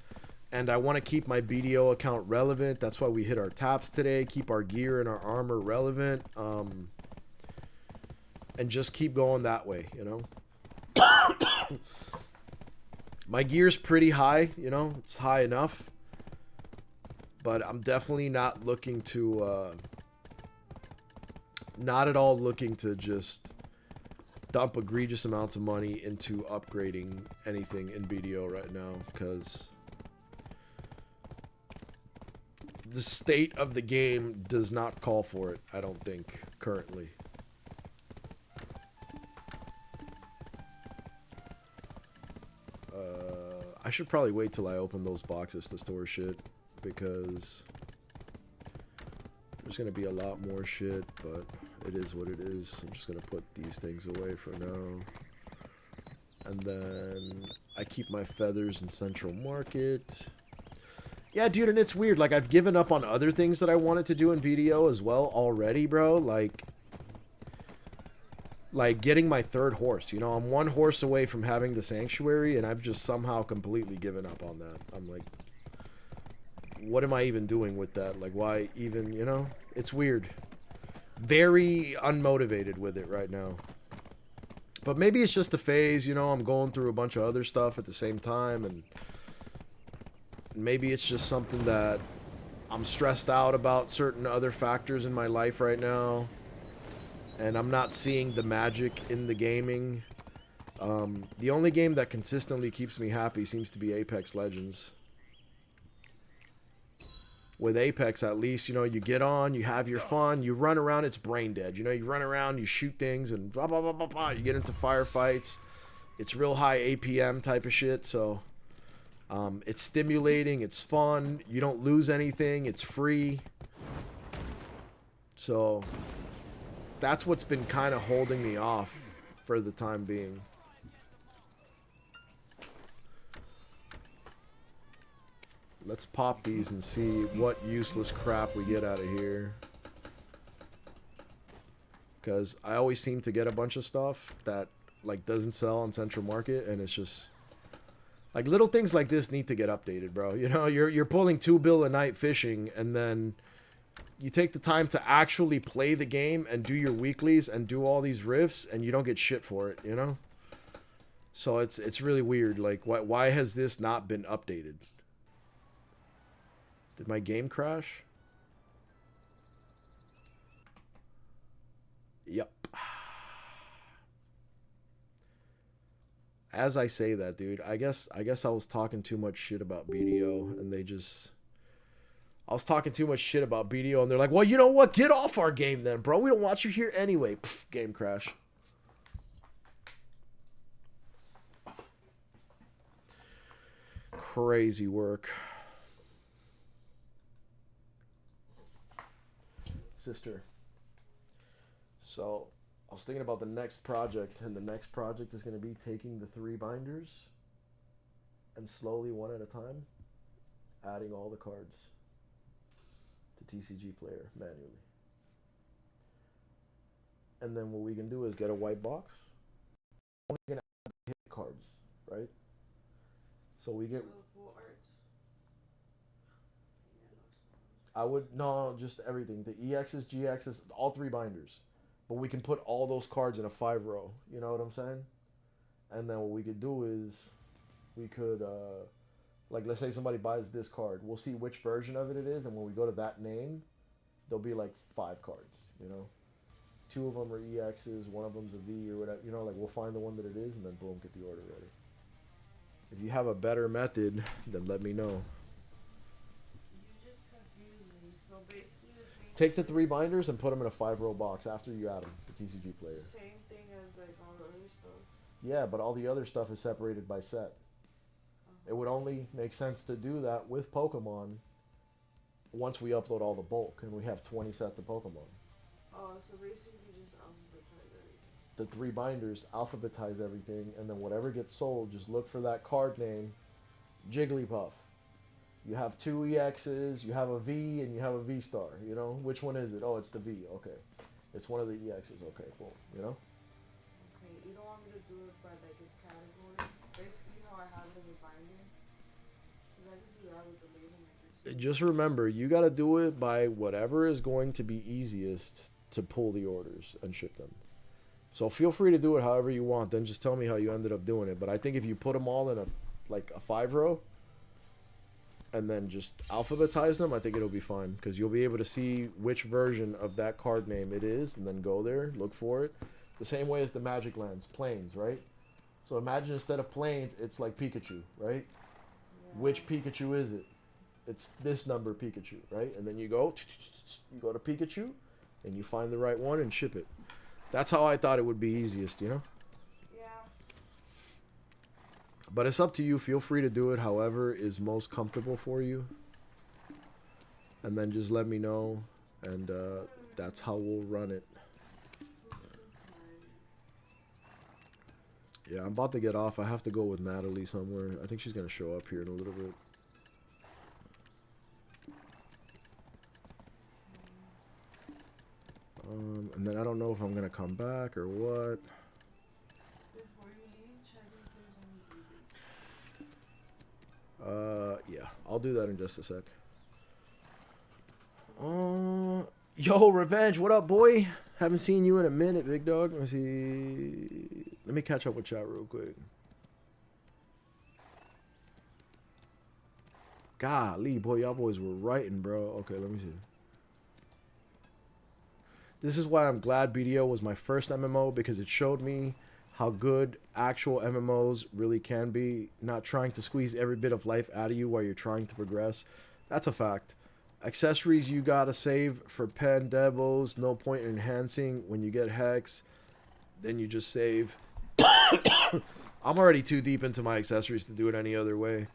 And I want to keep my BDO account relevant. That's why we hit our taps today. Keep our gear and our armor relevant. And just keep going that way, you know. My gear's pretty high, you know. It's high enough. But I'm definitely not looking to... not at all looking to just dump egregious amounts of money into upgrading anything in BDO right now. Because... the state of the game does not call for it, I don't think, currently. I should probably wait till I open those boxes to store shit, because there's going to be a lot more shit, but it is what it is. I'm just going to put these things away for now. And then I keep my feathers in Central Market. Yeah, dude, and it's weird. Like, I've given up on other things that I wanted to do in BDO as well already, bro. Like getting my third horse. You know, I'm one horse away from having the sanctuary, and I've just somehow completely given up on that. I'm like, what am I even doing with that? Like, why even, you know? It's weird. Very unmotivated with it right now. But maybe it's just a phase, you know? I'm going through a bunch of other stuff at the same time, and... maybe it's just something that I'm stressed out about certain other factors in my life right now. And I'm not seeing the magic in the gaming. The only game that consistently keeps me happy seems to be Apex Legends. With Apex, at least, you know, you get on, you have your fun, you run around, it's brain dead. You know, you run around, you shoot things, and blah, blah, blah, blah, blah. You get into firefights. It's real high APM type of shit, so... it's stimulating, it's fun, you don't lose anything, it's free. So, that's what's been kind of holding me off for the time being. Let's pop these and see what useless crap we get out of here. Because I always seem to get a bunch of stuff that like doesn't sell on Central Market, and it's just like little things like this need to get updated, bro. You know, you're pulling $2 bill a night fishing, and then you take the time to actually play the game and do your weeklies and do all these rifts, and you don't get shit for it, you know? So it's really weird. Like, why has this not been updated? Did my game crash? Yep. As I say that, dude, I guess I was talking too much shit about BDO, and they just... I was talking too much shit about BDO, and they're like, well, you know what? Get off our game then, bro. We don't want you here anyway. Pff, game crash. Crazy work. Sister. So, I was thinking about the next project, and the next project is going to be taking the 3 binders and slowly, one at a time, adding all the cards to TCG Player manually. And then what we can do is get a white box. We're going to add hit cards, right? So we get... I would... No, just everything. The EXs, GXs, all 3 binders. But we can put all those cards in a 5-row. You know what I'm saying? And then what we could do is... We could... like, let's say somebody buys this card. We'll see which version of it is, and when we go to that name, there'll be like 5 cards, you know? 2 of them are EXs, 1 of them's a V or whatever. You know, like, we'll find the one that it is, and then boom, get the order ready. If you have a better method, then let me know. You just confused me. So basically the same Take the 3 binders and put them in a 5-row box after you add them, the TCG Player. It's the same thing as like all the other stuff. Yeah, but all the other stuff is separated by set. It would only make sense to do that with Pokemon once we upload all the bulk, and we have 20 sets of Pokemon. Oh, so basically just alphabetize everything. The 3 binders alphabetize everything, and then whatever gets sold, just look for that card name, Jigglypuff. You have 2 EXs, you have a V, and you have a V-star, you know? Which one is it? Oh, it's the V, okay. It's one of the EXs, okay, cool, you know? Okay, you don't want me to do it by like its category? Basically how I have it as a binder? Because I can do that with the label makers. Just remember, you got to do it by whatever is going to be easiest to pull the orders and ship them. So feel free to do it however you want. Then just tell me how you ended up doing it. But I think if you put them all in a 5-row and then just alphabetize them, I think it'll be fine, because you'll be able to see which version of that card name it is, and then go there, look for it. The same way as the Magic Lands, planes, right? So imagine instead of planes, it's like Pikachu, right? Yeah. Which Pikachu is it? It's this number Pikachu, right? And then you go to Pikachu, and you find the right one and ship it. That's how I thought it would be easiest, you know? Yeah. But it's up to you. Feel free to do it however is most comfortable for you. And then just let me know, and that's how we'll run it. Yeah, I'm about to get off. I have to go with Natalie somewhere. I think she's going to show up here in a little bit. And then I don't know if I'm going to come back or what. Before you leave, check if there's any. Yeah, I'll do that in just a sec. Yo, Revenge, what up, boy? Haven't seen you in a minute, big dog. Let me see. Let me catch up with chat real quick. Golly, boy, y'all boys were writing, bro. Okay, let me see. This is why I'm glad BDO was my first MMO, because it showed me how good actual MMOs really can be. Not trying to squeeze every bit of life out of you while you're trying to progress. That's a fact. Accessories you gotta save for pen debos. No point in enhancing. When you get Hex, then you just save. I'm already too deep into my accessories to do it any other way.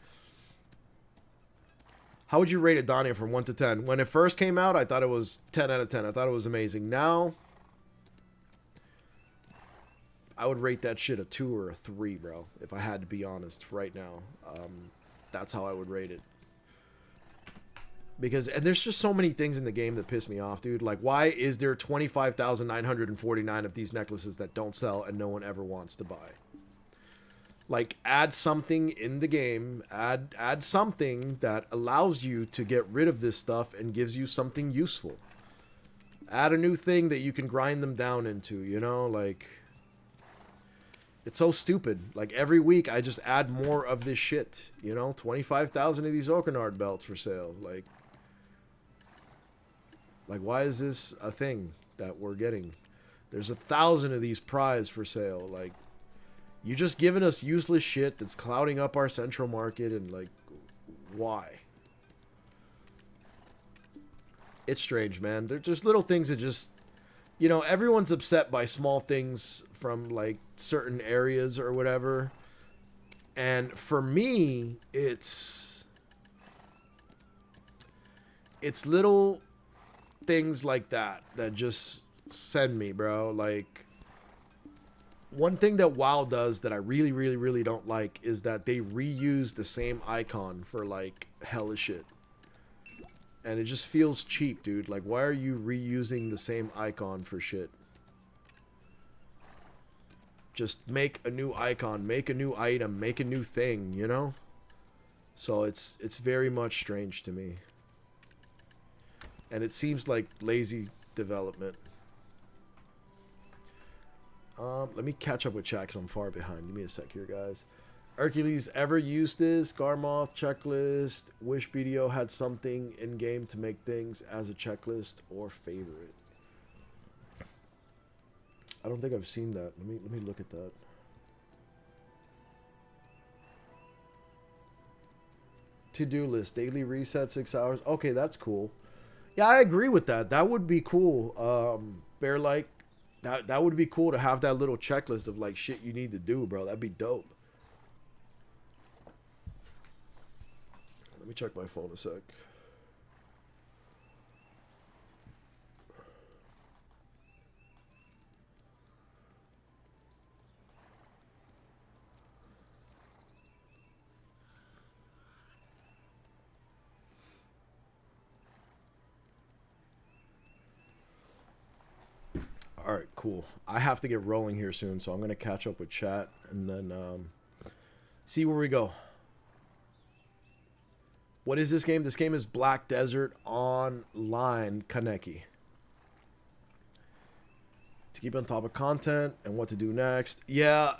How would you rate it, Donnie, from 1 to 10? When it first came out, I thought it was 10 out of 10. I thought it was amazing. Now, I would rate that shit a 2 or a 3, bro. If I had to be honest right now. That's how I would rate it. Because, and there's just so many things in the game that piss me off, dude. Like, why is there 25,949 of these necklaces that don't sell and no one ever wants to buy? Like, add something in the game, add something that allows you to get rid of this stuff and gives you something useful. Add a new thing that you can grind them down into, you know? Like, it's so stupid. Like, every week I just add more of this shit, you know? 25,000 of these Oakenard belts for sale. Like, why is this a thing that we're getting? There's 1,000 of these prize for sale. Like, you just giving us useless shit that's clouding up our central market, and like, why? It's strange, man. They're just little things that just, you know, everyone's upset by small things from like certain areas or whatever. And for me, it's little things like that that just send me, bro. Like, one thing that WoW does that I really, really, really don't like is that they reuse the same icon for like hella shit. And it just feels cheap, dude. Like, why are you reusing the same icon for shit? Just make a new icon, make a new item, make a new thing, you know? So it's very much strange to me. And it seems like lazy development. Let me catch up with chat because I'm far behind. Give me a sec here, guys. Erkulez, ever used this? Garmoth checklist. Wish BDO had something in game to make things as a checklist or favorite. I don't think I've seen that. Let me look at that. To-do list. Daily reset 6 hours. Okay, that's cool. Yeah, I agree with that. That would be cool. Bear like that would be cool to have that little checklist of like shit you need to do, bro. That'd be dope. Let me check my phone a sec. All right, cool. I have to get rolling here soon, so I'm going to catch up with chat and then see where we go. What is this game? This game is Black Desert Online Kaneki. To keep on top of content and what to do next. Yeah,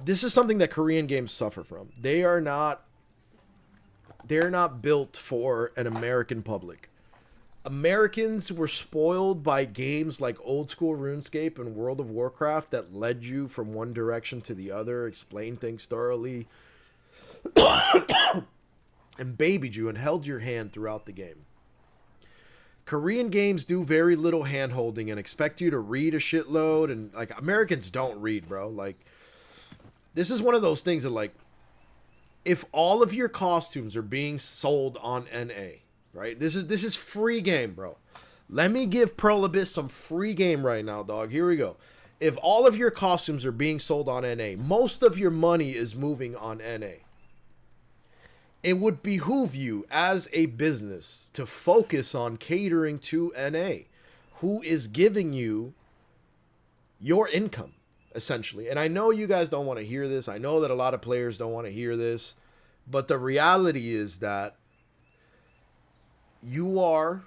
this is something that Korean games suffer from. They're not built for an American public. Americans were spoiled by games like old school RuneScape and World of Warcraft that led you from one direction to the other, explained things thoroughly, and babied you and held your hand throughout the game. Korean games do very little hand holding and expect you to read a shitload, and like, Americans don't read, bro. Like, this is one of those things that, like, if all of your costumes are being sold on NA, right? This is free game, bro. Let me give Pearl Abyss some free game right now, dog. Here we go. If all of your costumes are being sold on NA, most of your money is moving on NA. It would behoove you as a business to focus on catering to NA, who is giving you your income, essentially. And I know you guys don't want to hear this. I know that a lot of players don't want to hear this. But the reality is that you are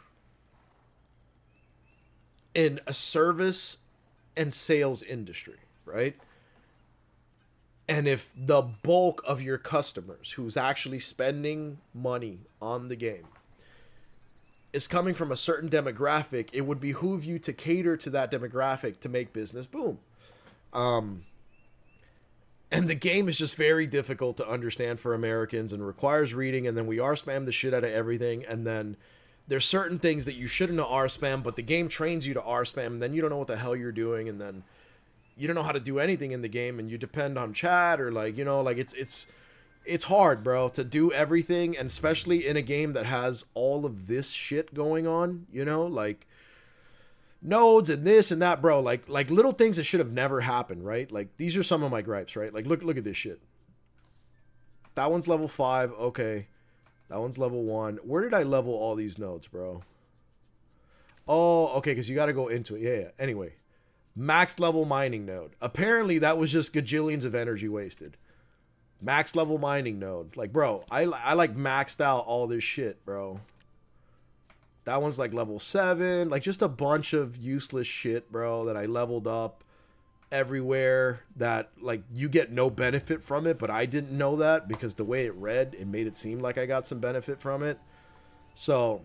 in a service and sales industry, right? And if the bulk of your customers who's actually spending money on the game is coming from a certain demographic, it would behoove you to cater to that demographic to make business boom. And the game is just very difficult to understand for Americans and requires reading, and then we R-spam the shit out of everything, and then there's certain things that you shouldn't R-spam, but the game trains you to R-spam, and then you don't know what the hell you're doing, and then you don't know how to do anything in the game, and you depend on chat, or like, you know, like it's hard, bro, to do everything, and especially in a game that has all of this shit going on, you know, like nodes and this and that, bro, like little things that should have never happened, right? Like, these are some of my gripes, right? Like, look at this shit. That one's level 5, okay. That one's level 1. Where did I level all these nodes, bro? Oh, okay, because you got to go into it. Yeah. Anyway, max level mining node. Apparently, that was just gajillions of energy wasted. Max level mining node. Like, bro, I like maxed out all this shit, bro. That one's like level 7. Like, just a bunch of useless shit, bro, that I leveled up everywhere that, like, you get no benefit from it, but I didn't know that because the way it read, it made it seem like I got some benefit from it. So,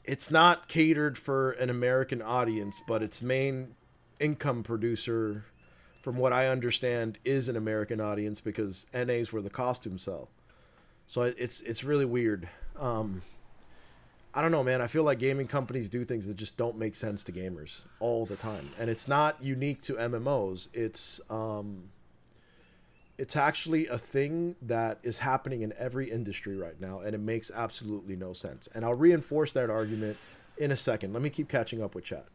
it's not catered for an American audience, but its main income producer, from what I understand, is an American audience because NA's where the costumes sell. So it's really weird. I don't know, man. I feel like gaming companies do things that just don't make sense to gamers all the time. And it's not unique to MMOs. It's actually a thing that is happening in every industry right now, and it makes absolutely no sense. And I'll reinforce that argument in a second. Let me keep catching up with chat.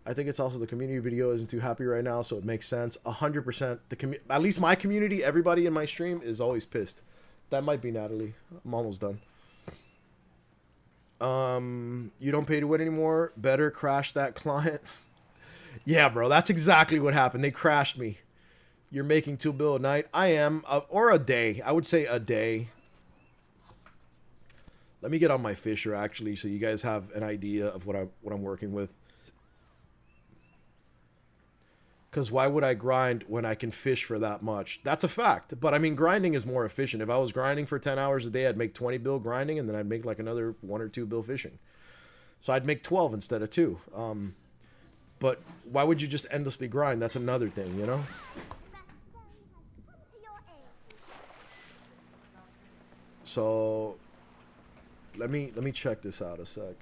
I think it's also the community video isn't too happy right now, so it makes sense. 100%. At least my community, everybody in my stream is always pissed. That might be Natalie. I'm almost done. You don't pay to win anymore. Better crash that client. Yeah, bro, that's exactly what happened. They crashed me. You're making $2 billion a night. I am, or a day. I would say a day. Let me get on my Fisher actually, so you guys have an idea of what I'm working with. Because why would I grind when I can fish for that much? That's a fact. But I mean, grinding is more efficient. If I was grinding for 10 hours a day, I'd make 20 bill grinding, and then I'd make like another 1 or 2 bill fishing. So I'd make 12 instead of 2. But why would you just endlessly grind? That's another thing, you know? So let me check this out a sec.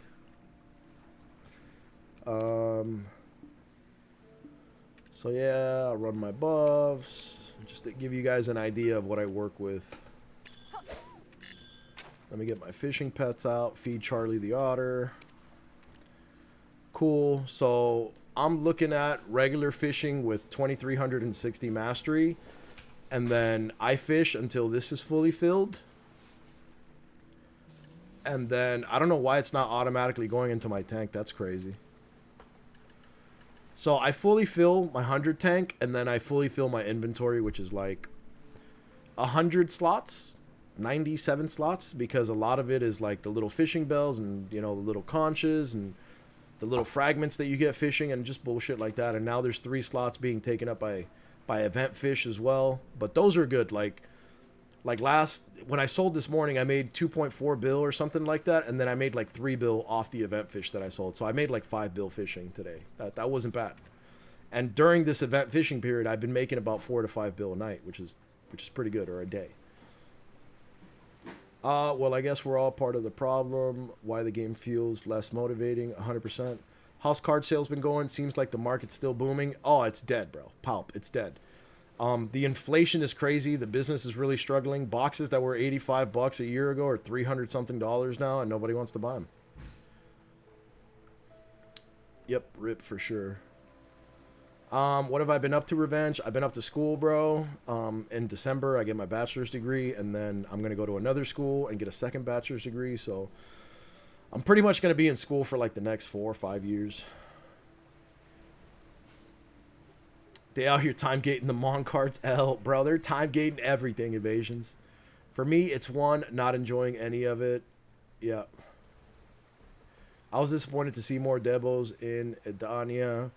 So yeah, I'll run my buffs just to give you guys an idea of what I work with. Let me get my fishing pets out. Feed Charlie the otter. Cool. So I'm looking at regular fishing with 2360 mastery, and then I fish until this is fully filled. And then I don't know why it's not automatically going into my tank. That's crazy. So I fully fill my 100 tank, and then I fully fill my inventory, which is like 100 slots, 97 slots, because a lot of it is like the little fishing bells and, you know, the little conches and the little fragments that you get fishing and just bullshit like that. And now there's 3 slots being taken up by event fish as well. But those are good. Like when I sold this morning, I made 2.4 bill or something like that, and then I made like 3 bill off the event fish that I sold. So I made like 5 bill fishing today. That wasn't bad. And during this event fishing period, I've been making about 4 to 5 bill a night, which is pretty good, or a day. Well, I guess we're all part of the problem. Why the game feels less motivating, 100%. How's card sales been going? Seems like the market's still booming. Oh, it's dead, bro. Pulp, it's dead. The inflation is crazy. The business is really struggling. Boxes that were $85 a year ago are $300 something now, and nobody wants to buy them. Yep, rip for sure. What have I been up to, Revenge? I've been up to school, bro. In December, I get my bachelor's degree, and then I'm going to go to another school and get a second bachelor's degree. So I'm pretty much going to be in school for like the next 4 or 5 years. They out here time gating the Mon cards. Bro, they're time gating everything, Evasions. For me, it's 1, not enjoying any of it. Yeah. I was disappointed to see more Debos in Edania.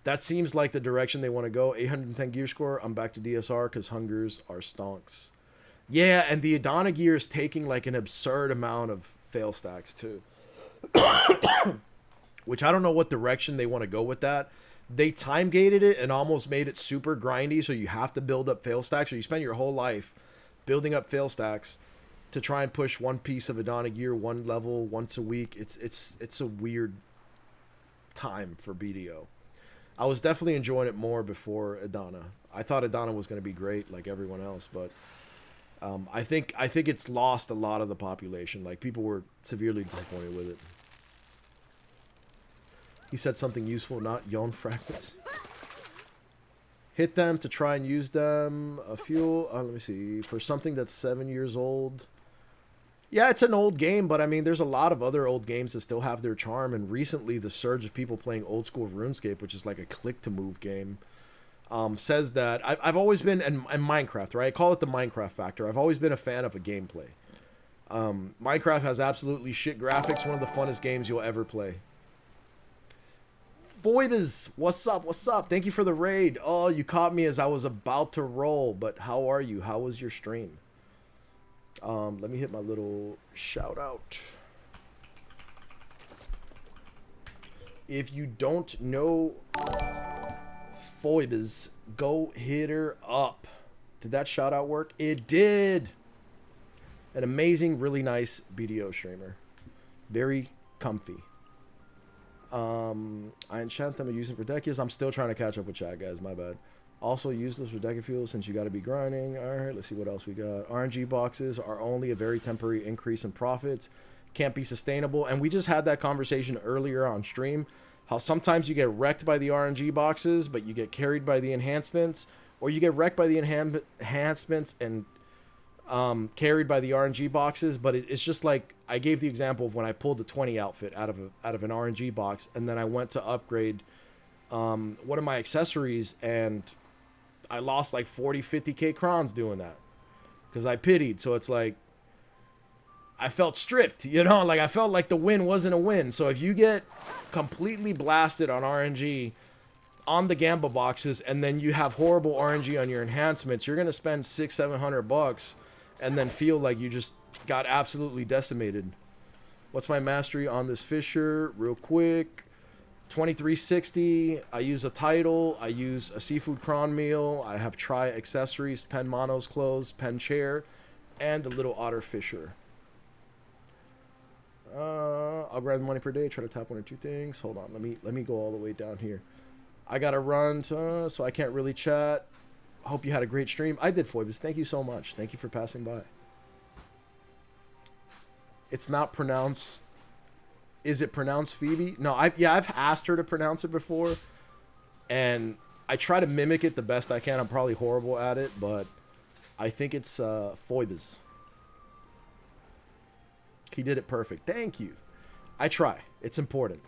That seems like the direction they want to go. 810 gear score. I'm back to DSR because hungers are stonks. Yeah, and the Adana gear is taking like an absurd amount of fail stacks too. Which I don't know what direction they want to go with that. They time gated it and almost made it super grindy, so you have to build up fail stacks. So you spend your whole life building up fail stacks to try and push one piece of Adana gear, one level, once a week. It's a weird time for BDO. I was definitely enjoying it more before Adana. I thought Adana was going to be great like everyone else, but I think it's lost a lot of the population. Like, people were severely disappointed with it. He said something useful, not yawn fragments. Hit them to try and use them. A fuel. Let me see. For something that's 7 years old. Yeah, it's an old game, but I mean, there's a lot of other old games that still have their charm. And recently, the surge of people playing old school RuneScape, which is like a click-to-move game, says that I've always been, and Minecraft, right? I call it the Minecraft factor. I've always been a fan of a gameplay. Minecraft has absolutely shit graphics, one of the funnest games you'll ever play. Foibas, what's up? What's up? Thank you for the raid. Oh, you caught me as I was about to roll, but how are you? How was your stream? Let me hit my little shout out. If you don't know Foibas, go hit her up. Did that shout out work? It did. An amazing, really nice BDO streamer. Very comfy. I enchant them and use them for decades. I'm still trying to catch up with chat, guys. My bad. Also useless for deca fuel since you got to be grinding. All right, let's see what else we got. RNG boxes are only a very temporary increase in profits. Can't be sustainable. And we just had that conversation earlier on stream. How sometimes you get wrecked by the RNG boxes, but you get carried by the enhancements. Or you get wrecked by the enhancements and carried by the RNG boxes. But it's just like, I gave the example of when I pulled the 20 outfit out of an RNG box. And then I went to upgrade one of my accessories, and I lost like 40, 50k crowns doing that because I pitied. So it's like, I felt stripped, you know, like I felt like the win wasn't a win. So if you get completely blasted on RNG on the Gamba boxes, and then you have horrible RNG on your enhancements, you're going to spend $600-700 and then feel like you just got absolutely decimated. What's my mastery on this Fisher? Real quick. 2360. I use a title. I use a seafood cron meal. I have try accessories, pen monos clothes, pen chair, and the little otter fisher. I'll grab the money per day. Try to tap 1 or 2 things. Hold on. Let me go all the way down here. I gotta run, so I can't really chat. Hope you had a great stream. I did, Foibus. Thank you so much. Thank you for passing by. It's not pronounced. Is it pronounced Phoebe? No, I've asked her to pronounce it before, and I try to mimic it the best I can. I'm probably horrible at it, but I think it's Foibus. He did it perfect. Thank you. I try. It's important.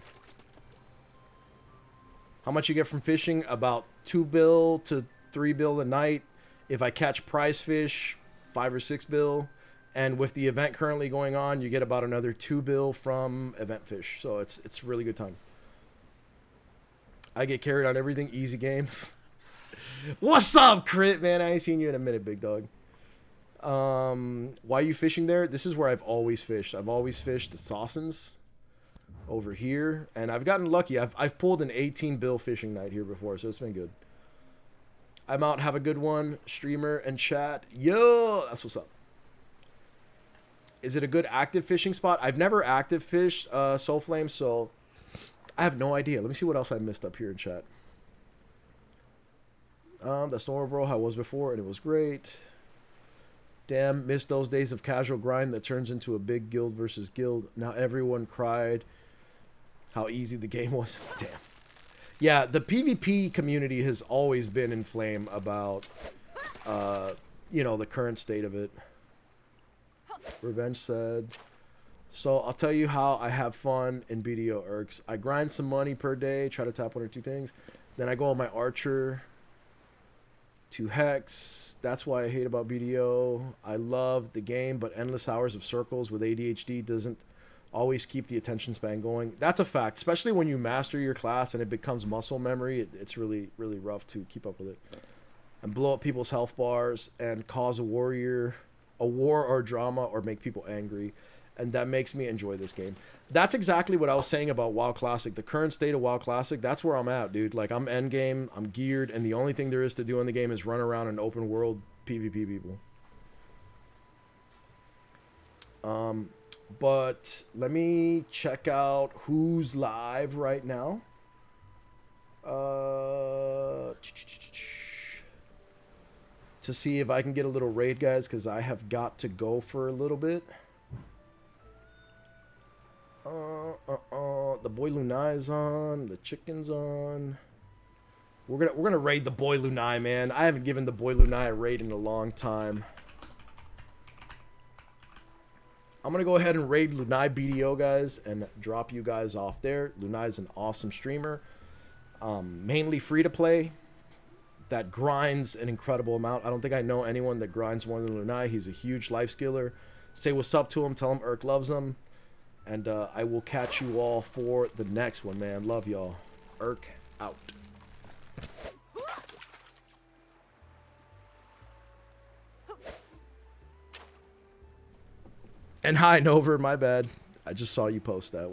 How much you get from fishing? About 2 bill to 3 bill a night. If I catch prize fish, 5 or 6 bill. And with the event currently going on, you get about another 2 bill from event fish. So it's a really good time. I get carried on everything. Easy game. What's up, Crit, man? I ain't seen you in a minute, big dog. Why are you fishing there? This is where I've always fished. I've always fished the Sawsons over here. And I've gotten lucky. I've pulled an 18 bill fishing night here before, so it's been good. I'm out. Have a good one. Streamer and chat. Yo, that's what's up. Is it a good active fishing spot? I've never active fished Soul Flame, so I have no idea. Let me see what else I missed up here in chat. That's normal, bro. How I was before, and it was great. Damn, missed those days of casual grind that turns into a big guild versus guild. Now everyone cried how easy the game was. Damn. Yeah, the PvP community has always been in flame about, the current state of it. Revenge said, so I'll tell you how I have fun in BDO Erks. I grind some money per day, try to tap 1 or 2 things. Then I go on my Archer to Hex. That's why I hate about BDO. I love the game, but endless hours of circles with ADHD doesn't always keep the attention span going. That's a fact, especially when you master your class and it becomes muscle memory. It's really, really rough to keep up with it. And blow up people's health bars and cause a war or drama or make people angry. And that makes me enjoy this game. That's exactly what I was saying about WoW Classic. The current state of WoW Classic, that's where I'm at, dude. Like, I'm endgame, I'm geared, and the only thing there is to do in the game is run around and open world PvP people. But let me check out who's live right now. To see if I can get a little raid, guys, because I have got to go for a little bit. The boy Lunai is on. The chicken's on. We're gonna raid the boy Lunai, man. I haven't given the boy Lunai a raid in a long time. I'm going to go ahead and raid Lunai BDO, guys, and drop you guys off there. Lunai is an awesome streamer. Mainly free-to-play. That grinds an incredible amount. I don't think I know anyone that grinds more than Lunai. He's a huge life skiller. Say what's up to him. Tell him Erk loves him. And I will catch you all for the next one, man. Love y'all. Erk out. And hi, Nover. My bad. I just saw you post that one.